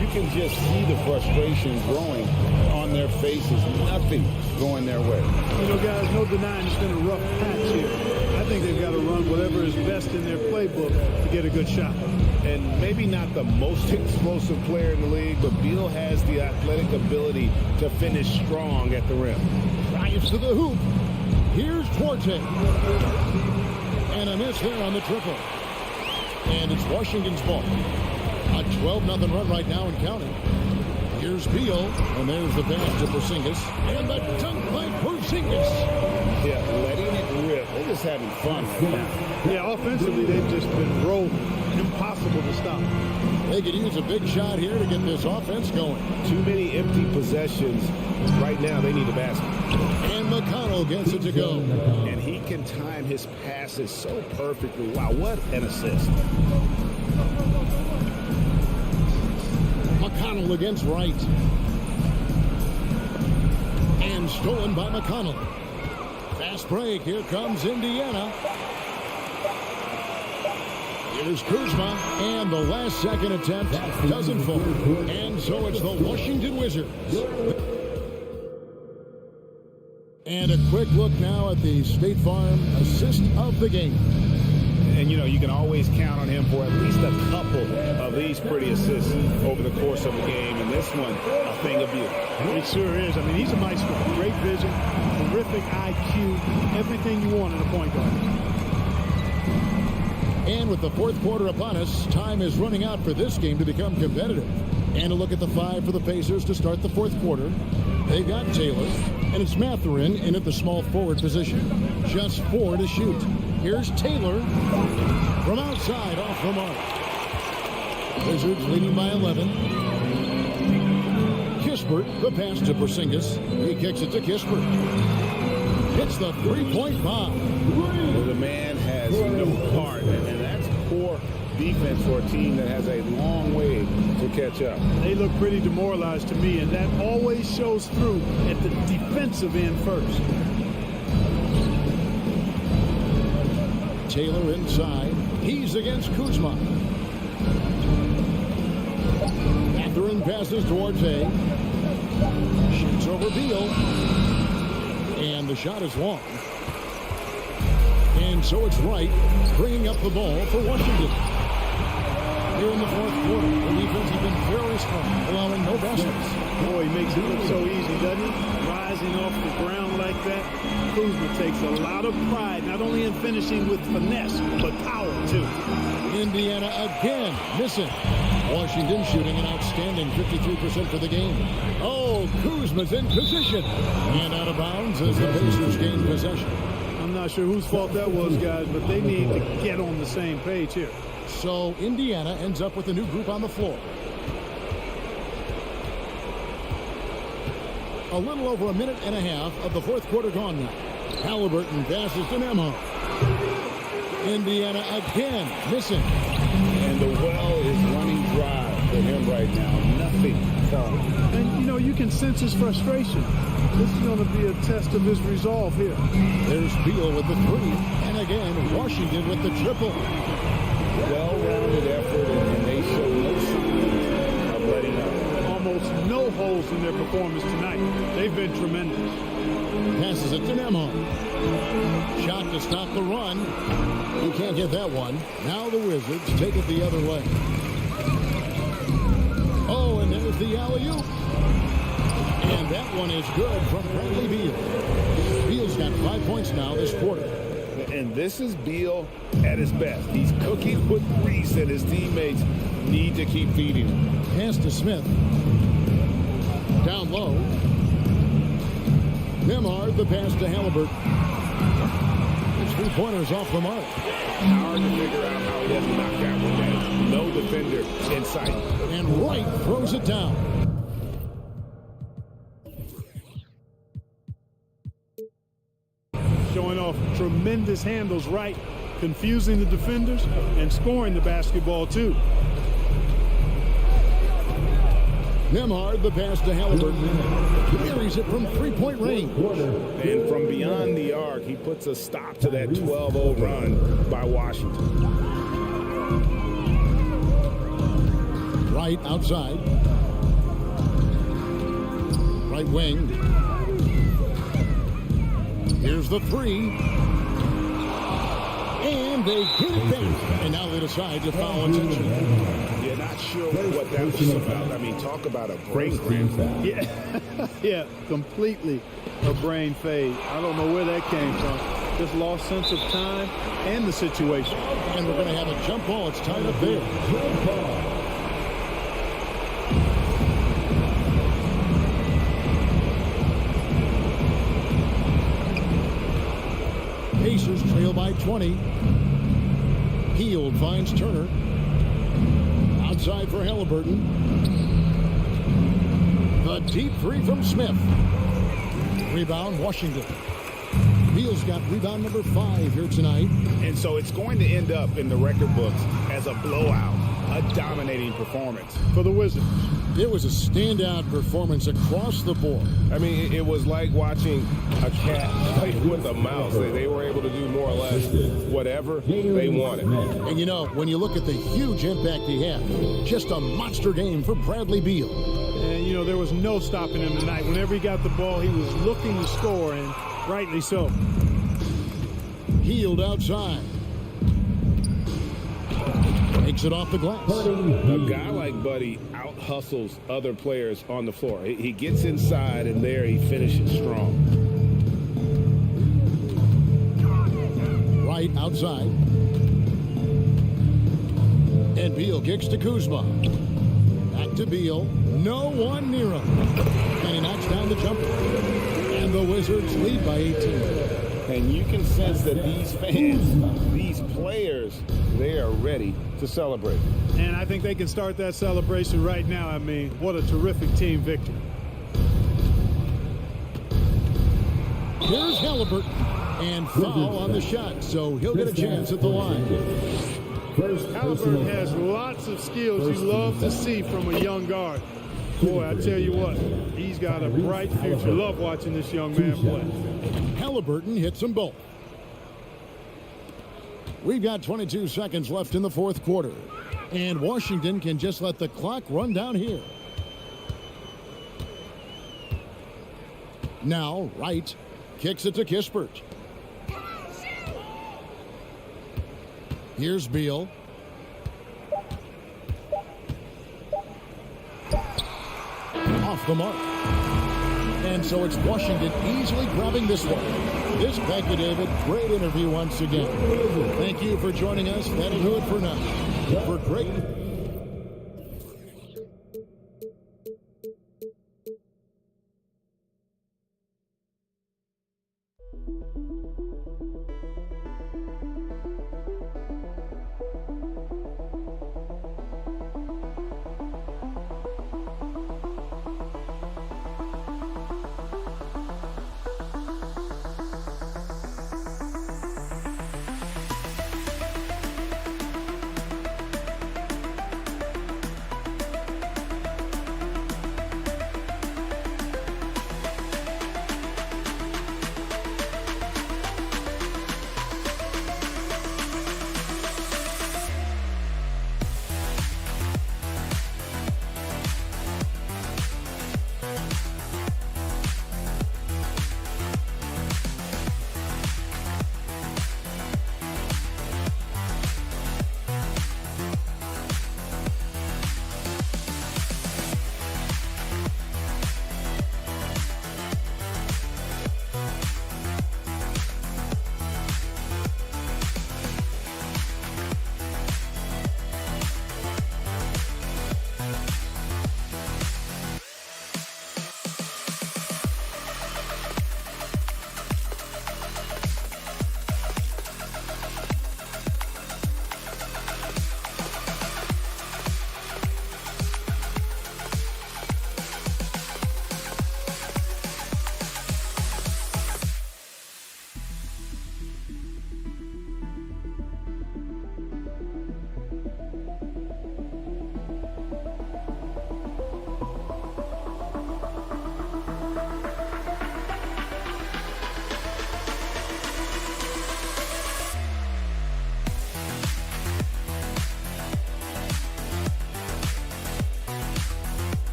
You can just see the frustration growing on their faces. Nothing going their way. You know, guys, no denying it's been a rough patch here. I think they've got to run whatever is best in their playbook to get a good shot. And maybe not the most explosive player in the league, but Beal has the athletic ability to finish strong at the rim. Drives to the hoop. Here's Forte. And a miss there on the triple. And it's Washington's ball. A 12-0 run right now and counting. Here's Beal. And there's the pass to Porzingis. And the dunk by Porzingis. Yeah, letting it rip. They're just having fun right now. Yeah, offensively, they've just been rolling. Impossible to stop. They could use a big shot here to get this offense going. Too many empty possessions. Right now, they need a basket. And McConnell gets it to go. And he can time his passes so perfectly. Wow, what an assist. McConnell against Wright. And stolen by McConnell. Fast break. Here comes Indiana. Here's Kuzma, and the last second attempt doesn't fall. And so it's the Washington Wizards. And a quick look now at the State Farm assist of the game. And, you know, you can always count on him for at least a couple of these pretty assists over the course of the game. And this one, a thing of beauty. It sure is. I mean, he's a maestro. Great vision, terrific IQ, everything you want in a point guard. And with the fourth quarter upon us, time is running out for this game to become competitive. And a look at the five for the Pacers to start the fourth quarter. They've got Taylor, and it's Mathurin in at the small forward position. Just 4 to shoot. Here's Taylor from outside off the mark. Wizards leading by 11. Kispert, the pass to Porzingis. He kicks it to Kispert. Hits the three-point bomb. Well, the man has no heart, and that's poor defense for a team that has a long way to catch up. They look pretty demoralized to me, and that always shows through at the defensive end first. Taylor inside. He's against Kuzma. Mathurin passes towards A. Shoots over Beal. And the shot is long. And so it's Wright bringing up the ball for Washington. Here in the fourth quarter, the defense has been very strong, allowing no baskets. Boy, he makes it look so easy, doesn't he? Rising off the ground like that. Kuzma takes a lot of pride, not only in finishing with finesse, but power, too. Indiana again missing. Washington shooting an outstanding 53% for the game. Oh, Kuzma's in position. And out of bounds as the Pacers gain possession. I'm not sure whose fault that was, guys, but they need to get on the same page here. So Indiana ends up with a new group on the floor. A little over a minute and a half of the fourth quarter gone now. Halliburton passes to Nembhard. Indiana again missing. And the well is running dry for him right now. Nothing falling. And, you know, you can sense his frustration. This is going to be a test of his resolve here. There's Beal with the three. And again, Washington with the triple. Well-rounded effort, and they show no signs of letting up. Almost no holes in their performance tonight. They've been tremendous. Passes it to Nembhard. Shot to stop the run. He can't get that one. Now the Wizards take it the other way. Oh, and there's the alley-oop. And that one is good from Bradley Beal. Beal's got 5 points now this quarter. And this is Beal at his best. He's cooking with grease, and his teammates need to keep feeding him. Pass to Smith. Down low. Nembhard, the pass to Halliburton. His three-pointers off the mark. Hard to figure out how he doesn't knock that one down. No defender in sight. And Wright throws it down. Showing off tremendous handles, right, confusing the defenders and scoring the basketball too. Nembhard, the pass to Halliburton. Carries it from three-point range. And from beyond the arc, he puts a stop to that 12-0 run by Washington. Right outside. Right wing. Here's the three. And they get it back. And now they decide to foul attention. Yeah, not sure what that was about. I mean, talk about a brain cramp. Yeah, yeah, completely a brain fade. I don't know where that came from. Just lost sense of time and the situation. And we're going to have a jump ball. It's tied up there. Jump ball. Pacers trail by 20. Hield finds Turner. Outside for Halliburton. The deep three from Smith. Rebound, Washington. Beal's got rebound number 5 here tonight. And so it's going to end up in the record books as a blowout, a dominating performance for the Wizards. It was a standout performance across the board. I mean, it was like watching a cat fight with a mouse. They were able to do more or less whatever they wanted. And you know, when you look at the huge impact he had, just a monster game for Bradley Beal. And, you know, there was no stopping him tonight. Whenever he got the ball, he was looking to score, and rightly so. Healed outside. Takes it off the glass. A guy like Buddy out-hustles other players on the floor. He gets inside, and there he finishes strong. Right outside. And Beal kicks to Kuzma. Back to Beal. No one near him. And he knocks down the jumper. And the Wizards lead by 18. And you can sense that these fans, these players, they are ready to celebrate. And I think they can start that celebration right now. I mean, what a terrific team victory. Here's Halliburton. And foul on the shot, so he'll get a chance at the line. Halliburton has lots of skills you love to see from a young guard. Boy, I tell you what, he's got a bright future. Love watching this young man play. Halliburton hits them both. We've got 22 seconds left in the fourth quarter. And Washington can just let the clock run down here. Now, Wright kicks it to Kispert. Here's Beal. Off the mark. And so it's Washington easily grabbing this one. This Becky David, great interview once again. Thank you for joining us. That'll do it for now. For great...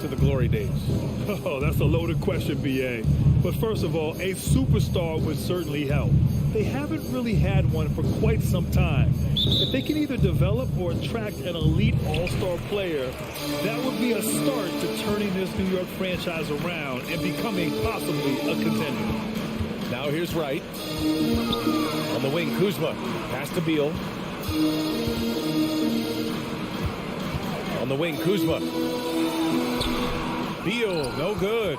To the glory days. Oh, that's a loaded question, BA. But first of all, a superstar would certainly help. They haven't really had one for quite some time. If they can either develop or attract an elite all-star player, that would be a start to turning this New York franchise around and becoming possibly a contender. Now here's Wright. On the wing, Kuzma. Pass to Beal. On the wing, Kuzma. Beal, no good.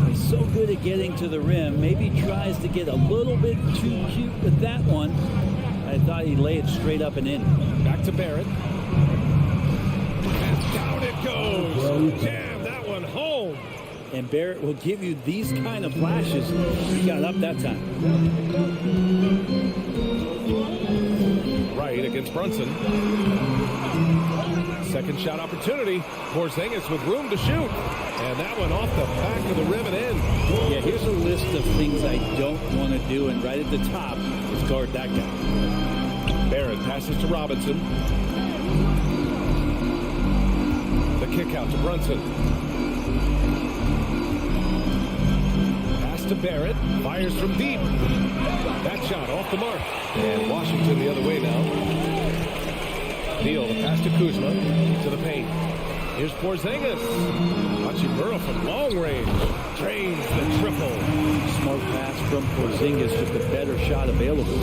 He's so good at getting to the rim. Maybe tries to get a little bit too cute with that one. I thought he'd lay it straight up and in. Back to Barrett. And down it goes. Damn, that one home. And Barrett will give you these kind of flashes. He got up that time. Right against Brunson. Second shot opportunity. Porzingis with room to shoot. And that one off the back of the rim and in. Yeah, here's a list of things I don't want to do. And right at the top is guard that guy. Barrett passes to Robinson. The kick out to Brunson. Pass to Barrett. Fires from deep. That shot off the mark. And Washington the other way now. Beal, the pass to Kuzma, to the paint. Here's Porzingis. Watching Burrow from long range. Drains the triple. Smart pass from Porzingis, just a better shot available.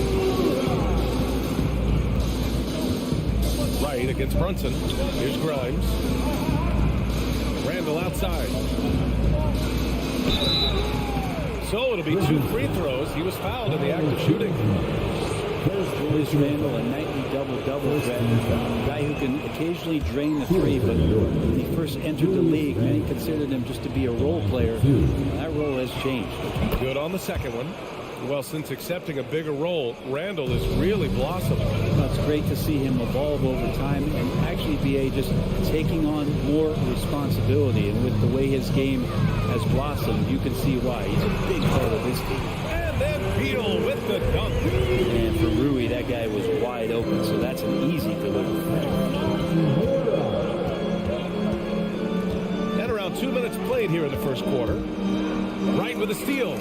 Right against Brunson. Here's Grimes. Randall outside. So it'll be 2 free throws. He was fouled in the act of shooting. Here's Randall, a nightly double-double threat. A guy who can occasionally drain the three, but when he first entered the league, many considered him just to be a role player. That role has changed. Good on the second one. Well, since accepting a bigger role, Randall is really blossoming. Well, it's great to see him evolve over time and actually be just taking on more responsibility. And with the way his game has blossomed, you can see why. He's a big part of this team. And then Beal with the dunk. And for Rui, that guy was wide open, so that's an easy delivery. And around 2 minutes played here in the first quarter. Wright with a steal.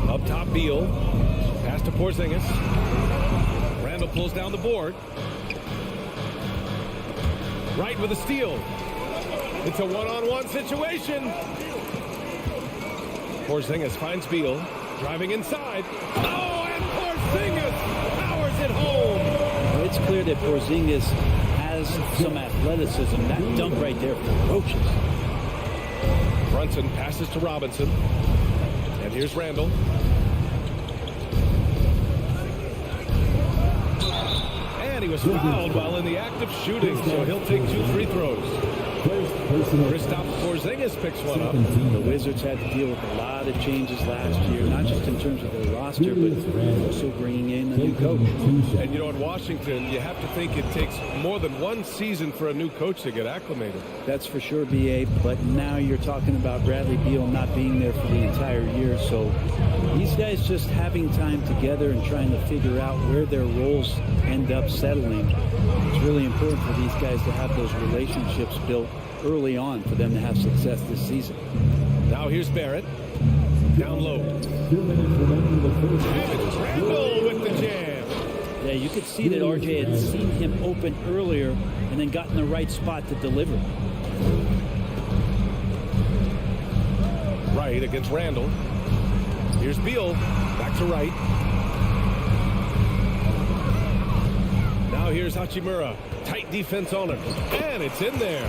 Up top, Beal. Pass to Porzingis. Randall pulls down the board. Wright with a steal. It's a one-on-one situation. Porzingis finds Beal. Driving inside. Oh, and Porzingis powers it home. It's clear that Porzingis has some athleticism. That dunk right there, ferocious. Brunson passes to Robinson. And here's Randall. And he was fouled while in the act of shooting, so he'll take 2 free throws. Kristaps Porzingis picks one up. The Wizards had to deal with a lot of changes last year, not just in terms of their roster, but also bringing in a new coach. And you know, in Washington, you have to think it takes more than 1 season for a new coach to get acclimated. That's for sure, B.A., but now you're talking about Bradley Beal not being there for the entire year, so these guys just having time together and trying to figure out where their roles end up settling. It's really important for these guys to have those relationships built early on for them to have success this season. Now here's Barrett. Down low. And it's Randall with the jam. Yeah, you could see that RJ had seen him open earlier and then got in the right spot to deliver. Wright against Randall. Here's Beal. Back to Wright. Now here's Hachimura. Tight defense on him. And it's in there.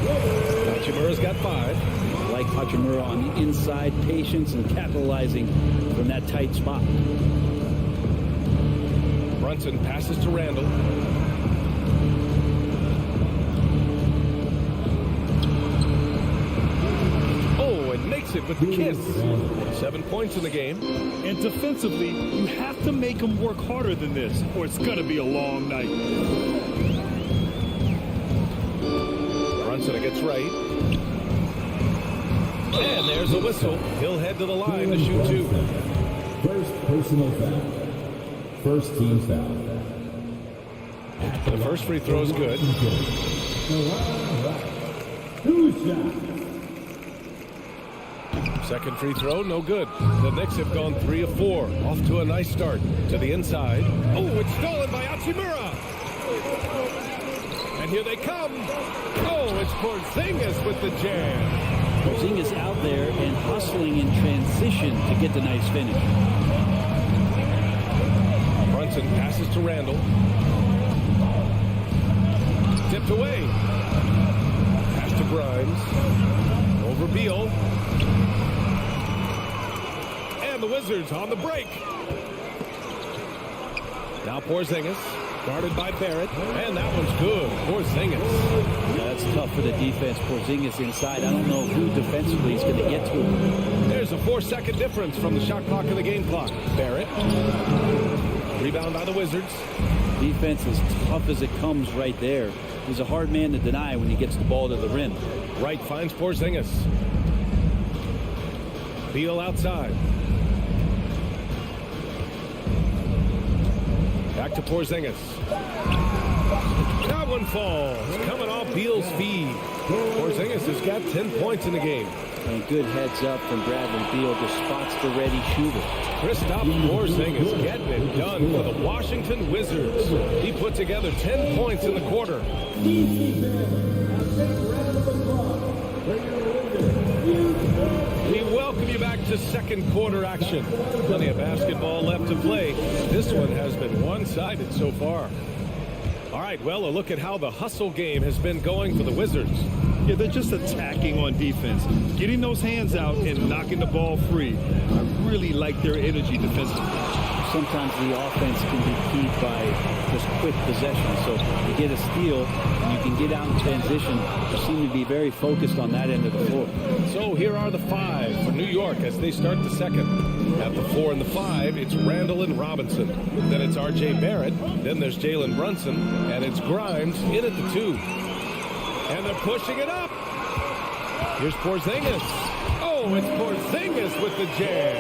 Hachimura's got 5. Like Hachimura on the inside, patience and capitalizing from that tight spot. Brunson passes to Randall. Oh, and makes it with the kiss. 7 points in the game. And defensively, you have to make them work harder than this, or it's going to be a long night. Brunson against Wright. And there's a whistle. He'll head to the line to shoot 2. First personal foul. First team foul. The first free throw is good. 2 shots. Second free throw, no good. The Knicks have gone 3 of 4. Off to a nice start. To the inside. Oh, it's stolen by Hachimura. And here they come. Oh, it's Porzingis with the jam. Porzingis out there and hustling in transition to get the nice finish. Brunson passes to Randall. Tipped away. Pass to Grimes. Over Beal. And the Wizards on the break. Now Porzingis. Guarded by Barrett. And that one's good. Porzingis. Yeah, that's tough for the defense. Porzingis inside. I don't know who defensively is going to get to him. There's a 4-second difference from the shot clock and the game clock. Barrett. Rebound by the Wizards. Defense as tough as it comes right there. He's a hard man to deny when he gets the ball to the rim. Wright finds Porzingis. Beal outside. Back to Porzingis. That one falls. Coming off Beal's feed. Porzingis has got 10 points in the game. And good heads up from Bradley Beal. Just spots the ready shooter. Kristaps Porzingis getting it done for the Washington Wizards. He put together 10 points in the quarter. We welcome you back to second quarter action. Plenty of basketball left to play. This one has been one-sided so far. All right, well, a look at how the hustle game has been going for the Wizards. Yeah, they're just attacking on defense, getting those hands out and knocking the ball free. I really like their energy defensively. Sometimes the offense can be keyed by just quick possession. So you get a steal, and you can get out in transition. They seem to be very focused on that end of the floor. So here are the 5 for New York as they start the second. At the 4 and the 5, it's Randall and Robinson. Then it's R.J. Barrett. Then there's Jalen Brunson. And it's Grimes in at the 2. And they're pushing it up. Here's Porzingis. Oh, it's Porzingis with the jam.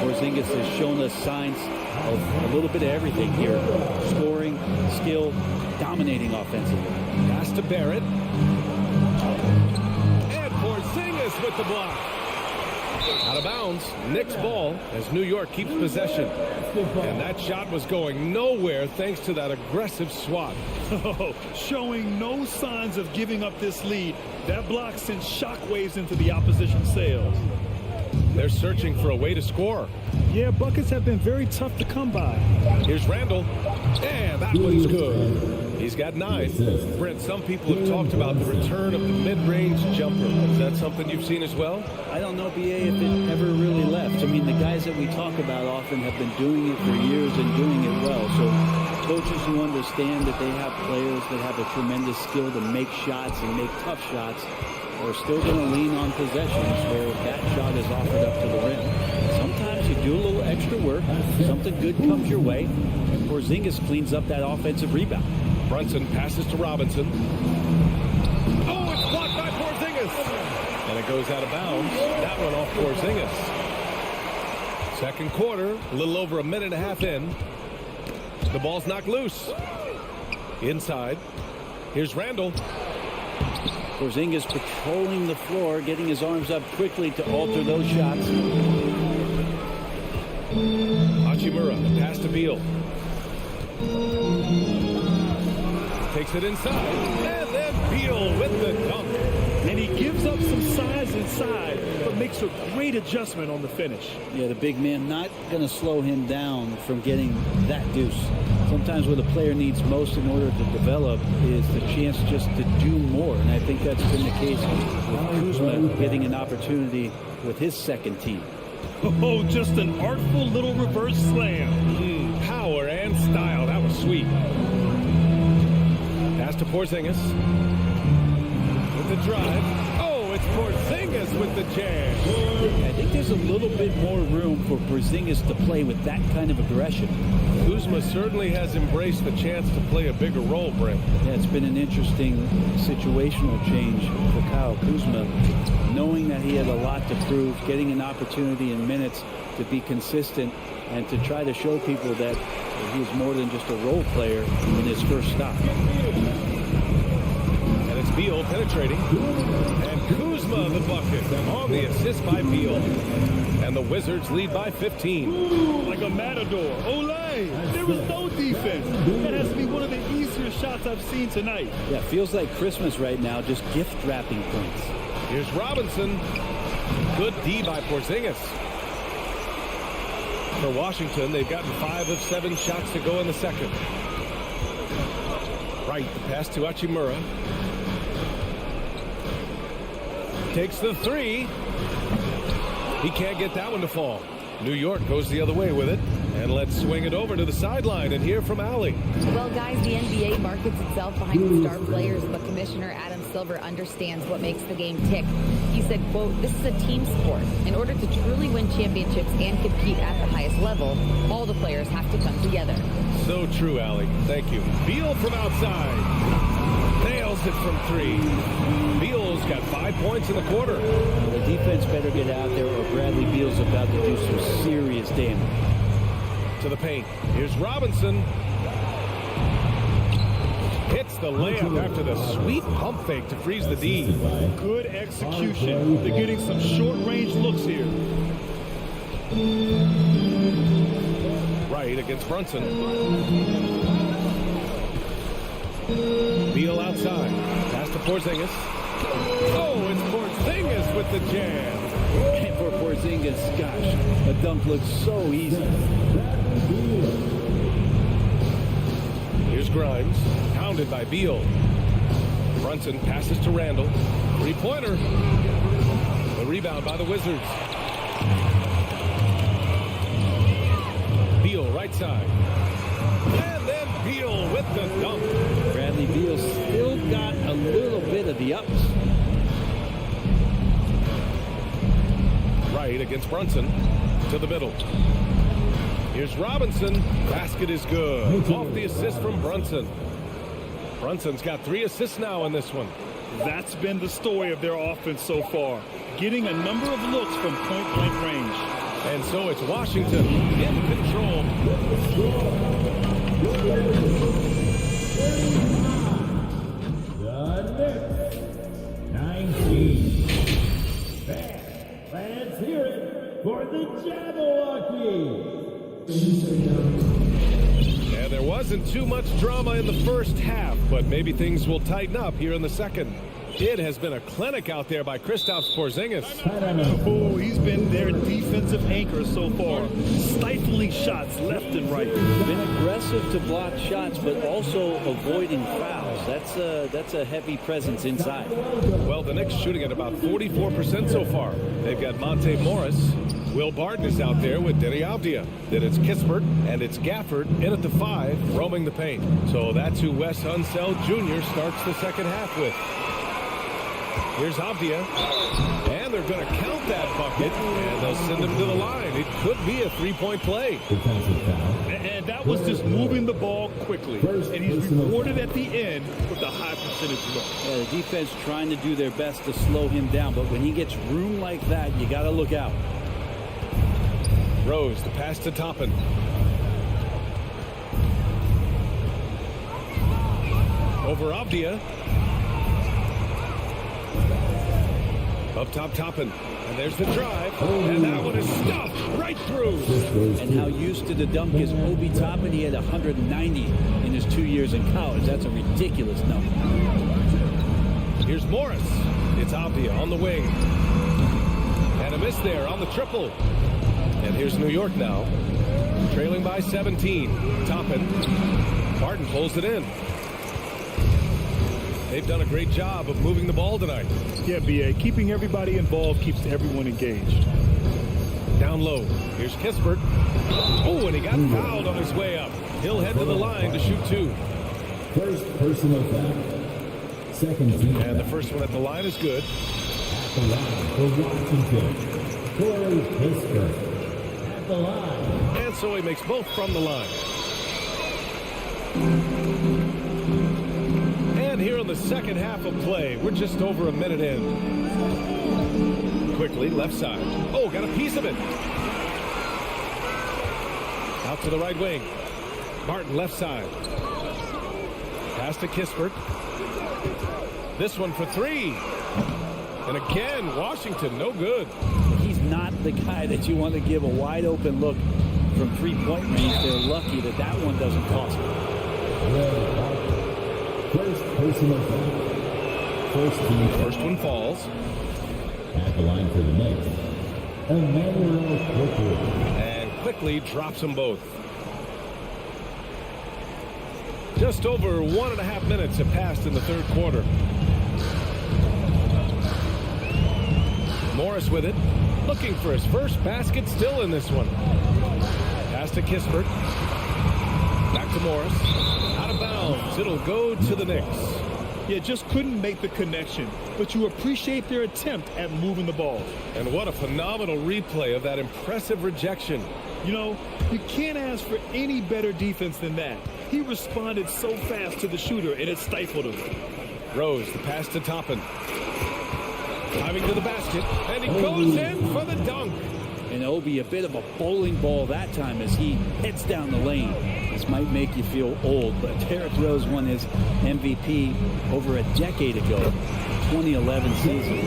Porzingis has shown us signs of a little bit of everything here. Scoring, skill, dominating offensively. Pass to Barrett. And Porzingis with the block. Out of bounds. Knicks ball as New York keeps possession. And that shot was going nowhere thanks to that aggressive swat. Showing no signs of giving up this lead. That block sends shockwaves into the opposition sails. They're searching for a way to score. Yeah, buckets have been very tough to come by. Here's Randall. And that one's good. He's got 9. Brent, some people have talked about the return of the mid-range jumper. Is that something you've seen as well? I don't know, BA, if it ever really left. I mean, the guys that we talk about often have been doing it for years and doing it well. So coaches who understand that they have players that have a tremendous skill to make shots and make tough shots are still going to lean on possessions where that shot is offered up to the rim. Sometimes you do a little extra work, something good comes your way, and Porzingis cleans up that offensive rebound. Brunson passes to Robinson. Oh, it's blocked by Porzingis. And it goes out of bounds. That one off Porzingis. Second quarter, a little over a minute and a half in. The ball's knocked loose. Inside. Here's Randall. Porzingis patrolling the floor, getting his arms up quickly to alter those shots. Hachimura, pass to Beal. Takes it inside. And then Beal with the dunk. And he gives up some size inside, but makes a great adjustment on the finish. Yeah, the big man not going to slow him down from getting that deuce. Sometimes what a player needs most in order to develop is the chance just to do more. And I think that's been the case with Kuzma getting an opportunity with his second team. Oh, just an artful little reverse slam. Power and style. That was sweet. Pass to Porzingis. With the drive. Oh, it's Porzingis with the jam. I think there's a little bit more room for Porzingis to play with that kind of aggression. Kuzma certainly has embraced the chance to play a bigger role, Brent. Yeah, it's been an interesting situational change for Kyle Kuzma, knowing that he had a lot to prove, getting an opportunity in minutes to be consistent and to try to show people that he was more than just a role player in his first stop. And it's Beal penetrating. And Kuzma the bucket on the assist by Beal. And the Wizards lead by 15. Like a matador. Olay! There was no defense. That has to be one of the easier shots I've seen tonight. Yeah, feels like Christmas right now, just gift wrapping points. Here's Robinson. Good D by Porzingis. For Washington, they've gotten 5 of 7 shots to go in the second. Right, the pass to Hachimura. Takes the 3. He can't get that one to fall. New York goes the other way with it. And let's swing it over to the sideline and hear from Allie. Well, guys, the NBA markets itself behind the star players, but Commissioner Adam Silver understands what makes the game tick. He said, quote, "This is a team sport. In order to truly win championships and compete at the highest level, all the players have to come together." So true, Allie. Thank you. Beal from outside. Nails it from 3. Beal's got 5 points in the quarter. The defense better get out there or Bradley Beal's about to do some serious damage. To the paint. Here's Robinson. Hits the layup after the sweet pump fake to freeze the D. Good execution. They're getting some short-range looks here. Right against Brunson. Beal outside. Pass to Porzingis. Oh, it's Porzingis with the jam. And for Porzingis, gosh, the dunk looks so easy. Here's Grimes. Surrounded by Beal. Brunson passes to Randall. Three-pointer. The rebound by the Wizards. Beal right side. And then Beal with the dunk. Bradley Beal still got a little bit of the ups. Right against Brunson. To the middle. Here's Robinson. Basket is good. Off the assist from Brunson. Brunson's got 3 assists now in this one. That's been the story of their offense so far. Getting a number of looks from point-blank range. And so it's Washington in control. The Knicks, 19. Let's hear it for the Jabberwockies. And there wasn't too much drama in the first half, but maybe things will tighten up here in the second. It has been a clinic out there by Kristaps Porzingis. Oh, he's been their defensive anchor so far. Stifling shots left and right. Been aggressive to block shots, but also avoiding fouls. That's a heavy presence inside. Well, the Knicks shooting at about 44% so far. They've got Monte Morris. Will Barton is out there with Denny Avdia. Then it's Kispert and it's Gafford in at the 5, roaming the paint. So that's who Wes Unseld Jr. starts the second half with. Here's Avdia. And they're going to count that bucket. And they'll send him to the line. It could be a 3-point play. And that was just moving the ball quickly. And he's rewarded at the end with a high percentage look. Yeah, the defense trying to do their best to slow him down. But when he gets room like that, you got to look out. Rose, the pass to Toppin. Over Avdia. Up top, Toppin. And there's the drive. And that one is stuffed right through. And how used to the dunk is Obi Toppin. He had 190 in his 2 years in college. That's a ridiculous number. Here's Morris. It's Avdia on the wing. And a miss there on the triple. And here's New York now, trailing by 17. Toppin. Barton pulls it in. They've done a great job of moving the ball tonight. Yeah, B.A. Keeping everybody involved keeps everyone engaged. Down low. Here's Kispert. Oh, and he got fouled on his way up. He'll head to the line to shoot 2. First personal foul. Second team. And the first one at the line is good. At the line for Washington, Corey Kispert. At the line. And so he makes both from the line. And here in the second half of play, we're just over a minute in. Quickly, left side. Oh, got a piece of it. Out to the right wing. Martin, left side. Pass to Kispert. This one for 3. And again, Washington, no good. He's not the guy that you want to give a wide open look from 3-point range. They're lucky that that one doesn't cost them. First personal foul. First team. First one falls. At the line for the Knicks, Emmanuel Quickly. And Quickly drops them both. Just over 1.5 minutes have passed in the third quarter. Morris with it, looking for his first basket still in this one. Pass to Kispert. Back to Morris. Out of bounds. It'll go to the Knicks. Yeah, just couldn't make the connection, but you appreciate their attempt at moving the ball. And what a phenomenal replay of that impressive rejection. You know, you can't ask for any better defense than that. He responded so fast to the shooter, and it stifled him. Rose, the pass to Toppin. Driving to the basket, and he goes in for the dunk. And Obi, a bit of a bowling ball that time as he heads down the lane. This might make you feel old, but Derrick Rose won his MVP over a decade ago, 2011 season.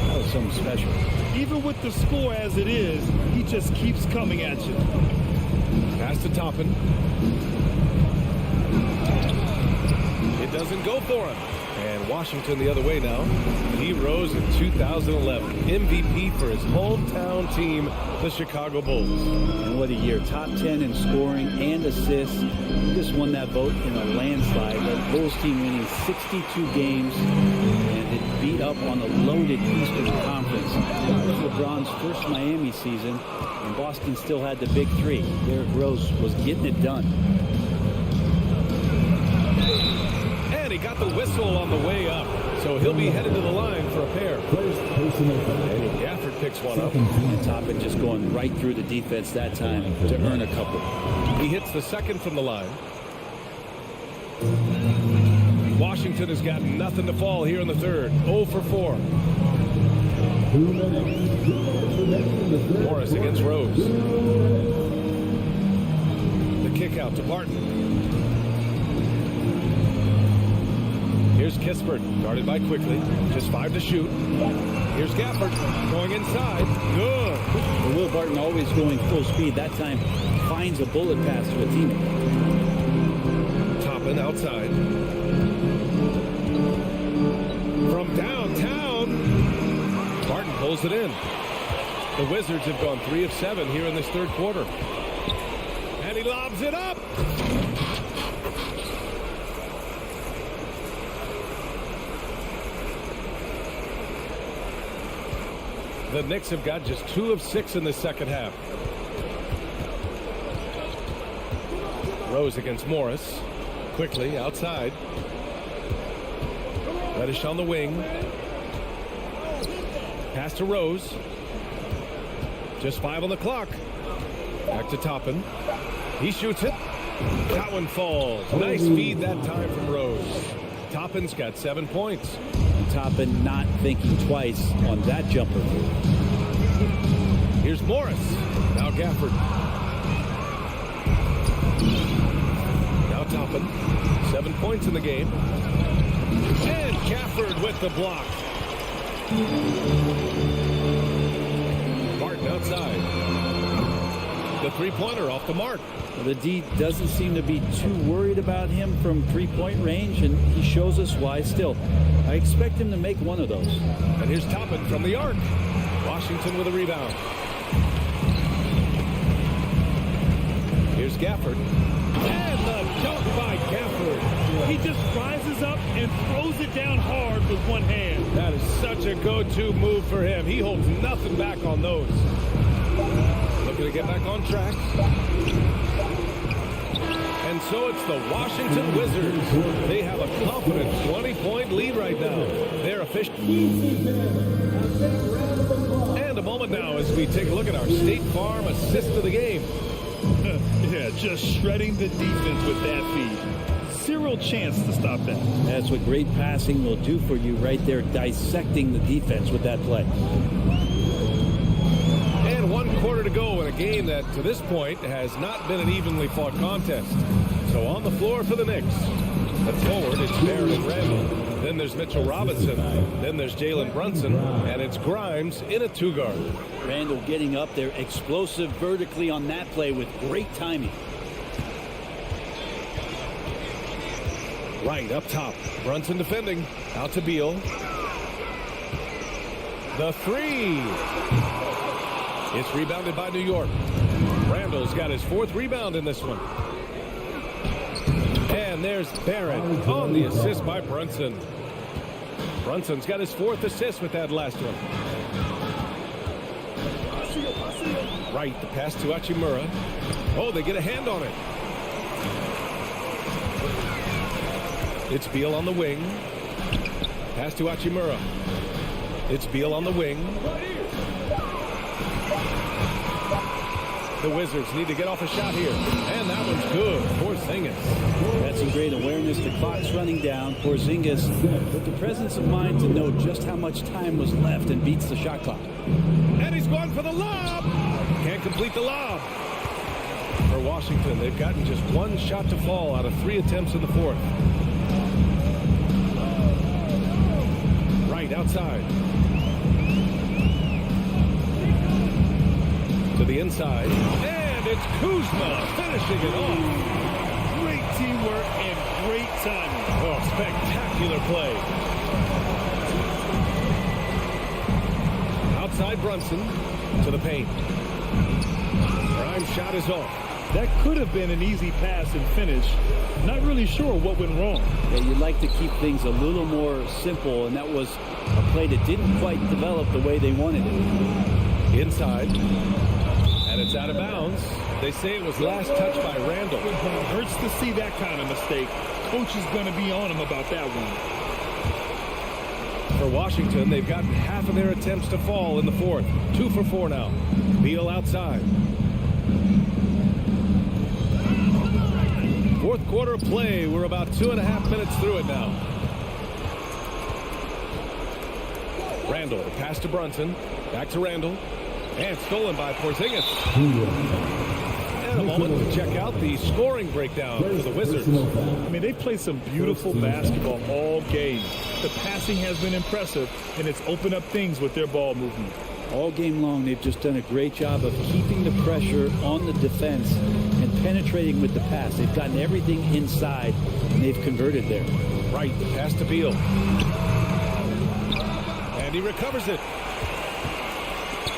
That was something special. Even with the score as it is, he just keeps coming at you. Pass to Toppin. It doesn't go for him. And Washington the other way now. He rose in 2011. MVP for his hometown team, the Chicago Bulls. And what a year. Top 10 in scoring and assists. He just won that vote in a landslide. The Bulls team winning 62 games and it beat up on the loaded Eastern Conference. That was LeBron's first Miami season, and Boston still had the big three. Derrick Rose was getting it done. And he got the whistle on the way up, so he'll be headed to the line for a pair. And Gafford picks one up. And Toppin just going right through the defense that time to earn a couple. He hits the second from the line. Washington has got nothing to fall here in the third. 0 for 4. Morris against Rose. The kick out to Barton. Here's Kispert, guarded by Quickly. Just 5 to shoot. Here's Gafford going inside. Good. Well, Will Barton always going full speed. That time finds a bullet pass to a teammate. Toppin outside. From downtown, Barton pulls it in. The Wizards have gone 3 of 7 here in this third quarter. And he lobs it up. The Knicks have got just 2 of 6 in the second half. Rose against Morris. Quickly outside. Reddish on the wing. Pass to Rose. Just 5 on the clock. Back to Toppin. He shoots it. That one falls. Nice feed that time from Rose. Toppin's got 7 points. Toppin not thinking twice on that jumper. Here's Morris. Now Gafford. Now Toppin. 7 points in the game. And Gafford with the block. Martin outside. The three-pointer off the mark. Well, the D doesn't seem to be too worried about him from three-point range, and he shows us why still. I expect him to make one of those. And here's Toppin from the arc. Washington with a rebound. Here's Gafford. And the dunk by Gafford. He just rises up and throws it down hard with one hand. That is such a go-to move for him. He holds nothing back on those. Looking to get back on track. And so it's the Washington Wizards. They have a confident 20-point lead right now. They're official. And a moment now as we take a look at our State Farm assist of the game. Yeah, just shredding the defense with that feed. Zero chance to stop that. That's what great passing will do for you right there, dissecting the defense with that play. And 1 quarter to go in a game that, to this point, has not been an evenly fought contest. So on the floor for the Knicks. At forward, it's Barrett and Randall. Then there's Mitchell Robinson. Then there's Jalen Brunson. And it's Grimes in a 2-guard. Randall getting up there, explosive vertically on that play with great timing. Right up top. Brunson defending. Out to Beal. The 3. It's rebounded by New York. Randall's got his 4th rebound in this one. And there's Barrett on the assist by Brunson. Brunson's got his 4th assist with that last one. Right, the pass to Hachimura. Oh, they get a hand on it. It's Beal on the wing. Pass to Hachimura. It's Beal on the wing. The Wizards need to get off a shot here. And that one's good. Porzingis. That's some great awareness. The clock's running down. Porzingis with the presence of mind to know just how much time was left and beats the shot clock. And he's going for the lob. Can't complete the lob. For Washington, they've gotten just 1 shot to fall out of 3 attempts in the 4th. Right outside. To the inside. And it's Kuzma finishing it off. Great teamwork and great timing. Oh, spectacular play. outside Brunson to the paint. Grimes' shot is off. That could have been an easy pass and finish. Not really sure what went wrong. Yeah, you'd like to keep things a little more simple, and that was a play that didn't quite develop the way they wanted it. Inside. And it's out of bounds. They say it was last touched by Randall. It hurts to see that kind of mistake. Coach is going to be on him about that one. For Washington, they've gotten half of their attempts to fall in the fourth. 2 for 4 now. Beal outside. Fourth quarter play. We're about 2.5 minutes through it now. Randall, the pass to Brunson. Back to Randall. And stolen by Porzingis. And a moment to check out the scoring breakdown for the Wizards. I mean, they played some beautiful basketball all game. The passing has been impressive, and it's opened up things with their ball movement. All game long, they've just done a great job of keeping the pressure on the defense and penetrating with the pass. They've gotten everything inside, and they've converted there. Right, the pass to Beal. And he recovers it.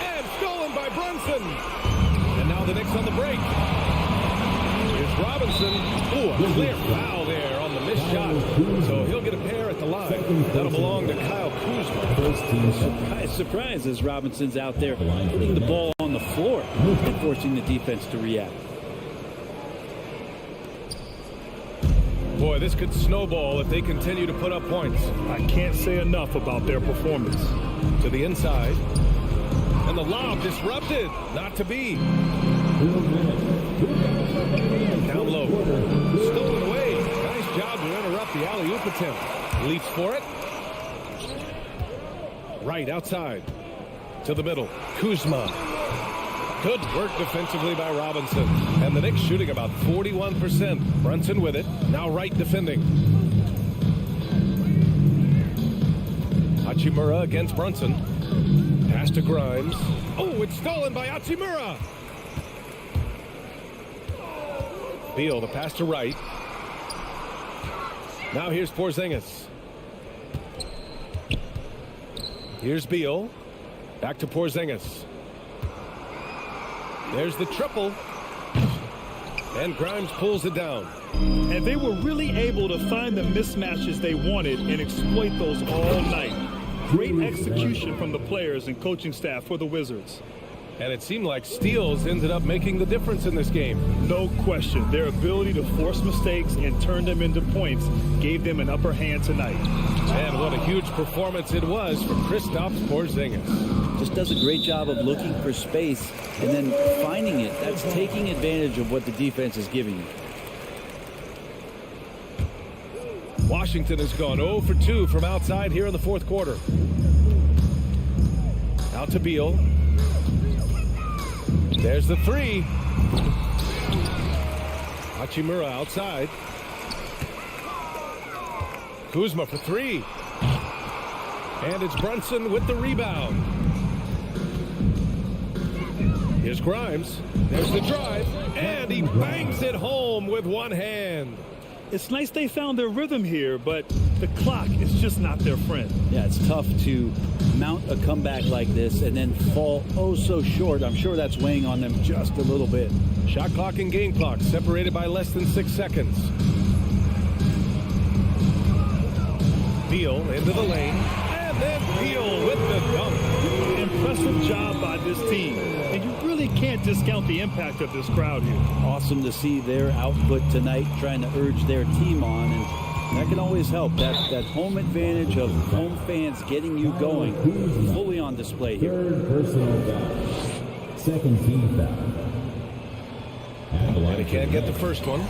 And stolen by Brunson. And now the Knicks on the break. Here's Robinson. Ooh, a clear foul there on the missed shot. So he'll get a pair at the line. That'll belong to Kyle Kuzma. Surprise as Robinson's out there putting the ball on the floor and forcing the defense to react. Boy, this could snowball if they continue to put up points. I can't say enough about their performance. To the inside. And the lob disrupted. Not to be. Down low. Stolen away. Nice job to interrupt the alley-oop attempt. Leaps for it. Right outside. To the middle. Kuzma. Good work defensively by Robinson. And the Knicks shooting about 41%. Brunson with it. Now right defending. Hachimura against Brunson. Pass to Grimes. Oh, it's stolen by Hachimura. Beal, the pass to Wright. Now here's Porzingis. Here's Beal. Back to Porzingis. There's the triple. And Grimes pulls it down. And they were really able to find the mismatches they wanted and exploit those all night. Great execution from the players and coaching staff for the Wizards. And it seemed like steals ended up making the difference in this game. No question. Their ability to force mistakes and turn them into points gave them an upper hand tonight. And what a huge performance it was for Kristaps Porzingis. Just does a great job of looking for space and then finding it. That's taking advantage of what the defense is giving you. Washington has gone 0 for 2 from outside here in the fourth quarter. Out to Beal. There's the three. Hachimura outside. Kuzma for three. And it's Brunson with the rebound. Here's Grimes. There's the drive. And he bangs it home with one hand. It's nice they found their rhythm here, but the clock is just not their friend. Yeah, it's tough to mount a comeback like this and then fall oh so short. I'm sure that's weighing on them just a little bit. Shot clock and game clock separated by less than 6 seconds. Beal into the lane. And then Beal with the dunk. Impressive job by this team. And you really can't discount the impact of this crowd here. Awesome to see their output tonight, trying to urge their team on, and that can always help. That home advantage of home fans getting you going, fully on display here. Third personal foul. Second team foul. And he can't get the first one.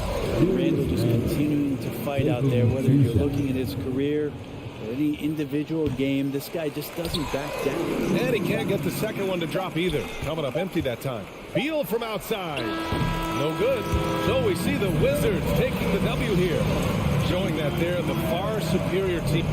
Randall just continuing to fight out there, whether you're looking at his career or any individual game. This guy just doesn't back down. And he can't get the second one to drop either. Coming up empty that time. Beal from outside. No good. So we see the Wizards taking the W here, showing that they're the far superior team.